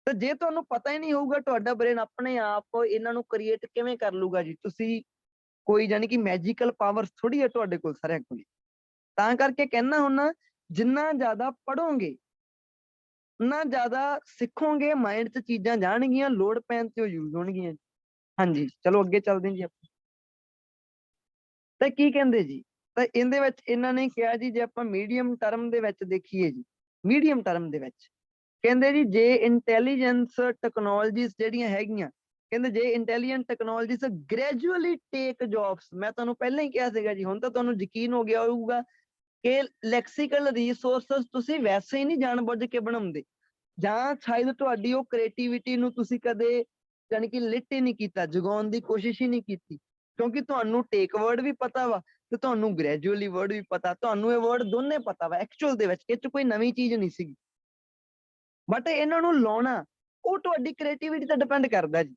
ਤੇ ਜੇ ਤੁਹਾਨੂੰ ਪਤਾ ਹੀ ਨਹੀਂ ਹੋਊਗਾ, ਤੁਹਾਡਾ ਬ੍ਰੇਨ ਆਪਣੇ ਆਪ ਇਹਨਾਂ ਨੂੰ ਕ੍ਰੀਏਟ ਕਿਵੇਂ ਕਰ ਲੂਗਾ ਜੀ। ਤੁਸੀਂ ਕੋਈ ਜਾਨੀ ਕਿ ਮੈਜੀਕਲ ਪਾਵਰ ਥੋੜੀ ਹੈ ਤੁਹਾਡੇ ਕੋਲ ਸਾਰਿਆਂ ਕੋਲ। ਤਾਂ ਕਰਕੇ ਕਹਿਣਾ ਹੁੰਨਾ, ਜਿੰਨਾ ਜ਼ਿਆਦਾ ਪੜੋਗੇ ਉਨਾ ਜ਼ਿਆਦਾ ਸਿੱਖੋਗੇ, ਮਾਈਂਡ 'ਚ ਚੀਜ਼ਾਂ ਜਾਣਗੀਆਂ, ਲੋੜ ਪੈਣ ਤੇ ਉਹ ਯੂਜ਼ ਹੋਣਗੀਆਂ। ਹਾਂਜੀ ਚਲੋ ਅੱਗੇ ਚੱਲਦੇ ਜੀ ਆਪਾਂ। ਤਾਂ ਕੀ ਕਹਿੰਦੇ ਜੀ, ਤਾਂ ਇਹਦੇ ਵਿੱਚ ਇਹਨਾਂ ਨੇ ਕਿਹਾ ਜੀ, ਜੇ ਆਪਾਂ ਮੀਡੀਅਮ ਟਰਮ ਦੇ ਵਿੱਚ ਦੇਖੀਏ ਜੀ, ਮੀਡੀਅਮ ਟਰਮ ਦੇ ਵਿੱਚ ਕਹਿੰਦੇ ਜੀ ਜੇ ਇੰਟੈਲੀਜੈਂਸ ਟੈਕਨੋਲੋਜੀਜ਼ ਜਿਹੜੀਆਂ ਹੈਗੀਆਂ, ਕਹਿੰਦੇ ਜੇ ਇੰਟੈਲੀਜੈਂਟ ਟੈਕਨੋਲੋਜੀਜ਼ ਗ੍ਰੈਜੂਅਲੀ ਟੇਕ ਜੌਬਸ, ਮੈਂ ਤੁਹਾਨੂੰ ਪਹਿਲਾਂ ਹੀ ਕਿਹਾ ਸੀਗਾ ਜੀ, ਹੁਣ ਤਾਂ ਤੁਹਾਨੂੰ ਯਕੀਨ ਹੋ ਗਿਆ ਹੋਊਗਾ ਕਿ ਲੈਕਸੀਕਲ ਰਿਸੋਰਸਸ ਤੁਸੀਂ ਵੈਸੇ ਹੀ ਨਹੀਂ ਜਾਣਬੁੱਝ ਕੇ ਬਣਾਉਂਦੇ, ਜਾਂ ਸ਼ਾਇਦ ਤੁਹਾਡੀ ਉਹ ਕ੍ਰੀਏਟੀਵਿਟੀ ਨੂੰ ਤੁਸੀਂ ਕਦੇ ਜਾਣੀ ਕਿ ਲਿਟ ਹੀ ਨਹੀਂ ਕੀਤਾ, ਜਗਾਉਣ ਦੀ ਕੋਸ਼ਿਸ਼ ਹੀ ਨਹੀਂ ਕੀਤੀ, ਕਿਉਂਕਿ ਤੁਹਾਨੂੰ ਟੇਕ ਵਰਡ ਵੀ ਪਤਾ ਵਾ ਤੇ ਤੁਹਾਨੂੰ ਗ੍ਰੈਜੂਅਲੀ ਵਰਡ ਵੀ ਪਤਾ, ਤੁਹਾਨੂੰ ਇਹ ਵਰਡ ਦੋਨੇ ਪਤਾ ਵਾ ਐਕਚੁਅਲ ਦੇ ਵਿੱਚ, ਇਹ 'ਚ ਕੋਈ ਨਵੀਂ ਚੀਜ਼ ਨਹੀਂ ਸੀਗੀ। ਬਟ ਇਹਨਾਂ ਨੂੰ ਲਾਉਣਾ ਉਹ ਤੁਹਾਡੀ ਕ੍ਰੀਏਟੀਵਿਟੀ ਤੇ ਡਿਪੈਂਡ ਕਰਦਾ ਜੀ।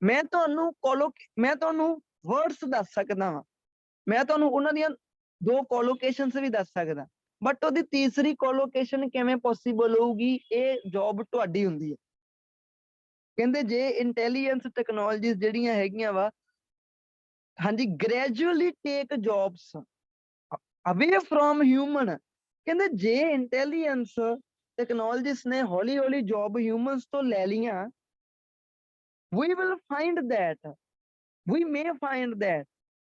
ਮੈਂ ਤੁਹਾਨੂੰ ਵਰਡਸ ਦੱਸ ਸਕਦਾ ਵਾਂ, ਮੈਂ ਤੁਹਾਨੂੰ ਉਹਨਾਂ ਦੀਆਂ 2 ਕੋਲੋਕੇਸ਼ਨਸ ਵੀ ਦੱਸ ਸਕਦਾ, ਬਟ ਉਹਦੀ ਤੀਸਰੀ ਕੋਲੋਕੇਸ਼ਨ ਕਿਵੇਂ ਪੋਸੀਬਲ ਹੋਊਗੀ, ਇਹ ਜੌਬ ਤੁਹਾਡੀ ਹੁੰਦੀ ਹੈ। ਕਹਿੰਦੇ ਜੇ ਇੰਟੈਲੀਜੈਂਸ ਟੈਕਨੋਲੋਜੀਜ਼ ਜਿਹੜੀਆਂ ਹੈਗੀਆਂ ਵਾ, ਹਾਂਜੀ, ਗ੍ਰੈਜੂਅਲੀ ਟੇਕ ਜੌਬਸ ਅਵੇ ਫਰੋਮ ਹਿਊਮਨ। ਕਹਿੰਦੇ ਜੇ ਇੰਟੈਲੀਜੈਂਸ ਟੈਕਨੋਲੋਜੀਜ਼ ਨੇ ਹੌਲੀ ਹੌਲੀ ਜੌਬ ਹਿਊਮਨਸ ਤੋਂ ਲੈ ਲਈਆਂ, we will find that, we may find that,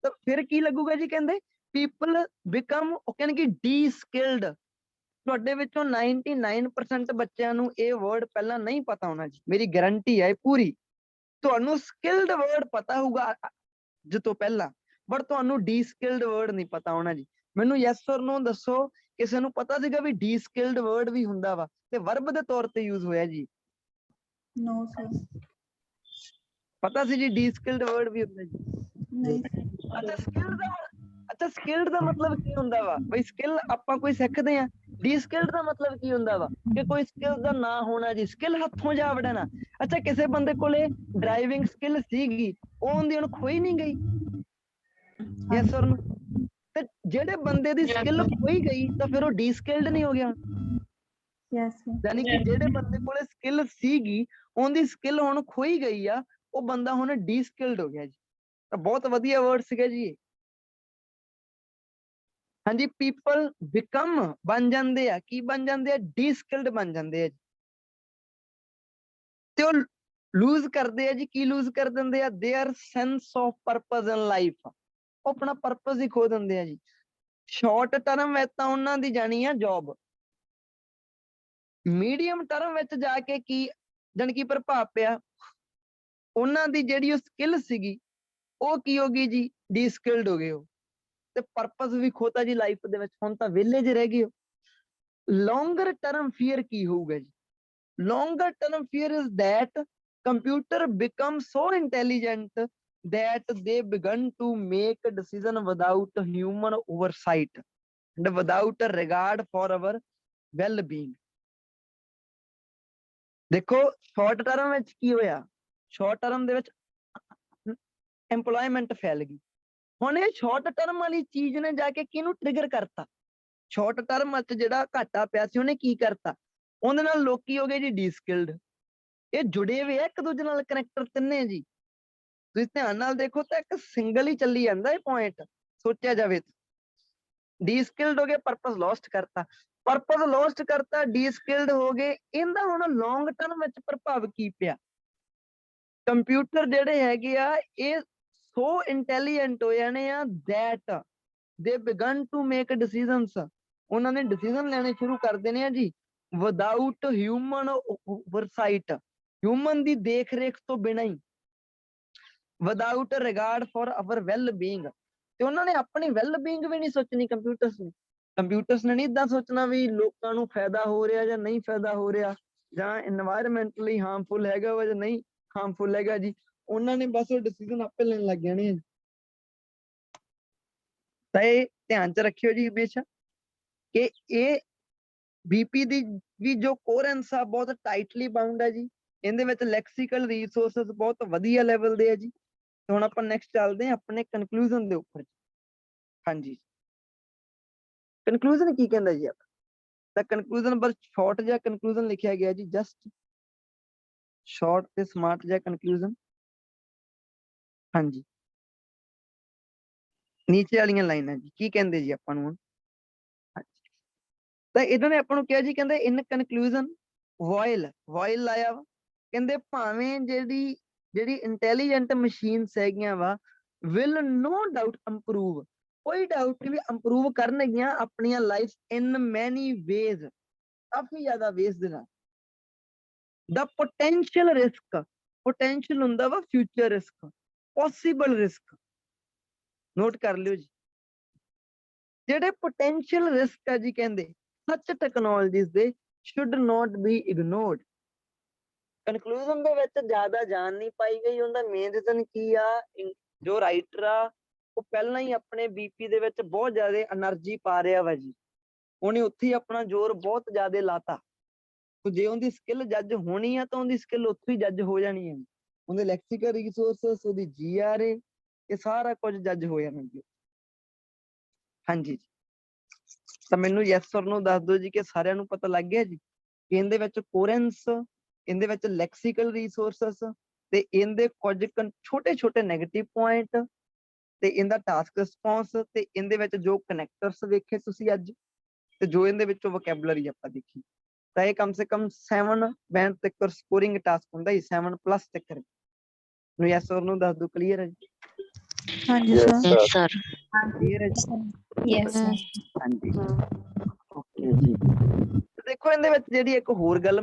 ਤਾਂ ਫਿਰ ਕੀ ਲੱਗੂਗਾ ਜੀ, ਕਹਿੰਦੇ people become, ਉਹ ਕਹਿੰਦੇ ਕਿ de-skilled। ਤੁਹਾਡੇ ਵਿੱਚੋਂ 99% ਬੱਚਿਆਂ ਨੂੰ ਇਹ ਵਰਡ ਪਹਿਲਾਂ ਨਹੀਂ ਪਤਾ ਹੋਣਾ ਜੀ, ਮੇਰੀ ਗਾਰੰਟੀ ਹੈ ਪੂਰੀ। ਤੁਹਾਨੂੰ ਸਕਿਲਡ ਵਰਡ ਪਤਾ ਹੋਊਗਾ ਅੱਜ ਤੋਂ ਪਹਿਲਾਂ, ਬਟ ਤੁਹਾਨੂੰ ਡੀ-ਸਕਿਲਡ ਵਰਡ ਨਹੀਂ ਪਤਾ ਹੋਣਾ ਜੀ। ਮੈਨੂੰ ਯੈਸ ਔਰ ਨੋ ਦੱਸੋ, ਕਿਸੇ ਨੂੰ ਪਤਾ ਸੀਗਾ ਵੀ ਡੀ-ਸਕਿਲਡ ਵਰਡ ਵੀ ਹੁੰਦਾ ਵਾ ਤੇ ਵਰਬ ਦੇ ਤੌਰ ਤੇ ਯੂਜ਼ ਹੋਇਆ ਜੀ? No sir. ਪਤਾ ਸੀ ਜੀ ਡੀ-ਸਕਿਲਡ ਵਰਡ ਵੀ ਹੁੰਦਾ ਜੀ? नहीं सर। ਅੱਛਾ ਸਕਿਲਡ ਦਾ ਮਤਲਬ ਕੀ ਹੁੰਦਾ ਵਾ ਬਈ? ਸਕਿੱਲ ਆਪਾਂ ਕੋਈ ਸਿੱਖਦੇ ਆ। ਡੀ-ਸਕਿਲਡ ਦਾ ਮਤਲਬ ਕੀ ਹੁੰਦਾ ਵਾ ਕਿ ਕੋਈ ਸਕਿੱਲ ਦਾ ਨਾ ਹੋਣਾ ਜੀ, ਸਕਿੱਲ ਹੱਥੋਂ ਜਾ ਵੜਨਾ। ਅੱਛਾ ਕਿਸੇ ਬੰਦੇ ਕੋਲੇ ਡਰਾਈਵਿੰਗ ਸਕਿੱਲ ਸੀਗੀ, ਉਹ ਉਹਦੀ ਹੁਣ ਖੋਈ ਨਹੀਂ ਗਈ? ਯੈਸ ਔਰ ਨੋ? ਤੇ ਜਿਹੜੇ ਬੰਦੇ ਦੀ ਸਕਿੱਲ ਖੋਈ ਗਈ ਤਾਂ ਫਿਰ ਉਹ ਡੀ-ਸਕਿਲਡ ਨਹੀਂ ਹੋ ਗਿਆ? Yes sir. ਯਾਨੀ ਕਿ ਜਿਹੜੇ ਬੰਦੇ ਕੋਲੇ ਸਕਿੱਲ ਸੀਗੀ, ਉਹਦੀ ਸਕਿੱਲ ਹੁਣ ਖੋਈ ਗਈ ਆ, ਉਹ ਬੰਦਾ ਹੁਣ ਡੀ-ਸਕਿਲਡ ਹੋ ਗਿਆ ਜੀ। ਤਾਂ ਬਹੁਤ ਵਧੀਆ ਵਰਡ ਸੀਗਾ ਜੀ ਇਹ। ਹਾਂਜੀ, ਪੀਪਲ ਬਿਕਮ ਬਣ ਜਾਂਦੇ ਆ, ਕੀ ਬਣ ਜਾਂਦੇ ਆ? ਡੀ-ਸਕਿਲਡ ਬਣ ਜਾਂਦੇ ਆ ਜੀ। ਤੇ ਉਹ ਲੂਜ਼ ਕਰਦੇ ਆ ਜੀ, ਕੀ ਲੂਜ਼ ਕਰ ਦਿੰਦੇ ਆ? Their sense of purpose in life. ਉਹ ਆਪਣਾ ਪਰਪਸ ਹੀ ਖੋ ਦਿੰਦੇ ਆ ਜੀ। ਸ਼ਾਰਟ ਟਰਮ ਵਿੱਚ ਤਾਂ ਉਹਨਾਂ ਦੀ ਜਾਣੀ ਆ ਜੌਬ, ਮੀਡੀਅਮ ਟਰਮ ਵਿੱਚ ਜਾ ਕੇ ਕੀ ਜਾਣੀ ਕਿ ਪ੍ਰਭਾਵ ਪਿਆ? ਉਹਨਾਂ ਦੀ ਜਿਹੜੀ ਉਹ ਸਕਿੱਲ ਸੀਗੀ, ਉਹ ਕੀ ਹੋ ਗਈ ਜੀ? ਡੀ-ਸਕਿਲਡ ਹੋ ਗਏ ਉਹ, ਤੇ ਪਰਪਸ ਵੀ ਖੋਤਾ ਜੀ ਲਾਈਫ ਦੇ ਵਿੱਚ। ਹੁਣ ਤਾਂ ਵਿਹਲੇ ਜਿਹੇ ਰਹਿ ਗਏ ਹੋ। ਲੌਂਗਰ ਟਰਮ ਫੀਅਰ ਕੀ ਹੋਊਗਾ ਜੀ? ਲੌਂਗਰ term fear is that computer become so intelligent that they begun to make a decision without human oversight and without a regard for our well-being। ਦੇਖੋ ਸ਼ਾਰਟ ਟਰਮ ਵਿੱਚ ਕੀ ਹੋਇਆ? ਸ਼ਾਰਟ ਟਰਮ ਦੇ ਵਿੱਚ employment ਫੈਲ ਗਈ। ਹੁਣ ਇਹ ਸ਼ਾਰਟ ਟਰਮ ਵਾਲੀ ਚੀਜ਼ ਨੇ ਜਾ ਕੇ ਕਿਹਨੂੰ ਟ੍ਰਿਗਰ ਕਰਤਾ? ਸ਼ਾਰਟ ਟਰਮ ਵਿੱਚ ਜਿਹੜਾ ਘਾਟਾ ਪਿਆ ਸੀ ਉਹਨੇ ਕੀ ਕਰਤਾ? ਉਹਦੇ ਨਾਲ ਲੋਕੀ ਹੋ ਗਏ ਜੀ ਡੀ-ਸਕਿਲਡ। ਇਹ ਜੁੜੇ ਹੋਏ ਆ ਇੱਕ ਦੂਜੇ ਨਾਲ, ਕਨੈਕਟਰ ਤਿੰਨੇ ਜੀ। ਤੁਸੀਂ ਧਿਆਨ ਨਾਲ ਦੇਖੋ ਤਾਂ ਇੱਕ ਸਿੰਗਲ ਹੀ ਚੱਲੀ ਜਾਂਦਾ ਇਹ ਪੁਆਇੰਟ, ਸੋਚਿਆ ਜਾਵੇ। ਡੀ-ਸਕਿਲਡ ਹੋ ਗਏ, ਪਰਪਸ ਲੋਸਟ ਕਰਤਾ, ਪਰਪਸ ਲੋਸਟ ਕਰਤਾ, ਡੀ-ਸਕਿਲਡ ਹੋ ਗਏ। ਇਹਦਾ ਹੁਣ ਲੌਂਗ ਟਰਮ ਵਿੱਚ ਪ੍ਰਭਾਵ ਕੀ ਪਿਆ? ਕੰਪਿਊਟਰ ਜਿਹੜੇ ਹੈਗੇ ਆ ਇਹ ਸੋ ਇੰਟੈਲੀਜੈਂਟ ਹੋ ਜਾਣੇ ਆ that they begun to make decisions। ਉਹਨਾਂ ਨੇ ਡਿਸੀਜਨ ਲੈਣੇ ਸ਼ੁਰੂ ਕਰ ਦੇਣੇ ਆ ਜੀ ਵਿਦਾਊਟ ਹਿਊਮਨ ਓਵਰਸਾਈਟ, ਹਿਊਮਨ ਦੀ ਦੇਖ ਰੇਖ ਤੋਂ ਬਿਨਾਂ ਹੀ, without regard for our well being. ਤੇ ਉਹਨਾਂ ਨੇ ਆਪਣੀ ਵੈਲ ਬੀਇੰਗ ਵੀ ਨਹੀਂ ਸੋਚਣੀ ਕੰਪਿਊਟਰਸ ਨੇ। ਕੰਪਿਊਟਰਸ ਨੇ ਨਹੀਂ ਇਦਾਂ ਸੋਚਣਾ ਵੀ ਲੋਕਾਂ ਨੂੰ ਫਾਇਦਾ ਹੋ ਰਿਹਾ ਜਾਂ ਨਹੀਂ ਫਾਇਦਾ ਹੋ ਰਿਹਾ, ਜਾਂ ਇਨਵਾਇਰਮੈਂਟਲੀ ਹਾਰਮਫੁਲ ਹੈਗਾ ਵਾ ਜਾਂ ਨਹੀਂ ਹਾਰਮਫੁਲ ਹੈਗਾ ਜੀ। ਉਹਨਾਂ ਨੇ ਬਸ ਉਹ ਡਿਸੀਜਨ ਆਪੇ ਲੈਣ ਲੱਗ ਜਾਣੇ ਆ। ਤਾਂ ਇਹ ਧਿਆਨ ਚ ਰੱਖਿਓ ਜੀ ਹਮੇਸ਼ਾ ਕਿ ਇਹ ਬੀਪੀ ਦੀ ਵੀ ਜੋ ਕੋਰੈਂਸ ਆ ਬਹੁਤ ਟਾਈਟਲੀ ਬਾਉਂਡ ਹੈ ਜੀ। ਇਹਦੇ ਵਿੱਚ ਲੈਕਸੀਕਲ ਰਿਸੋਰਸਸ ਬਹੁਤ ਵਧੀਆ ਲੈਵਲ ਦੇ ਆ ਜੀ। ਤੇ ਹੁਣ ਆਪਾਂ ਨੈਕਸਟ ਚੱਲਦੇ ਹਾਂ ਆਪਣੇ ਕਨਕਲੂਜਨ ਦੇ ਉੱਪਰ। ਹਾਂਜੀ, ਕਨਕਲੂਜਨ ਕੀ ਕਹਿੰਦਾ ਜੀ ਆਪਾਂ? ਤਾਂ ਕਨਕਲੂਜਨ ਬਸ ਸ਼ਾਰਟ ਜਿਹਾ ਕਨਕਲੂਜਨ ਲਿਖਿਆ ਗਿਆ ਜੀ, ਜਸਟ ਸ਼ਾਰਟ ਤੇ ਸਮਾਰਟ ਜਿਹਾ ਕਨਕਲੂਜਨ। ਹਾਂਜੀ, ਨੀਚੇ ਵਾਲੀਆਂ ਲਾਈਨਾਂ ਜੀ ਕੀ ਕਹਿੰਦੇ ਜੀ ਆਪਾਂ ਨੂੰ ਹੁਣ? ਤਾਂ ਇਹਨਾਂ ਨੇ ਆਪਾਂ ਨੂੰ ਕਿਹਾ ਜੀ, ਕਹਿੰਦੇ ਇਨ ਕਨਕਲੂਜਨ ਵੋਇਲ ਲਾਇਆ ਵਾ। ਕਹਿੰਦੇ ਭਾਵੇਂ ਜਿਹੜੀ ਇੰਟੈਲੀਜੈਂਟ ਮਸ਼ੀਨਸ ਹੈਗੀਆਂ ਵਾ ਵਿਲ ਨੋ ਡਾਊਟ ਇੰਪਰੂਵ, ਕੋਈ ਡਾਊਟ ਨਹੀਂ ਵੀ ਇੰਪਰੂਵ ਕਰਨਗੀਆਂ ਆਪਣੀਆਂ ਲਾਈਫ ਇਨ ਮੈਨੀ ਵੇਜ਼, ਕਾਫੀ ਜ਼ਿਆਦਾ ਵੇਜ਼ ਦੇ ਨਾਲ। ਦਾ ਪੋਟੈਂਸ਼ੀਅਲ ਰਿਸਕ, ਪੋਟੈਂਸ਼ੀਅਲ ਹੁੰਦਾ ਵਾ future risk, possible risk, note ਕਰ ਲਿਓ ਜੀ। ਜਿਹੜੇ ਪੋਟੈਂਸ਼ੀਅਲ ਰਿਸਕ ਆ ਜੀ, ਕਹਿੰਦੇ such technologies they should not be ignored। Conclusion ਦੇ ਵਿੱਚ ਜ਼ਿਆਦਾ ਜਾਨ ਨਹੀਂ ਪਾਈ ਗਈ। ਉਹਦਾ ਮੇਨ ਰੀਜ਼ਨ ਕੀ ਆ? ਜੋ ਰਾਈਟਰ ਆ ਉਹ ਪਹਿਲਾਂ ਹੀ ਆਪਣੇ ਬੀਪੀ ਦੇ ਵਿੱਚ ਬਹੁਤ ਜ਼ਿਆਦਾ એનર્ਜੀ ਪਾ ਰਿਹਾ ਵਾ ਜੀ। ਉਹਨੇ ਉੱਥੇ ਹੀ ਆਪਣਾ ਜ਼ੋਰ ਬਹੁਤ ਜ਼ਿਆਦਾ ਲਾਤਾ। ਜੇ ਉਹਦੀ ਸਕਿੱਲ ਜੱਜ ਹੋਣੀ ਆ ਤਾਂ ਉਹਦੀ ਸਕਿੱਲ ਉੱਥੇ ਹੀ ਜੱਜ ਹੋ ਜਾਣੀ ਹੈ। ਉਹਦੇ ਲੈਕਸੀਕਲ ਰਿਸੋਰਸਸ, ਉਹਦੀ GRA, ਇਹ ਸਾਰਾ ਕੁਝ ਜੱਜ ਹੋ ਜਾਣਾ ਜੀ। ਹਾਂਜੀ ਜੀ। ਤਾਂ ਮੈਨੂੰ ਯੈਸ ਔਰ ਨੋ ਦੱਸ ਦਿਓ ਜੀ ਕਿ ਸਾਰਿਆਂ ਨੂੰ ਪਤਾ ਲੱਗ ਗਿਆ ਜੀ ਕਿ ਇਹਦੇ ਵਿੱਚ ਕੋਰੈਂਸ, ਇਹਦੇ ਵਿੱਚ ਲੈਕਸੀਕਲ ਰਿਸੋਰਸਸ ਤੇ ਇਹਦੇ ਕੁਝ ਛੋਟੇ ਛੋਟੇ ਨੈਗੇਟਿਵ ਪੁਆਇੰਟ ਤੇ ਇਹਦਾ ਟਾਸਕ ਰਿਸਪੌਂਸ ਤੇ ਇਹਦੇ ਵਿੱਚ ਜੋ ਕਨੈਕਟਰਸ ਵੇਖੇ ਤੁਸੀਂ ਅੱਜ ਤੇ ਜੋ ਇਹਦੇ ਵਿੱਚੋਂ ਵੋਕੈਬਲਰੀ ਆਪਾਂ ਦੇਖੀ, ਤਾਂ ਇਹ ਕਮ ਸੇ ਕਮ 7 ਬੈਂਡ ਤੱਕ ਸਕੋਰਿੰਗ ਟਾਸਕ ਹੁੰਦਾ ਜੀ, 7+ ਤੱਕ। ਨੂੰ ਯੈਸ ਔਰ ਨੋ ਦੱਸ ਦਿਓ, ਕਲੀਅਰ ਹੈ ਜੀ? ਹਾਂਜੀ Yes, sir. sir. sir. Clear ਹੈ ਜੀ? Yes, sir. ਹਾਂਜੀ ਓਕੇ ਜੀ। ਦੇਖੋ ਇਹਦੇ ਵਿੱਚ ਜਿਹੜੀ ਇੱਕ ਹੋਰ ਗੱਲ